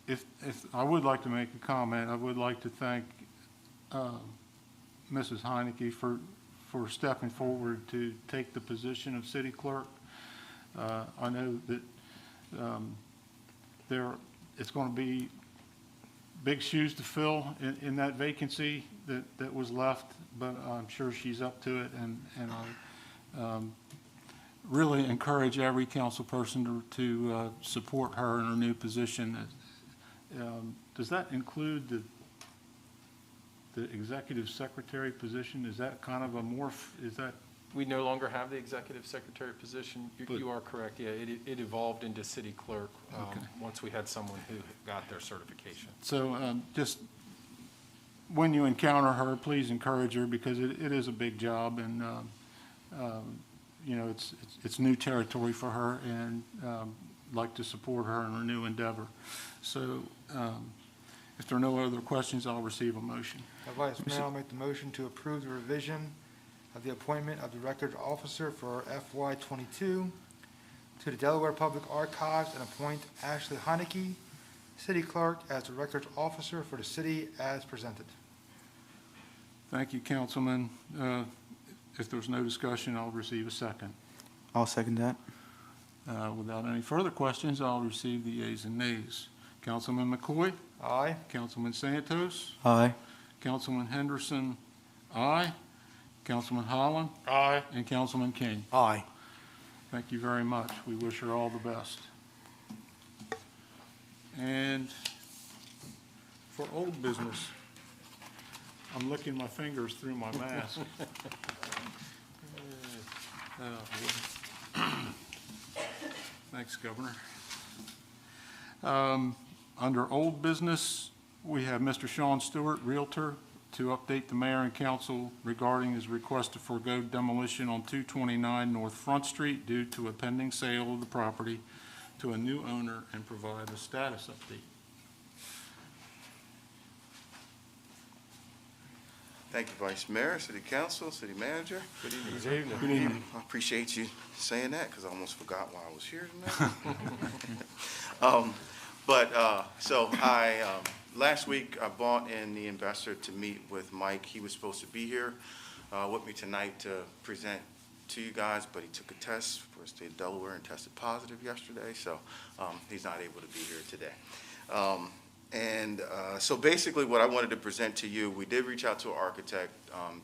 [SPEAKER 12] If I would like to make a comment, I would like to thank Mrs. Heineke for stepping forward to take the position of city clerk. I know that it's going to be big shoes to fill in that vacancy that was left, but I'm sure she's up to it, and I really encourage every council person to support her in her new position. Does that include the executive secretary position? Is that kind of a morph? Is that?
[SPEAKER 2] We no longer have the executive secretary position. You are correct. Yeah, it evolved into city clerk once we had someone who got their certification.
[SPEAKER 12] So just when you encounter her, please encourage her, because it is a big job, and you know, it's new territory for her, and like to support her in her new endeavor. So if there are no other questions, I'll receive a motion.
[SPEAKER 3] Vice Mayor, I'll make the motion to approve the revision of the appointment of the records officer for FY '22 to the Delaware Public Archives, and appoint Ashley Heineke, city clerk, as the records officer for the city as presented.
[SPEAKER 12] Thank you, Councilman. If there's no discussion, I'll receive a second.
[SPEAKER 9] I'll second that.
[SPEAKER 12] Without any further questions, I'll receive the yeas and nays. Councilman McCoy?
[SPEAKER 3] Aye.
[SPEAKER 12] Councilman Santos?
[SPEAKER 9] Aye.
[SPEAKER 12] Councilman Henderson? Aye. Councilman Holland?
[SPEAKER 5] Aye.
[SPEAKER 12] And Councilman King?
[SPEAKER 3] Aye.
[SPEAKER 12] Thank you very much. We wish her all the best. And for old business, I'm licking my fingers through my mask. Thanks, Governor. Under old business, we have Mr. Sean Stewart, Realtor, to update the mayor and council regarding his request to forego demolition on 229 North Front Street due to a pending sale of the property to a new owner, and provide a status update.
[SPEAKER 13] Thank you, Vice Mayor, City Council, City Manager.
[SPEAKER 5] Good evening.
[SPEAKER 12] Good evening.
[SPEAKER 13] I appreciate you saying that, because I almost forgot why I was here tonight. Last week, I brought in the investor to meet with Mike. He was supposed to be here with me tonight to present to you guys, but he took a test for the state of Delaware and tested positive yesterday, so he's not able to be here today. So basically what I wanted to present to you, we did reach out to an architect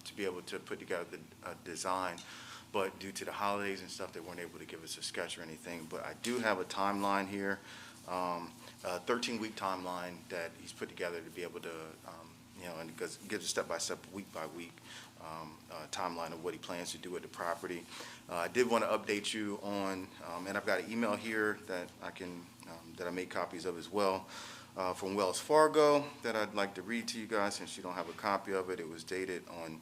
[SPEAKER 13] to be able to put together a design, but due to the holidays and stuff, they weren't able to give us a sketch or anything. But I do have a timeline here, a 13-week timeline that he's put together to be able to, and it gives a step-by-step, week-by-week timeline of what he plans to do with the property. I did want to update you on, and I've got an email here that I made copies of as well, from Wells Fargo that I'd like to read to you guys since you don't have a copy of it. It was dated on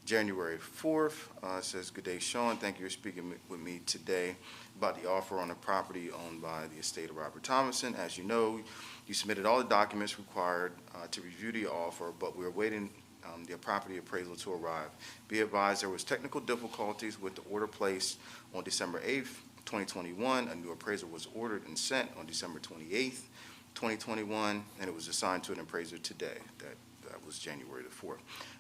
[SPEAKER 13] January 4th. It says, "Good day, Sean. Thank you for speaking with me today about the offer on a property owned by the estate of Robert Thomason. As you know, you submitted all the documents required to review the offer, but we're waiting the property appraisal to arrive. Be advised there was technical difficulties with the order placed on December 8th, 2021. A new appraisal was ordered and sent on December 28th, 2021, and it was assigned to an appraiser today." That That was January the 4th.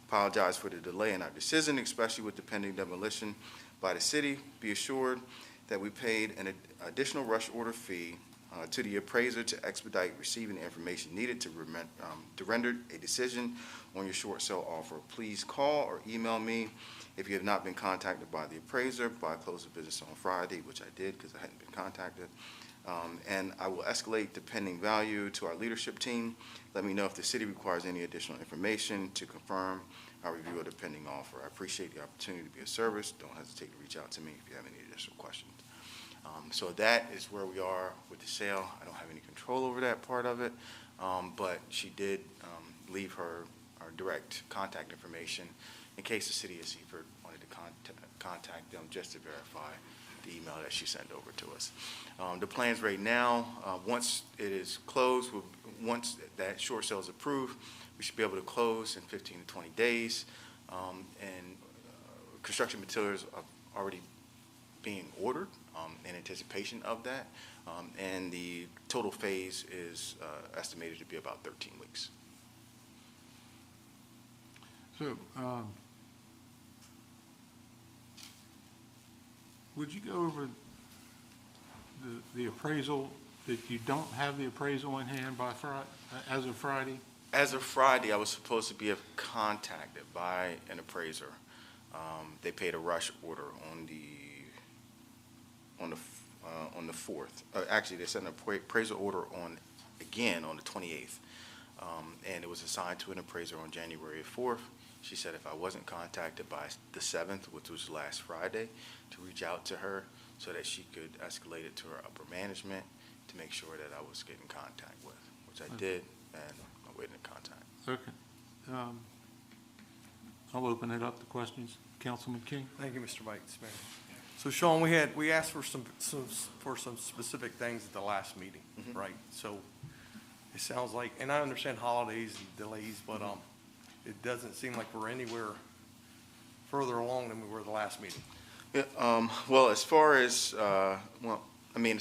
[SPEAKER 13] Apologize for the delay in our decision, especially with the pending demolition by the city. Be assured that we paid an additional rush order fee to the appraiser to expedite receiving the information needed to render a decision on your short sale offer. Please call or email me if you have not been contacted by the appraiser by close of business on Friday, which I did because I hadn't been contacted. And I will escalate the pending value to our leadership team. Let me know if the city requires any additional information to confirm our review of the pending offer. I appreciate the opportunity to be of service. Don't hesitate to reach out to me if you have any additional questions. So that is where we are with the sale. I don't have any control over that part of it, but she did leave her direct contact information in case the city of Seaford wanted to contact them just to verify the email that she sent over to us. The plans right now, once it is closed, once that short sale is approved, we should be able to close in 15 to 20 days. And construction materials are already being ordered in anticipation of that. And the total phase is estimated to be about 13 weeks.
[SPEAKER 12] So, would you go over the appraisal, that you don't have the appraisal in hand by Friday, as of Friday?
[SPEAKER 13] As of Friday, I was supposed to be contacted by an appraiser. They paid a rush order on the 4th. Actually, they sent an appraisal order on the 28th. And it was assigned to an appraiser on January 4th. She said if I wasn't contacted by the 7th, which was last Friday, to reach out to her so that she could escalate it to her upper management to make sure that I was getting contact with, which I did, and I'm waiting in contact.
[SPEAKER 12] Okay. I'll open it up to questions. Councilman King?
[SPEAKER 4] Thank you, Mr. Bites, Mayor. So Sean, we asked for some specific things at the last meeting, right? So it sounds like, and I understand holidays and delays, but it doesn't seem like we're anywhere further along than we were the last meeting.
[SPEAKER 13] Yeah, well, as far as as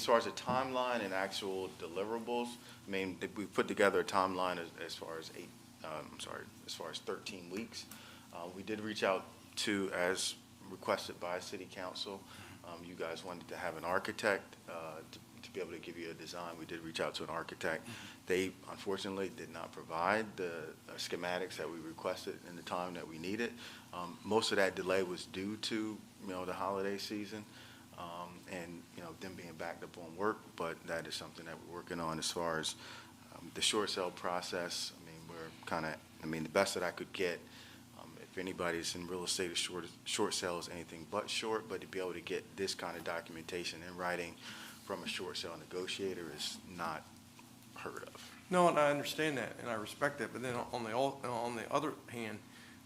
[SPEAKER 13] far as the timeline and actual deliverables, we put together a timeline as far as 13 weeks. We did reach out to, as requested by City Council, you guys wanted to have an architect to be able to give you a design. We did reach out to an architect. They unfortunately did not provide the schematics that we requested in the time that we needed. Most of that delay was due to the holiday season and them being backed up on work, but that is something that we're working on as far as the short sale process. We're kind of, the best that I could get. If anybody's in real estate, a short sale is anything but short, but to be able to get this kind of documentation in writing from a short sale negotiator is not heard of.
[SPEAKER 4] No, and I understand that, and I respect that, but then on the other hand,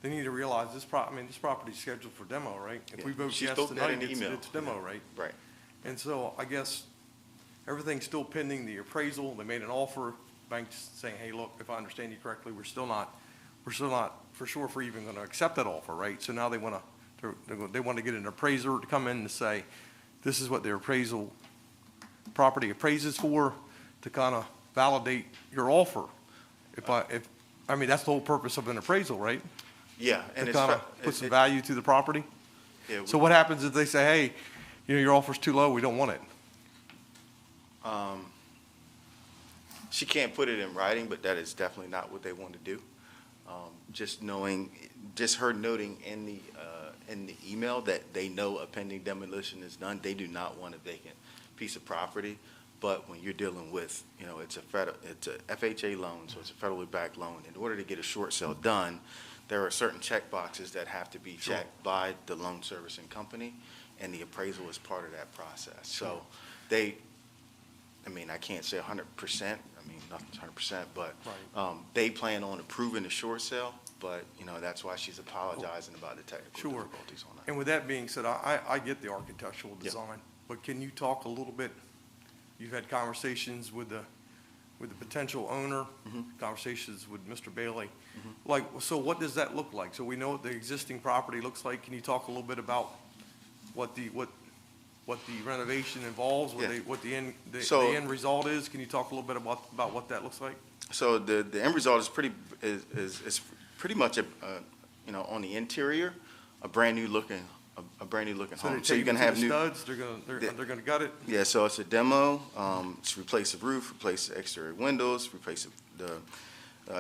[SPEAKER 4] they need to realize this property's scheduled for demo, right? If we vote yes tonight, it's demo, right?
[SPEAKER 13] Right.
[SPEAKER 4] And so I guess everything's still pending the appraisal. They made an offer, bank's saying, hey, look, if I understand you correctly, we're still not for sure if we're even going to accept that offer, right? So now they want to get an appraiser to come in and say, this is what their property appraises for, to kind of validate your offer. That's the whole purpose of an appraisal, right?
[SPEAKER 13] Yeah. And
[SPEAKER 4] to kind of put some value to the property.
[SPEAKER 13] Yeah.
[SPEAKER 4] So what happens if they say, hey, your offer's too low, we don't want it?
[SPEAKER 13] She can't put it in writing, but that is definitely not what they want to do. Just her noting in the email that they know a pending demolition is done. They do not want a vacant piece of property. But when you're dealing with, it's a FHA loan, so it's a federally backed loan. In order to get a short sale done, there are certain check boxes that have to be checked by the loan servicing company, and the appraisal is part of that process. So I can't say 100%. Nothing's 100%, but they plan on approving the short sale. But that's why she's apologizing about the technical difficulties on that.
[SPEAKER 4] And with that being said, I get the architectural design, but can you talk a little bit? You've had conversations with the potential owner, conversations with Mr. Bailey. So what does that look like? So we know what the existing property looks like. Can you talk a little bit about what the renovation involves, what the end result is? Can you talk a little bit about what that looks like?
[SPEAKER 13] So the end result is pretty much on the interior, a brand new looking home. So you're gonna have new
[SPEAKER 4] studs, they're gonna gut it?
[SPEAKER 13] Yeah, so it's a demo. It's replace the roof, replace the exterior windows, replace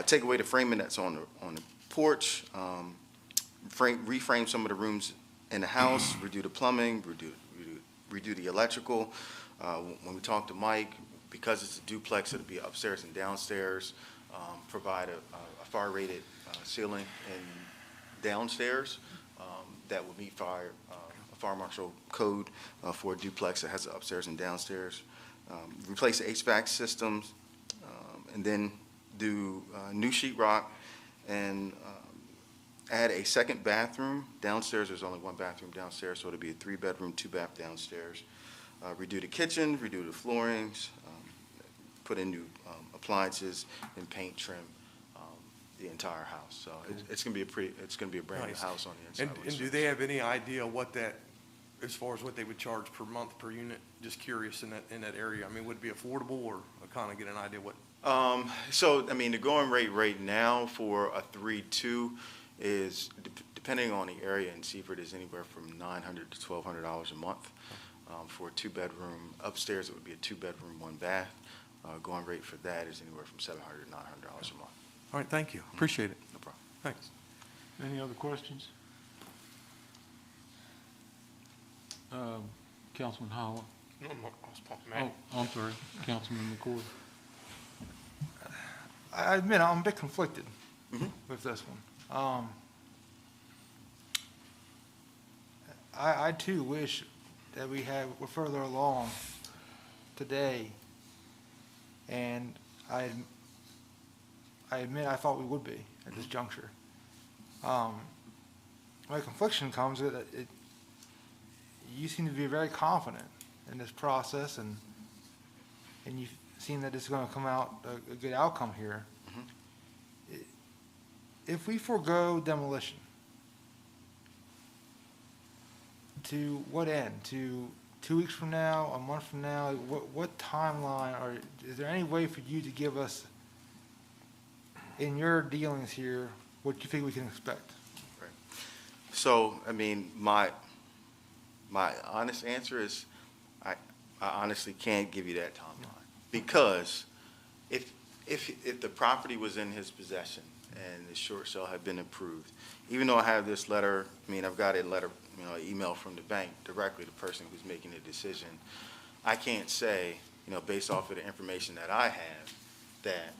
[SPEAKER 13] take away the framing that's on the porch, reframe some of the rooms in the house, redo the plumbing, redo the electrical. When we talk to Mike, because it's a duplex, it'll be upstairs and downstairs. Provide a fire-rated ceiling and downstairs that will meet fire marshal code for a duplex that has an upstairs and downstairs. Replace the HVAC systems, and then do new sheetrock and add a second bathroom downstairs. There's only one bathroom downstairs, so it'll be a 3-bedroom, 2-bath downstairs. Redo the kitchen, redo the floorings, put in new appliances and paint, trim the entire house. So it's gonna be a brand new
[SPEAKER 4] Nice.
[SPEAKER 13] house on the inside.
[SPEAKER 4] And do they have any idea what that, as far as what they would charge per month per unit? Just curious in that area. I mean, would it be affordable, or kind of get an idea what?
[SPEAKER 13] So, I mean, the going rate right now for a 3-2 is, depending on the area in Seaford, is anywhere from $900 to $1,200 a month. For a 2-bedroom, upstairs it would be a 2-bedroom, 1-bath. Going rate for that is anywhere from $700 to $900 a month.
[SPEAKER 4] All right, thank you. Appreciate it.
[SPEAKER 13] No problem.
[SPEAKER 4] Thanks.
[SPEAKER 12] Any other questions? Councilman Howell?
[SPEAKER 5] No, I was talking, man.
[SPEAKER 12] Oh, I'm sorry, Councilman McCoy.
[SPEAKER 3] I admit, I'm a bit conflicted with this one. I too wish that we're further along today, and I admit I thought we would be at this juncture. My confliction comes with it. You seem to be very confident in this process, and you seem that it's going to come out a good outcome here. If we forego demolition, to what end? To 2 weeks from now, a month from now? What timeline, or is there any way for you to give us, in your dealings here, what you think we can expect?
[SPEAKER 13] Right. So, I mean, my honest answer is, I honestly can't give you that timeline, because if the property was in his possession and the short sale had been approved, even though I have this letter, I mean, I've got a letter, email from the bank directly to the person who's making the decision, I can't say, based off of the information that I have, that,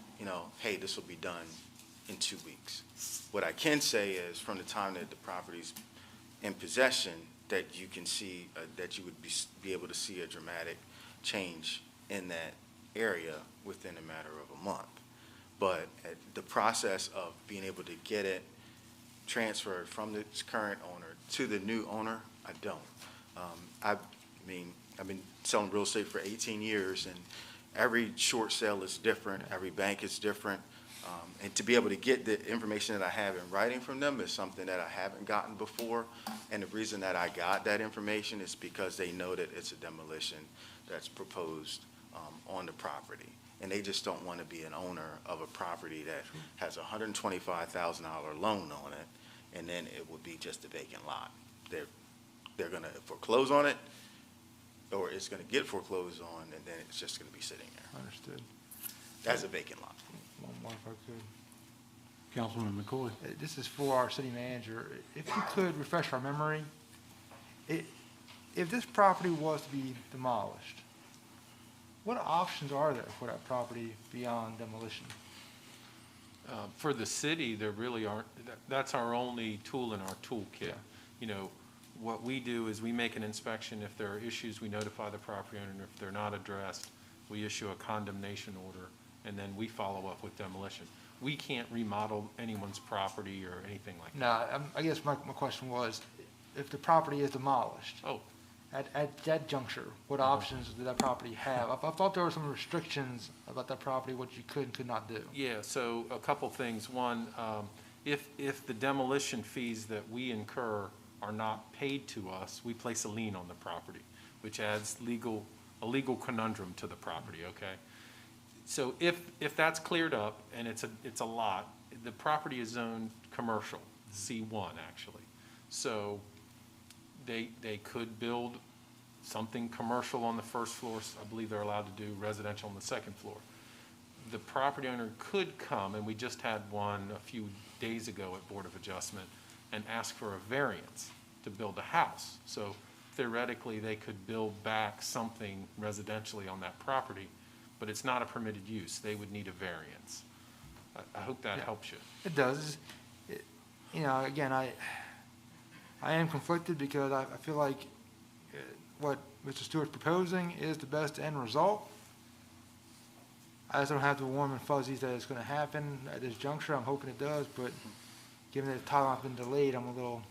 [SPEAKER 13] hey, this will be done in 2 weeks. What I can say is, from the time that the property's in possession, that you can see, that you would be able to see a dramatic change in that area within a matter of a month. But the process of being able to get it transferred from its current owner to the new owner, I don't. I've been selling real estate for 18 years, and every short sale is different, every bank is different. And to be able to get the information that I have in writing from them is something that I haven't gotten before. And the reason that I got that information is because they know that it's a demolition that's proposed on the property. And they just don't want to be an owner of a property that has a $125,000 loan on it, and then it would be just a vacant lot. They're going to foreclose on it, or it's going to get foreclosed on, and then it's just going to be sitting there.
[SPEAKER 3] Understood.
[SPEAKER 13] As a vacant lot.
[SPEAKER 3] One more if I could.
[SPEAKER 12] Councilman McCoy?
[SPEAKER 3] This is for our city manager. If you could refresh our memory, if this property was to be demolished, what options are there for that property beyond demolition?
[SPEAKER 2] For the city, there really aren't, that's our only tool in our toolkit. What we do is we make an inspection. If there are issues, we notify the property owner, and if they're not addressed, we issue a condemnation order, and then we follow up with demolition. We can't remodel anyone's property or anything like that.
[SPEAKER 3] No, I guess my question was, if the property is demolished, at that juncture, what options did that property have? I thought there were some restrictions about that property, what you could and could not do.
[SPEAKER 2] Yeah, so a couple things. One, if the demolition fees that we incur are not paid to us, we place a lien on the property, which adds a legal conundrum to the property, okay? So if that's cleared up and it's a lot, the property is zoned commercial, C1 actually. So they could build something commercial on the first floor. I believe they're allowed to do residential on the second floor. The property owner could come, and we just had one a few days ago at Board of Adjustment, and ask for a variance to build a house. So theoretically, they could build back something residentially on that property, but it's not a permitted use. They would need a variance. I hope that helps you.
[SPEAKER 3] It does. You know, again, I am conflicted because I feel like what Mr. Stewart's proposing is the best end result. I just don't have the warm and fuzzies that it's going to happen at this juncture. I'm hoping it does, but given that the timeline has been delayed, I'm a little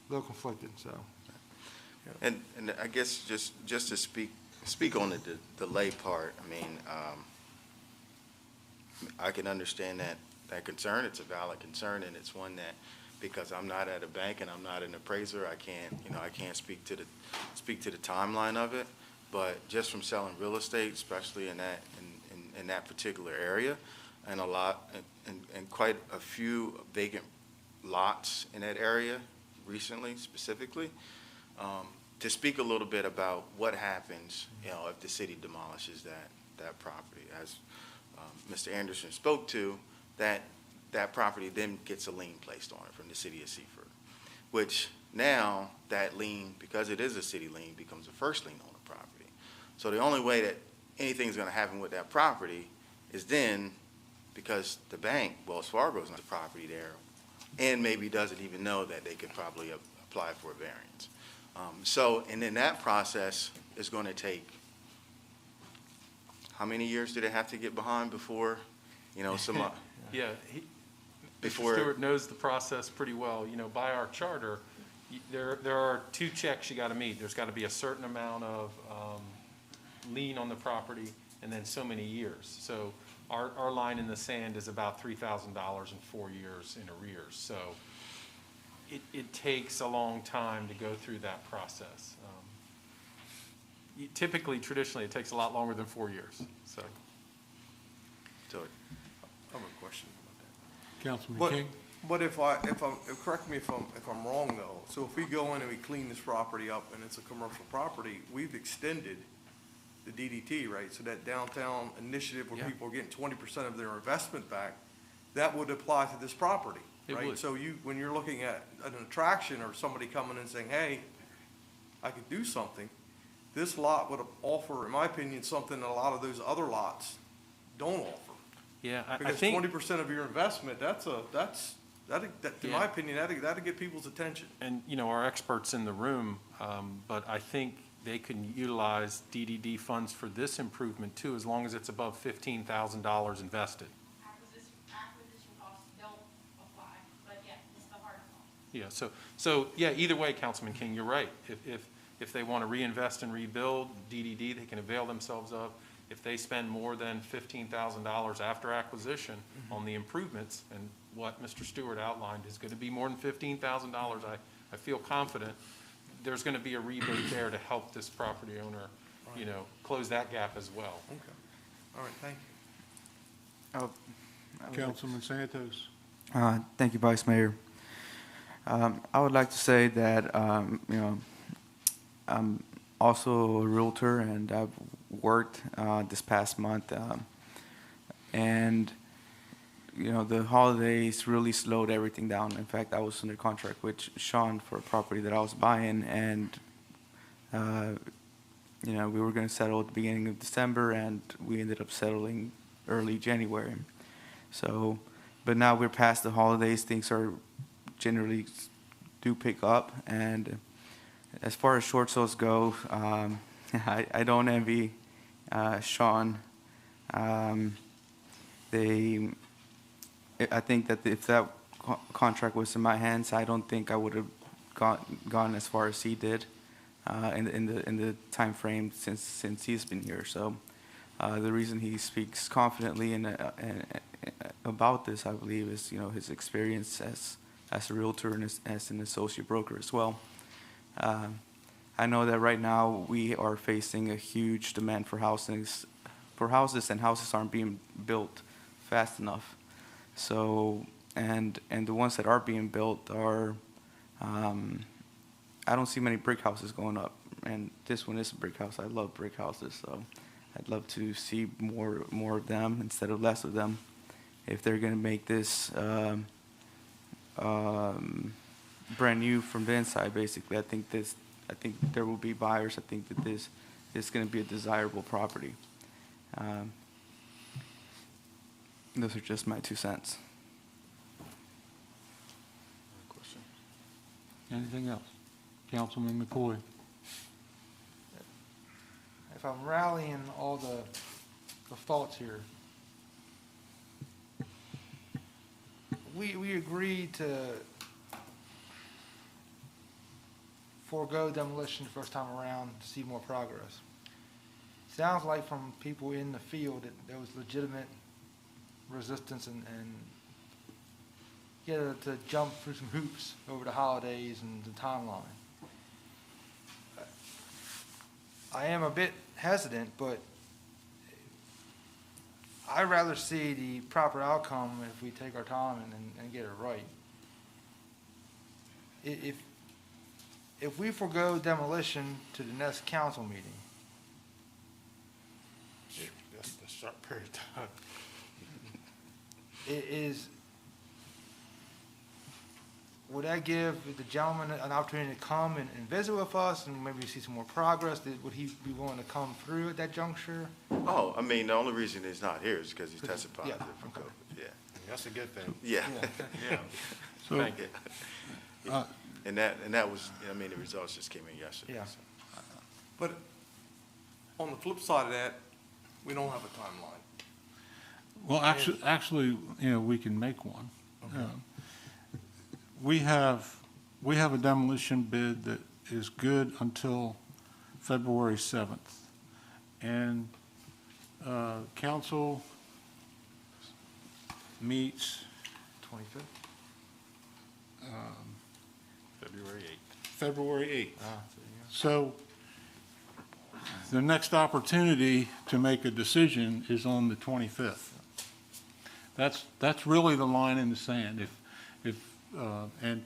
[SPEAKER 3] conflicted, so.
[SPEAKER 13] And I guess just to speak on the delay part, I mean, I can understand that concern. It's a valid concern, and it's one that, because I'm not at a bank and I'm not an appraiser, I can't speak to the timeline of it. But just from selling real estate, especially in that particular area, and and quite a few vacant lots in that area recently, specifically, to speak a little bit about what happens, if the city demolishes that property. As Mr. Anderson spoke to, that property then gets a lien placed on it from the city of Seaford, which now that lien, because it is a city lien, becomes a first lien on the property. So the only way that anything's going to happen with that property is then, because the bank, Wells Fargo's not the property there, and maybe doesn't even know that they could probably apply for a variance. And then that process is going to take, how many years do they have to get behind before, some,
[SPEAKER 2] Yeah,
[SPEAKER 13] before
[SPEAKER 2] Mr. Stewart knows the process pretty well. By our charter, there are two checks you got to meet. There's got to be a certain amount of lien on the property, and then so many years. So our line in the sand is about $3,000 in 4 years in arrears. So it takes a long time to go through that process. Typically, traditionally, it takes a lot longer than 4 years. So
[SPEAKER 4] I have a question about that.
[SPEAKER 12] Councilman King?
[SPEAKER 4] But correct me if I'm wrong though, so if we go in and we clean this property up and it's a commercial property, we've extended the DDT, right? So that downtown initiative where people are getting 20% of their investment back, that would apply to this property, right?
[SPEAKER 2] It would.
[SPEAKER 4] So when you're looking at an attraction or somebody coming and saying, hey, I could do something, this lot would offer, in my opinion, something that a lot of those other lots don't offer.
[SPEAKER 2] yeah, I
[SPEAKER 4] Because
[SPEAKER 2] think.
[SPEAKER 4] 20% of your investment, in my opinion, that'd get people's attention.
[SPEAKER 2] And, our experts in the room, but I think they can utilize DDD funds for this improvement too, as long as it's above $15,000 invested.
[SPEAKER 6] Acquisition costs don't apply, but yeah, it's the hard cost.
[SPEAKER 2] Yeah, so yeah, either way, Councilman King, you're right. If they want to reinvest and rebuild, DDD, they can avail themselves of. If they spend more than $15,000 after acquisition on the improvements, and what Mr. Stewart outlined is going to be more than $15,000, I feel confident there's going to be a rebate there to help this property owner, close that gap as well.
[SPEAKER 4] Okay. All right, thank you.
[SPEAKER 12] Councilman Santos?
[SPEAKER 9] Thank you, Vice Mayor. I would like to say that, I'm also a realtor, and I've worked this past month, and the holidays really slowed everything down. In fact, I was under contract with Sean for a property that I was buying, and we were going to settle at the beginning of December, and we ended up settling early January. So, but now we're past the holidays, things are generally do pick up, and as far as short sales go, I don't envy Sean. I think that if that contract was in my hands, I don't think I would have gone as far as he did in the time frame since he's been here. So the reason he speaks confidently and about this, I believe, is his experience as a realtor and as an associate broker as well. I know that right now we are facing a huge demand for housing houses, and houses aren't being built fast enough. So, and the ones that are being built are, I don't see many brick houses going up, and this one is a brick house. I love brick houses, so I'd love to see more of them instead of less of them. If they're gonna make this brand new from the inside, basically, I think there will be buyers. I think that this is gonna be a desirable property. Those are just my 2 cents.
[SPEAKER 12] Anything else? Councilman McCoy?
[SPEAKER 3] If I'm rallying all the thoughts here, we agreed to forego demolition the first time around to see more progress. Sounds like from people in the field that there was legitimate resistance and to jump through some hoops over the holidays and the timeline. I am a bit hesitant, but I'd rather see the proper outcome if we take our time and get it right. If we forego demolition to the next council meeting,
[SPEAKER 5] That's the short period of time.
[SPEAKER 3] would that give the gentleman an opportunity to come and visit with us and maybe see some more progress? Would he be willing to come through at that juncture?
[SPEAKER 13] Oh, I mean, the only reason he's not here is because he's tested
[SPEAKER 3] Yeah,
[SPEAKER 13] positive for
[SPEAKER 3] okay.
[SPEAKER 13] COVID, yeah.
[SPEAKER 5] That's a good thing.
[SPEAKER 13] Yeah.
[SPEAKER 5] Yeah.
[SPEAKER 12] So,
[SPEAKER 5] Thank you.
[SPEAKER 13] And that was, I mean, the results just came in yesterday.
[SPEAKER 3] Yeah.
[SPEAKER 13] so.
[SPEAKER 4] But on the flip side of that, we don't have a timeline.
[SPEAKER 12] well, actually, we can make one. We have a demolition bid that is good until February 7th. And council meets
[SPEAKER 3] 25th?
[SPEAKER 5] February 8th.
[SPEAKER 12] February 8th.
[SPEAKER 3] Ah,
[SPEAKER 12] So the next opportunity to make a decision is on the 25th. That's really the line in the sand. And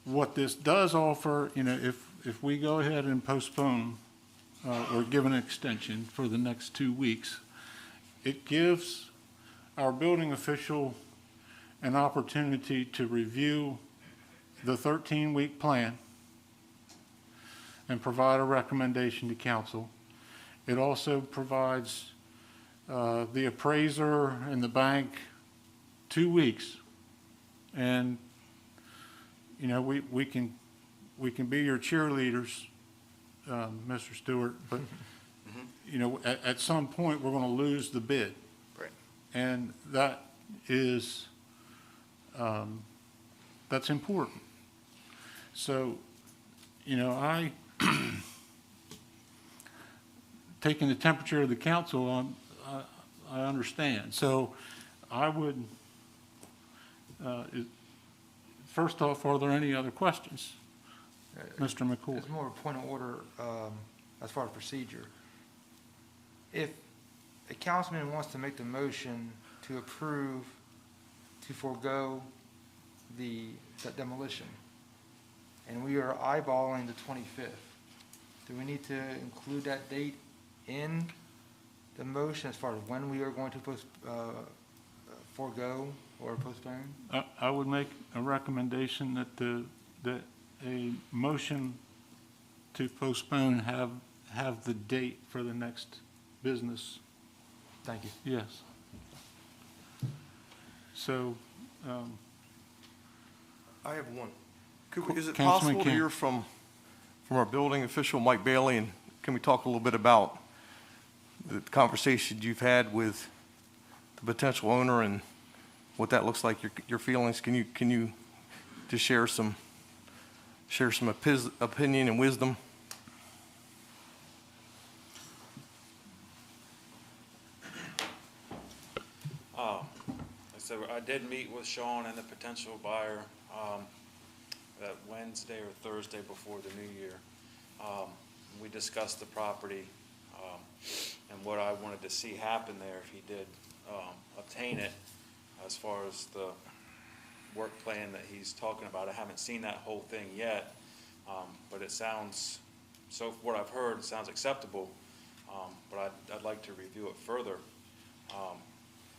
[SPEAKER 12] what this does offer, if we go ahead and postpone or give an extension for the next 2 weeks, it gives our building official an opportunity to review the 13-week plan and provide a recommendation to council. It also provides the appraiser and the bank 2 weeks. And, we can be your cheerleaders, Mr. Stewart, but, at some point, we're going to lose the bid.
[SPEAKER 13] Right.
[SPEAKER 12] And that is, that's important. So, I, taking the temperature of the council, I understand. So I would, first off, are there any other questions? Mr. McCoy?
[SPEAKER 3] It's more of a point of order as far as procedure. If a councilman wants to make the motion to approve, to forego the demolition, and we are eyeballing the 25th, do we need to include that date in the motion as far as when we are going to forego or postpone?
[SPEAKER 12] I would make a recommendation that a motion to postpone have the date for the next business.
[SPEAKER 3] Thank you.
[SPEAKER 12] Yes. So,
[SPEAKER 4] I have one. Is it
[SPEAKER 12] Councilman
[SPEAKER 4] possible to
[SPEAKER 12] King.
[SPEAKER 4] hear from our building official, Mike Bailey, and can we talk a little bit about the conversation you've had with the potential owner and what that looks like, your feelings? Can you just share some opinion and wisdom?
[SPEAKER 7] So I did meet with Sean and the potential buyer that Wednesday or Thursday before the new year. We discussed the property, and what I wanted to see happen there if he did obtain it, as far as the work plan that he's talking about. I haven't seen that whole thing yet, but it sounds, so what I've heard, it sounds acceptable, but I'd like to review it further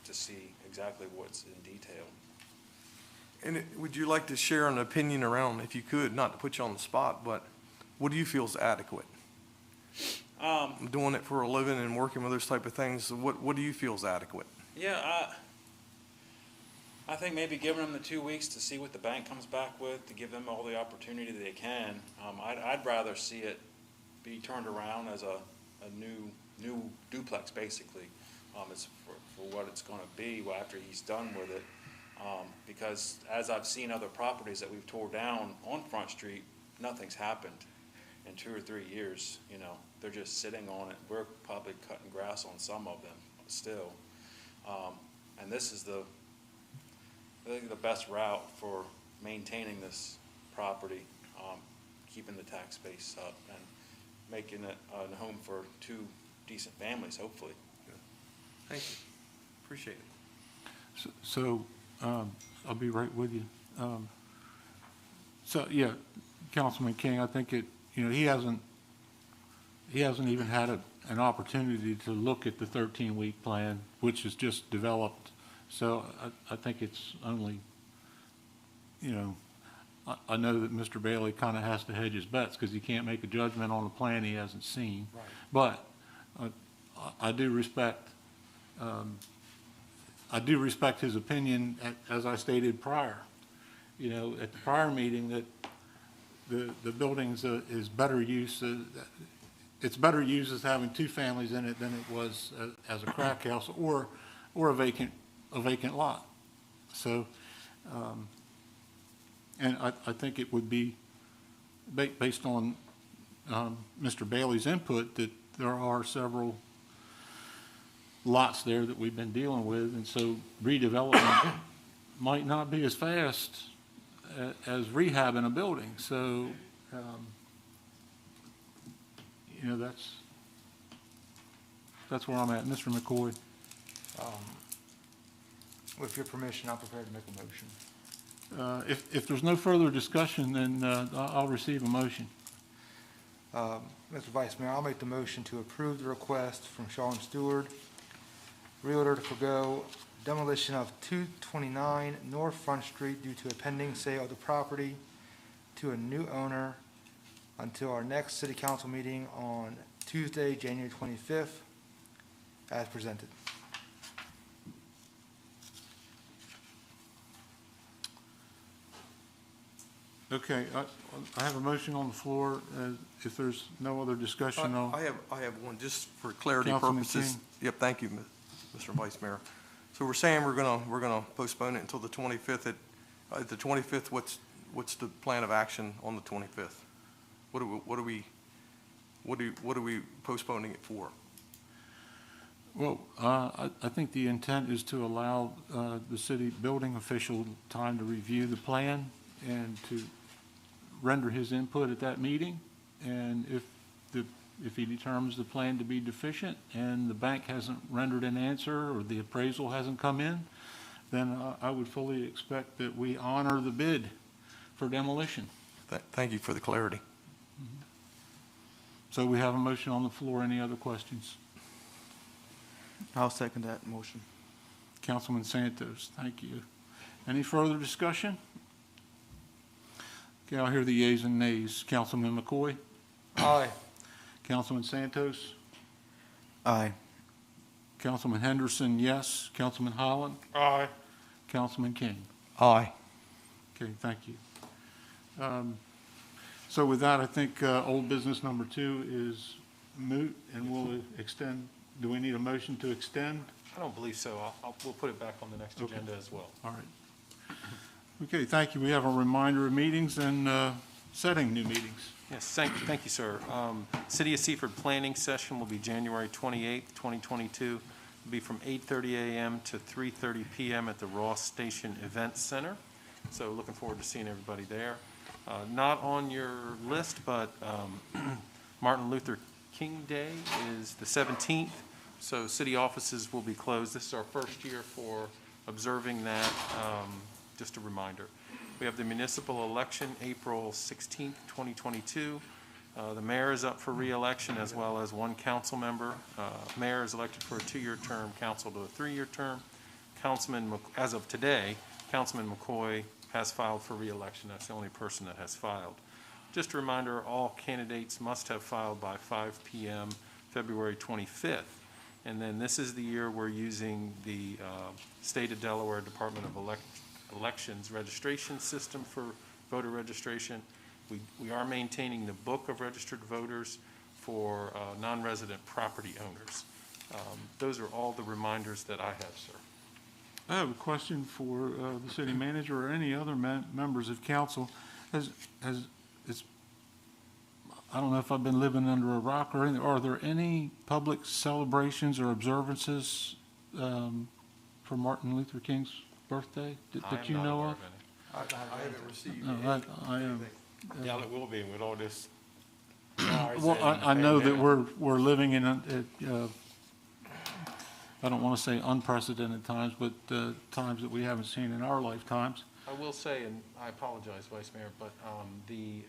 [SPEAKER 7] to see exactly what's in detail.
[SPEAKER 4] And would you like to share an opinion around, if you could, not to put you on the spot, but what do you feel is adequate? Doing it for a living and working with those type of things, what do you feel is adequate?
[SPEAKER 7] Yeah, I think maybe giving them the 2 weeks to see what the bank comes back with, to give them all the opportunity that they can. I'd rather see it be turned around as a new duplex, basically. It's for what it's going to be after he's done with it. Because as I've seen other properties that we've tore down on Front Street, nothing's happened in 2 or 3 years. You know, they're just sitting on it. We're probably cutting grass on some of them still. And this is I think the best route for maintaining this property, keeping the tax base up and making it a home for 2 decent families, hopefully.
[SPEAKER 4] Thank you. Appreciate it.
[SPEAKER 12] So I'll be right with you. So, yeah, Councilman King, I think he hasn't even had an opportunity to look at the 13-week plan, which is just developed. So I think it's only, I know that Mr. Bailey kind of has to hedge his bets because he can't make a judgment on a plan he hasn't seen. Right. But I do respect his opinion, as I stated prior. At the prior meeting, that the buildings is better use. It's better used as having 2 families in it than it was as a crack house or a vacant lot. So, and I think it would be based on Mr. Bailey's input that there are several lots there that we've been dealing with, and so redevelopment might not be as fast as rehabbing a building. So, that's where I'm at. Mr. McCoy.
[SPEAKER 3] With your permission, I'm prepared to make a motion.
[SPEAKER 12] If there's no further discussion, then I'll receive a motion.
[SPEAKER 3] Mr. Vice Mayor, I'll make the motion to approve the request from Sean Stewart, Realtor, to forego demolition of 229 North Front Street due to a pending sale of the property to a new owner until our next city council meeting on Tuesday, January 25th, as presented.
[SPEAKER 12] Okay, I have a motion on the floor. If there's no other discussion,
[SPEAKER 4] I have one, just for clarity
[SPEAKER 12] Councilman
[SPEAKER 4] purposes.
[SPEAKER 12] King.
[SPEAKER 4] Yep, thank you, Mr. Vice Mayor. So we're saying we're gonna postpone it until the 25th. At the 25th, what's the plan of action on the 25th? What are we postponing it for?
[SPEAKER 12] Well, I think the intent is to allow the city building official time to review the plan and to render his input at that meeting. And if he determines the plan to be deficient and the bank hasn't rendered an answer or the appraisal hasn't come in, then I would fully expect that we honor the bid for demolition.
[SPEAKER 4] Thank you for the clarity.
[SPEAKER 12] So we have a motion on the floor. Any other questions?
[SPEAKER 9] I'll second that motion.
[SPEAKER 12] Councilman Santos, thank you. Any further discussion? Okay, I'll hear the yeas and nays. Councilman McCoy?
[SPEAKER 3] Aye.
[SPEAKER 12] Councilman Santos?
[SPEAKER 9] Aye.
[SPEAKER 12] Councilman Henderson, yes. Councilman Holland?
[SPEAKER 5] Aye.
[SPEAKER 12] Councilman King?
[SPEAKER 4] Aye.
[SPEAKER 12] Okay, thank you. So with that, I think old business number 2 is moot, and we'll extend. Do we need a motion to extend?
[SPEAKER 2] I don't believe so. We'll put it back on the next
[SPEAKER 12] Okay.
[SPEAKER 2] agenda as well.
[SPEAKER 12] All right. Okay, thank you. We have a reminder of meetings and setting new meetings.
[SPEAKER 2] Yes, thank you, sir. City of Seaford planning session will be January 28th, 2022. It'll be from 8:30 a.m. to 3:30 p.m. at the Ross Station Event Center. So looking forward to seeing everybody there. Not on your list, but Martin Luther King Day is the 17th. So city offices will be closed. This is our first year for observing that. Just a reminder. We have the municipal election, April 16th, 2022. The mayor is up for re-election, as well as one council member. Mayor is elected for a 2-year term, council to a 3-year term. As of today, Councilman McCoy has filed for re-election. That's the only person that has filed. Just a reminder, all candidates must have filed by 5 p.m. February 25th. And then this is the year we're using the State of Delaware Department of Elections registration system for voter registration. We are maintaining the book of registered voters for non-resident property owners. Those are all the reminders that I have, sir.
[SPEAKER 12] I have a question for the city manager or any other members of council. I don't know if I've been living under a rock or anything. Are there any public celebrations or observances for Martin Luther King's birthday that you know of?
[SPEAKER 4] I haven't received
[SPEAKER 12] No, I am.
[SPEAKER 5] Yeah, it will be with all this.
[SPEAKER 12] Well, I know that we're living in, I don't want to say unprecedented times, but times that we haven't seen in our lifetimes.
[SPEAKER 2] I will say, and I apologize, Vice Mayor, but the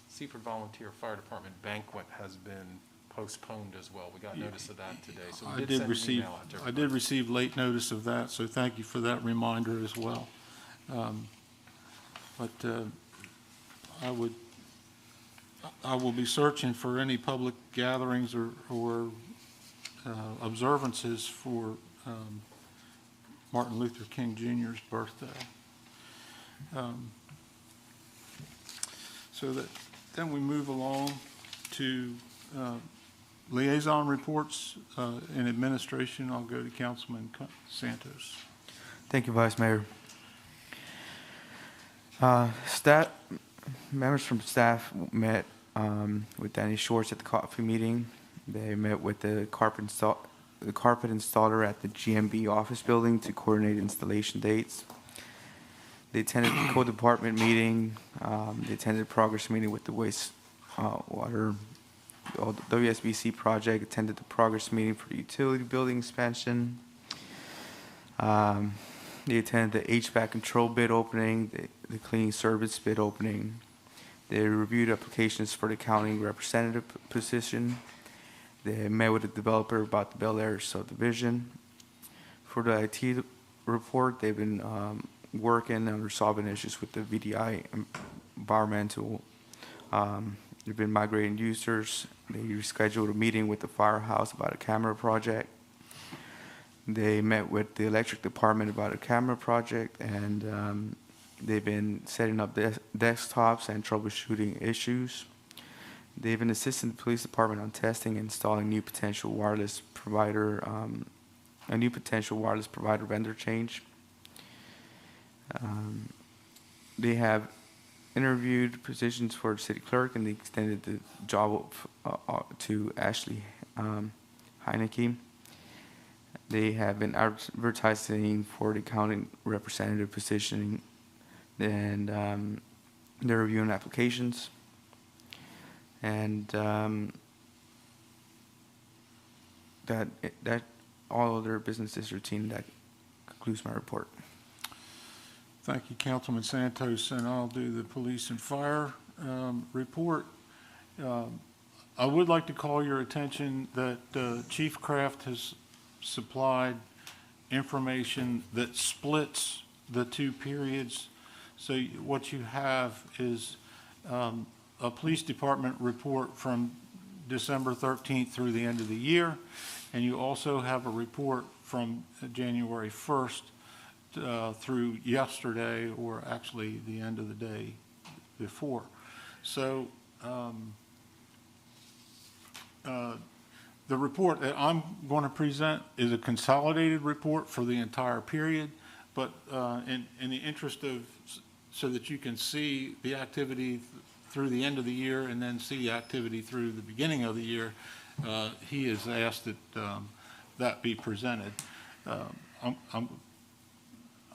[SPEAKER 2] Seaford Volunteer Fire Department banquet has been postponed as well. We got notice of that today, so we did send an email out to everybody.
[SPEAKER 12] I did receive late notice of that, so thank you for that reminder as well. I will be searching for any public gatherings or observances for Martin Luther King Jr.'s birthday. So that then we move along to liaison reports in administration. I'll go to Councilman Santos.
[SPEAKER 9] Thank you, Vice Mayor. Members from staff met with Danny Schwartz at the coffee meeting. They met with the carpet installer at the GMB office building to coordinate installation dates. They attended the co-department meeting. They attended a progress meeting with the wastewater WSBC project. Attended the progress meeting for the utility building expansion. They attended the HVAC control bid opening, the cleaning service bid opening. They reviewed applications for the county representative position. They met with the developer about the Bel Air subdivision. For the IT report, they've been working on resolving issues with the VDI environmental. They've been migrating users. They rescheduled a meeting with the firehouse about a camera project. They met with the electric department about a camera project, and they've been setting up desktops and troubleshooting issues. They've been assisting the police department on testing and installing a new potential wireless provider vendor change. They have interviewed positions for city clerk, and they extended the job to Ashley Heineke. They have been advertising for the county representative position, and they're reviewing applications. And that all other business is routine. That concludes my report.
[SPEAKER 12] Thank you, Councilman Santos, and I'll do the police and fire report. I would like to call your attention that Chief Kraft has supplied information that splits the two periods. So what you have is a police department report from December 13th through the end of the year, and you also have a report from January 1st through yesterday, or actually the end of the day before. So the report that I'm going to present is a consolidated report for the entire period, but in the interest of, so that you can see the activity through the end of the year and then see the activity through the beginning of the year, he has asked that that be presented.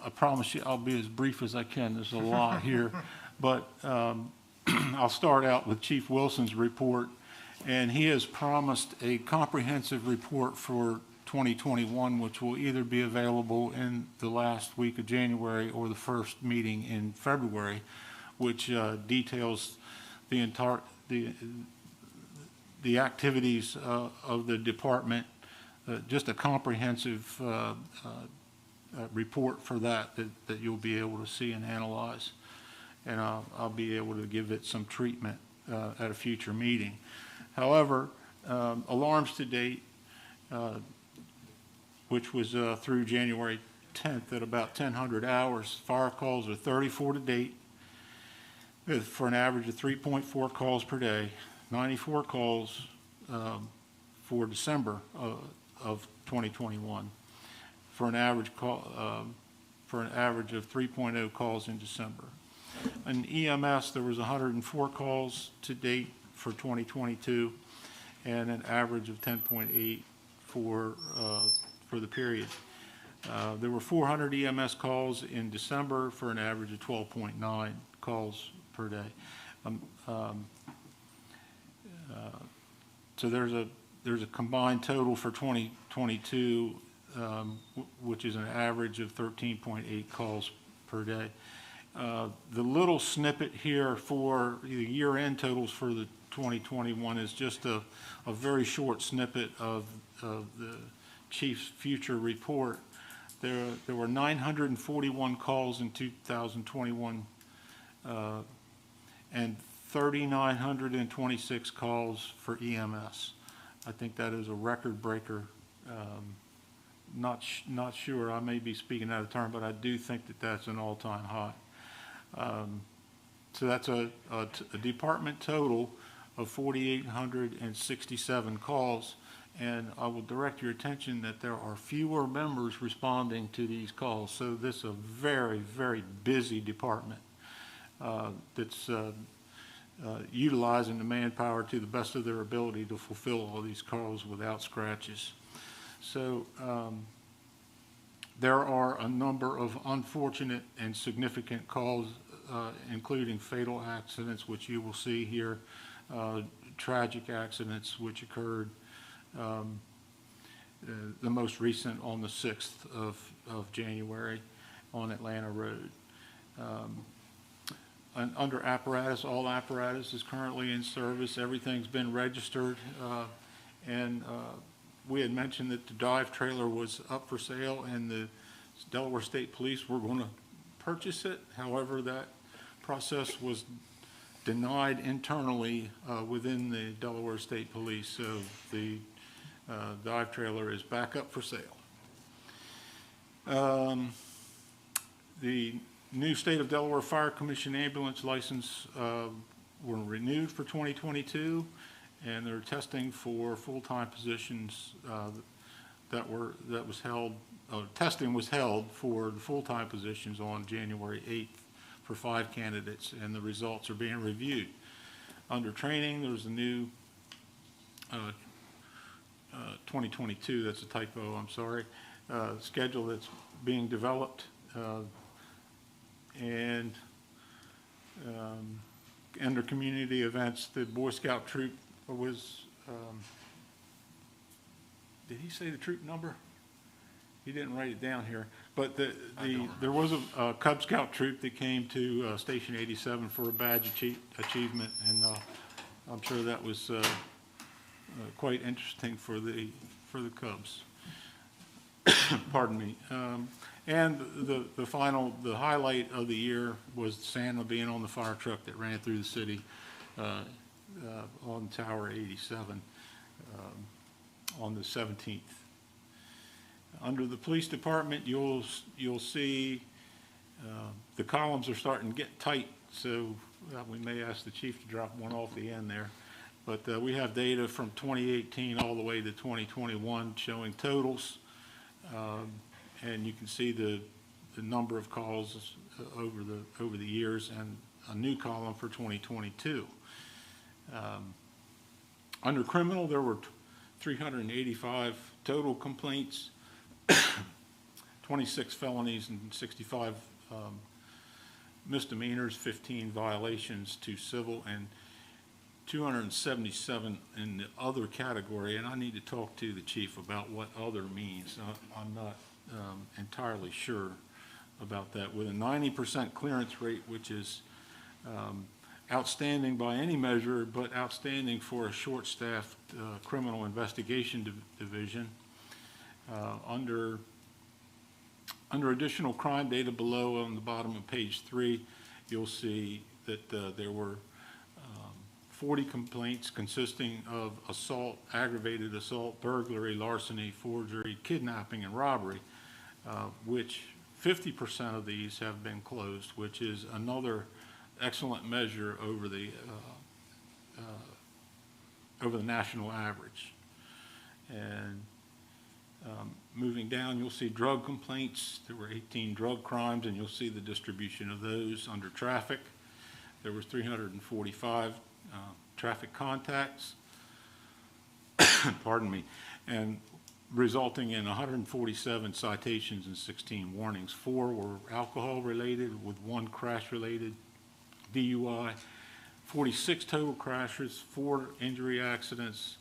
[SPEAKER 12] I promise you I'll be as brief as I can. There's a lot here, but I'll start out with Chief Wilson's report. And he has promised a comprehensive report for 2021, which will either be available in the last week of January or the first meeting in February, which details the entire the activities of the department, just a comprehensive report for that you'll be able to see and analyze. And I'll be able to give it some treatment at a future meeting. However, alarms to date, which was through January 10th at about 1,000 hours, fire calls are 34 to date, for an average of 3.4 calls per day, 94 calls for December of 2021, for an average of 3.0 calls in December. In EMS, there was 104 calls to date for 2022, and an average of 10.8 for the period. There were 400 EMS calls in December for an average of 12.9 calls per day. So there's a combined total for 2022, which is an average of 13.8 calls per day. The little snippet here for the year-end totals for the 2021 is just a very short snippet of the chief's future report. There were 941 calls in 2021 and 3,926 calls for EMS. I think that is a record breaker. Not sure, I may be speaking out of turn, but I do think that that's an all-time high. So that's a department total of 4,867 calls, and I will direct your attention that there are fewer members responding to these calls. So this is a very, very busy department that's utilizing the manpower to the best of their ability to fulfill all these calls without scratches. So there are a number of unfortunate and significant calls, including fatal accidents, which you will see here, tragic accidents which occurred, the most recent on the 6th of January on Atlanta Road. And under apparatus, all apparatus is currently in service. Everything's been registered, and we had mentioned that the dive trailer was up for sale and the Delaware State Police were going to purchase it. However, that process was denied internally within the Delaware State Police, so the dive trailer is back up for sale. The new State of Delaware Fire Commission ambulance license were renewed for 2022, and they're testing for full-time positions testing was held for the full-time positions on January 8th for 5 candidates, and the results are being reviewed. Under training, there's a new 2022, that's a typo, I'm sorry, schedule that's being developed, and under community events, the Boy Scout troop was, did he say the troop number? He didn't write it down here, but there was a Cub Scout troop that came to Station 87 for a badge achievement, and I'm sure that was quite interesting for the Cubs. Pardon me. And the highlight of the year was Santa being on the fire truck that ran through the city on Tower 87 on the 17th. Under the police department, you'll see the columns are starting to get tight, so we may ask the chief to drop one off the end there. But we have data from 2018 all the way to 2021 showing totals, and you can see the number of calls over the years, and a new column for 2022. Under criminal, there were 385 total complaints, 26 felonies and 65 misdemeanors, 15 violations to civil, and 277 in the other category, and I need to talk to the chief about what other means. I'm not entirely sure about that. With a 90% clearance rate, which is outstanding by any measure, but outstanding for a short-staffed criminal investigation division. Under additional crime data below on the bottom of page 3, you'll see that there were 40 complaints consisting of assault, aggravated assault, burglary, larceny, forgery, kidnapping, and robbery, which 50% of these have been closed, which is another excellent measure over the national average. And moving down, you'll see drug complaints. There were 18 drug crimes, and you'll see the distribution of those under traffic. There was 345 traffic contacts, pardon me, and resulting in 147 citations and 16 warnings. 4 were alcohol-related, with 1 crash-related DUI, 46 total crashes, 4 injury accidents,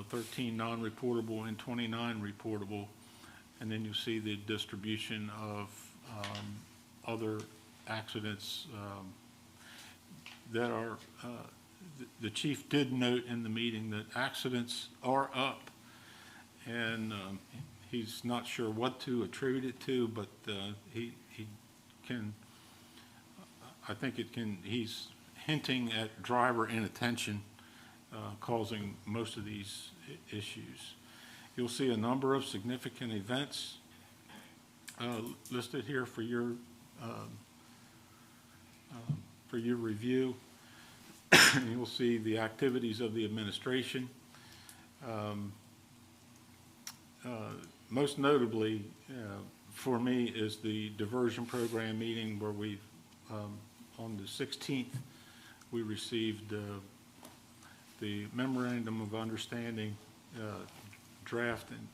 [SPEAKER 12] 13 non-reportable and 29 reportable. And then you see the distribution of other accidents that are, the chief did note in the meeting that accidents are up, and he's not sure what to attribute it to, but he can, I think it can, he's hinting at driver inattention causing most of these issues. You'll see a number of significant events listed here for your review. You'll see the activities of the administration. Most notably for me is the diversion program meeting where we, on the 16th, we received the memorandum of understanding draft. And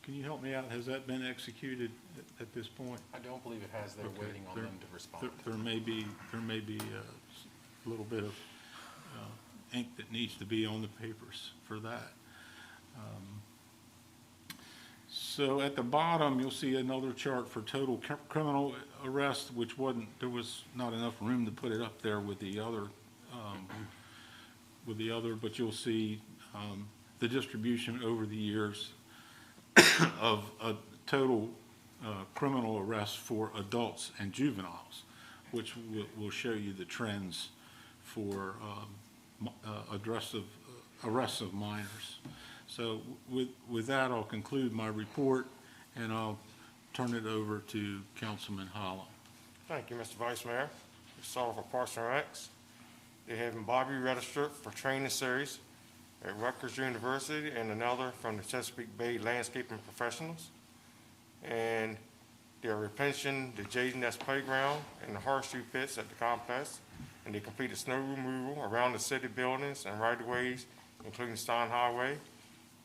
[SPEAKER 12] can you help me out? Has that been executed at this point?
[SPEAKER 2] I don't believe it has. They're
[SPEAKER 12] Okay.
[SPEAKER 2] waiting on them to respond.
[SPEAKER 12] There may be a little bit of ink that needs to be on the papers for that. So at the bottom, you'll see another chart for total criminal arrest, which there was not enough room to put it up there with the other, but you'll see the distribution over the years of a total criminal arrests for adults and juveniles, which will show you the trends for arrests of minors. So with that, I'll conclude my report, and I'll turn it over to Councilman Holland.
[SPEAKER 5] Thank you, Mr. Vice Mayor. So for Parks and Recs, they have Bobby registered for training series at Rutgers University and another from the Chesapeake Bay Landscaping Professionals. And they're replenishing the J&S Playground and the horseshoe pits at the complex. And they completed snow removal around the city buildings and right-of-ways, including Stein Highway.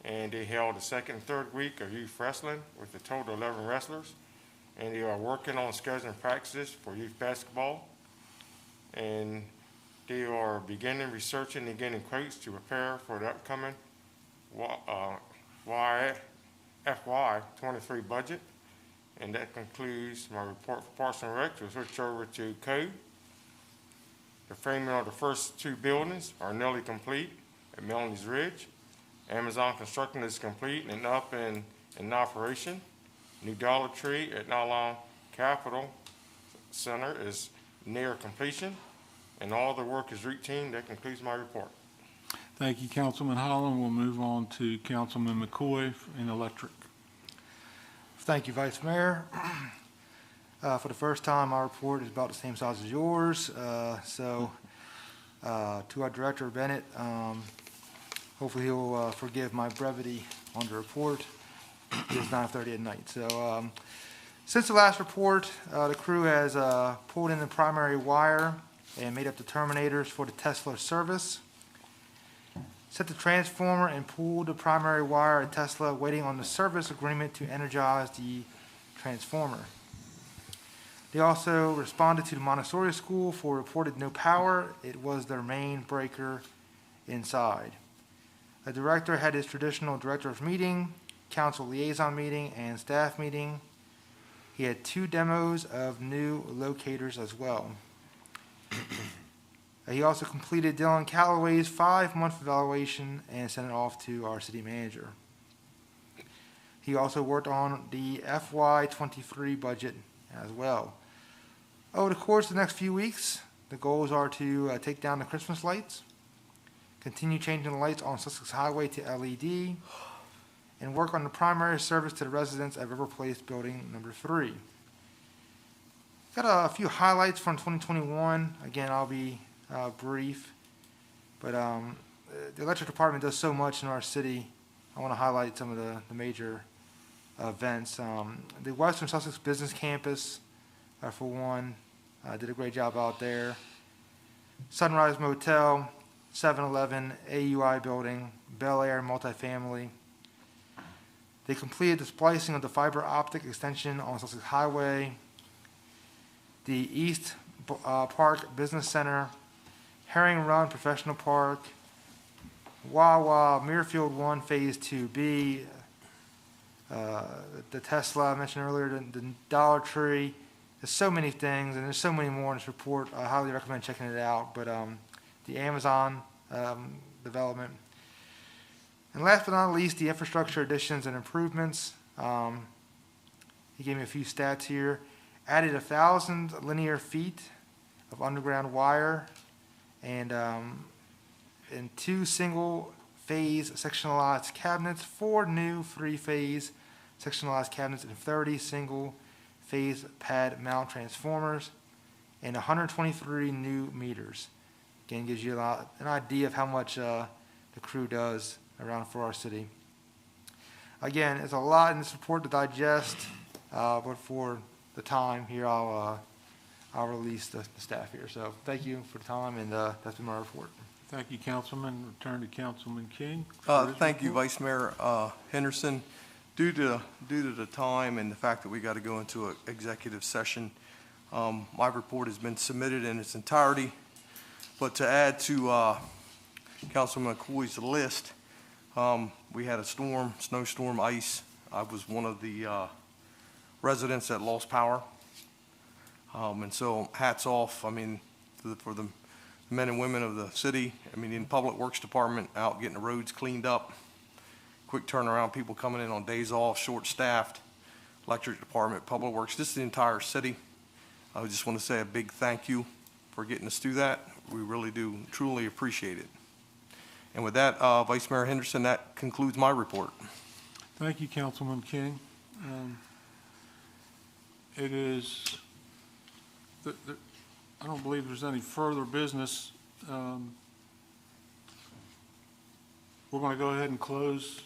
[SPEAKER 5] And they held the second and third week of youth wrestling with a total of 11 wrestlers. And they are working on scheduling practices for youth basketball. And they are beginning researching and getting quotes to prepare for the upcoming FY23 budget. And that concludes my report for Parks and Rec. We'll switch over to code. The framing of the first 2 buildings are nearly complete at Melanie's Ridge. Amazon construction is complete and up in operation. New Dollar Tree at Nylon Capital Center is near completion, and all the work is routine. That concludes my report.
[SPEAKER 12] Thank you, Councilman Holland. We'll move on to Councilman McCoy in electric.
[SPEAKER 3] Thank you, Vice Mayor. For the first time, my report is about the same size as yours. To our Director, Bennett, hopefully he'll forgive my brevity on the report. It is 9:30 at night. So since the last report, the crew has pulled in the primary wire and made up the terminators for the Tesla service. Set the transformer and pulled the primary wire at Tesla, waiting on the service agreement to energize the transformer. They also responded to the Montessori school for reported no power. It was their main breaker inside. The director had his traditional director's meeting, council liaison meeting, and staff meeting. He had 2 demos of new locators as well. He also completed Dylan Calloway's 5-month evaluation and sent it off to our city manager. He also worked on the FY23 budget as well. Over the course of the next few weeks, the goals are to take down the Christmas lights, continue changing the lights on Sussex Highway to LED, and work on the primary service to the residents at River Place Building Number 3. Got a few highlights from 2021. Again, I'll be brief, but the electric department does so much in our city. I want to highlight some of the major events. The Western Sussex Business Campus, for one, did a great job out there. Sunrise Motel, 7-Eleven, AUI Building, Bel Air Multifamily. They completed the splicing of the fiber optic extension on Sussex Highway. The East Park Business Center, Herring Run Professional Park, Wawa, Muirfield 1 Phase 2B, the Tesla I mentioned earlier, the Dollar Tree. There's so many things, and there's so many more in this report. I highly recommend checking it out. But the Amazon development. And last but not least, the infrastructure additions and improvements. He gave me a few stats here. Added 1,000 linear feet of underground wire and 2 single-phase sectionalized cabinets, 4 new 3-phase sectionalized cabinets, and 30 single-phase pad mount transformers, and 123 new meters. Again, gives you an idea of how much the crew does around for our city. Again, it's a lot in this report to digest, but for the time here, I'll release the staff here. So thank you for the time, and that's been my report.
[SPEAKER 12] Thank you, Councilman. Return to Councilman King.
[SPEAKER 4] Thank you, Vice Mayor Henderson. Due to the time and the fact that we got to go into an executive session, my report has been submitted in its entirety. But to add to Councilman McCoy's list, we had a storm, snowstorm, ice. I was one of the residents that lost power. And so hats off, I mean, for the men and women of the city. I mean, in Public Works Department, out getting the roads cleaned up. Quick turnaround, people coming in on days off, short-staffed. Electric Department, Public Works, just the entire city. I just want to say a big thank you for getting us through that. We really do truly appreciate it. And with that, Vice Mayor Henderson, that concludes my report.
[SPEAKER 12] Thank you, Councilman King. It is, I don't believe there's any further business. We're going to go ahead and close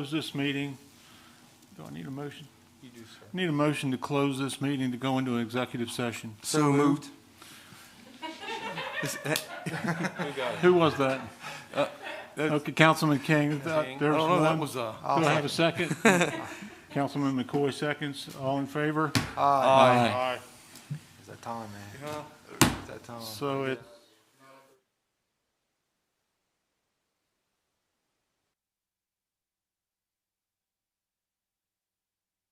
[SPEAKER 12] this meeting. Do I need a motion?
[SPEAKER 2] You do, sir.
[SPEAKER 12] Need a motion to close this meeting to go into an executive session.
[SPEAKER 4] So moved.
[SPEAKER 12] Who was that? Okay, Councilman King. There's one.
[SPEAKER 4] That was
[SPEAKER 12] Do I have a second? Councilman McCoy seconds. All in favor?
[SPEAKER 3] Aye.
[SPEAKER 5] Aye.
[SPEAKER 3] It's that time, man. It's that time.
[SPEAKER 12] So it's